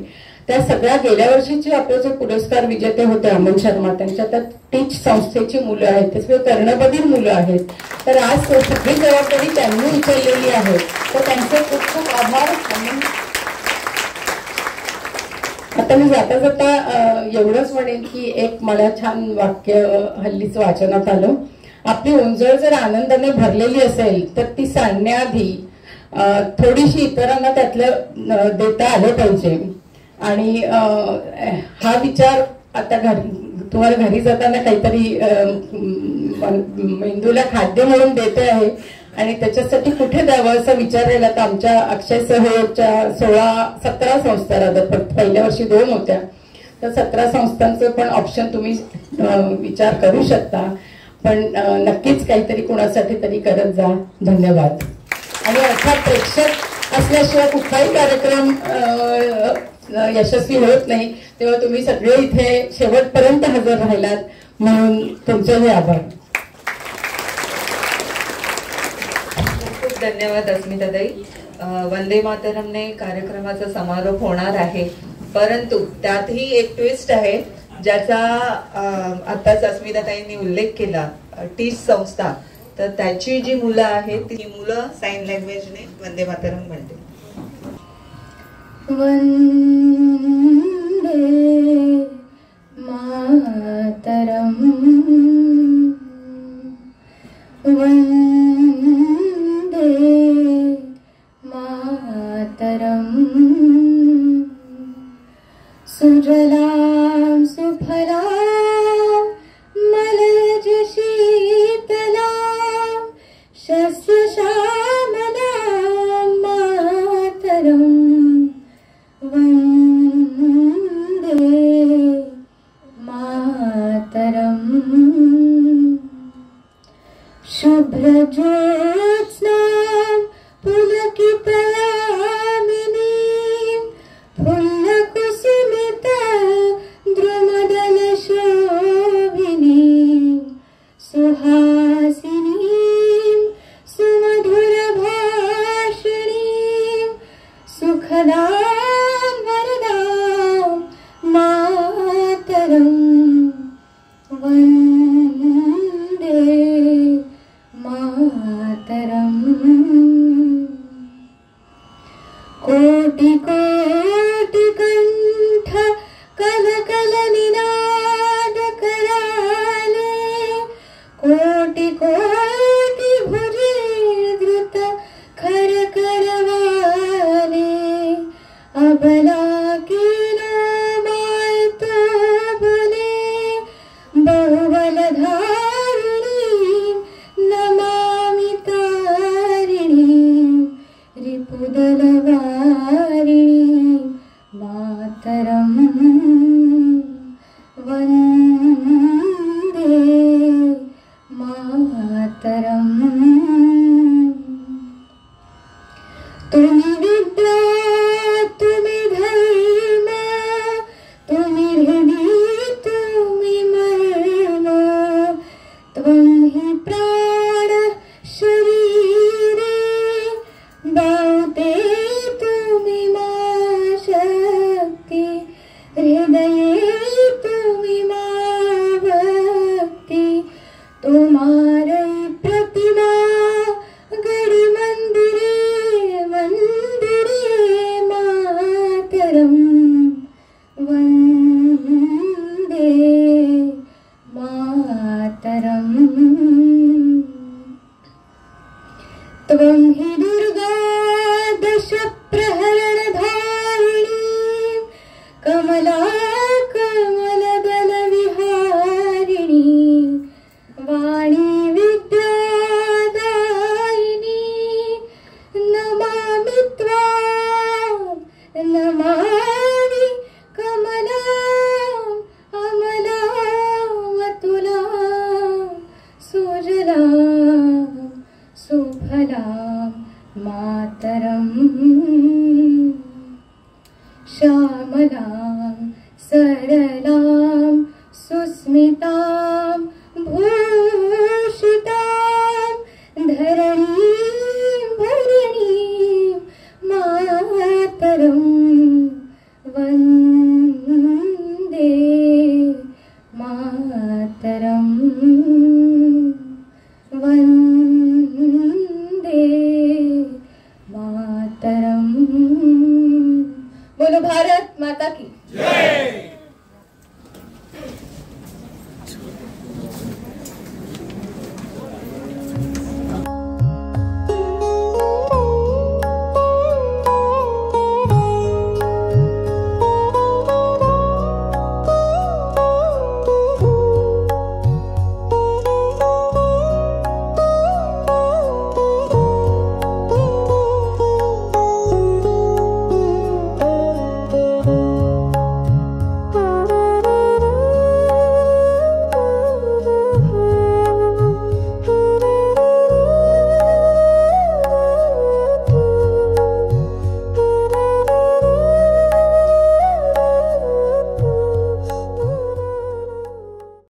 त्या सगळ्या गेल्या वर्षीचे आपले जे पुरस्कार विजेते होते अमोल शर्मा त्यांच्या त्या टीच संस्थेची मुलं आहेत, त्याचे कर्णबधीर मुलं आहेत. तर आज सगळी जबाबदारी त्यांनी उचललेली आहे, तर त्यांचे खूप खूप आभार. आता मी जाता जाता एवढंच म्हणेन की एक मला छान वाक्य हल्लीच वाचनात आलं. आपली ओंजळ जर आनंदाने भरलेली असेल तर ती सांगण्याआधी थोडीशी इतरांना त्यातलं देता आलं पाहिजे. आणि हा विचार आता तुम्हाला घरी जाताना काहीतरी मेंदूला खाद्य म्हणून देते आहे आणि त्याच्यासाठी कुठे द्यावं असं विचारायला तर आमच्या अक्षय सहयोगच्या 16-17 संस्था राहतात. पहिल्या वर्षी 2 होत्या, तर 17 संस्थांचं पण ऑप्शन तुम्ही विचार करू शकता. पण नक्कीच काहीतरी कुणासाठी तरी करत जा. धन्यवाद. आणि अर्थात प्रेक्षक असल्याशिवाय कुठलाही कार्यक्रम यशस्वी होत नाही, तेव्हा तुम्ही सगळे इथे शेवटपर्यंत हजर राहिलात म्हणून तुमचेही आभार. खूप धन्यवाद अस्मिताताई. वंदे मातरमने कार्यक्रमाचा समारोप होणार आहे, परंतु त्यातही एक ट्विस्ट आहे ज्याचा आताच अस्मिताताईंनी उल्लेख केला. टीच संस्था, तर त्याची जी मुलं आहेत ती मुलं साइन लँग्वेजने वंदे मातरम म्हणते. वंदे मातरम वंदे मातरम सुजलां सुफलां मलयज शीतलां शस्यश्यामलां मातरं वन्दे मातरम्. शुभ्रज्योत्स्नां पुलकितयामिनीं फुल्लकुसुमिता द्रुमदलशोभिनीं सुहासिनीं सुमधुरभाषिणीं सुखदां वरदां मातरं वन्दे मातरम्. कोटि कोटि कंठ कलकल निनाद कराले कोटि कोटि भुजे द्रुत खर करवाले अबला की नो माय तो बोले बहुबल धारिणी नमामि तारिणी रिपुदलवारिणी मातरम् वन्दे मातरम्. तुम्ही विद्या तुम्ही धर्म तुम्ही हृदय तुम्ही मर्म त्वं हि प्राण शरीरे बाहुते तुम्ही मा शक्ति हृदये तुम्ही मा भक्ति तुम्हारे प्रतिमा गढ़ी मंदिरे मंदिरे मातरम वन्दे मातरम. त्वं हि दुर्गा दश प्रहरणधारिणी कमला कमलदल विहारिणी वाणी विद्यादायिनी नमामि त्वां नमामि कमलां अमलां अतुलां सुजलां सुफलां मातरम् श्यामलां सरलां सुस्मितां भूषितां धरणीं भरणीं मातरं वन्दे मातरम् वन्दे मातरम्. बोलो भारत माता की जय.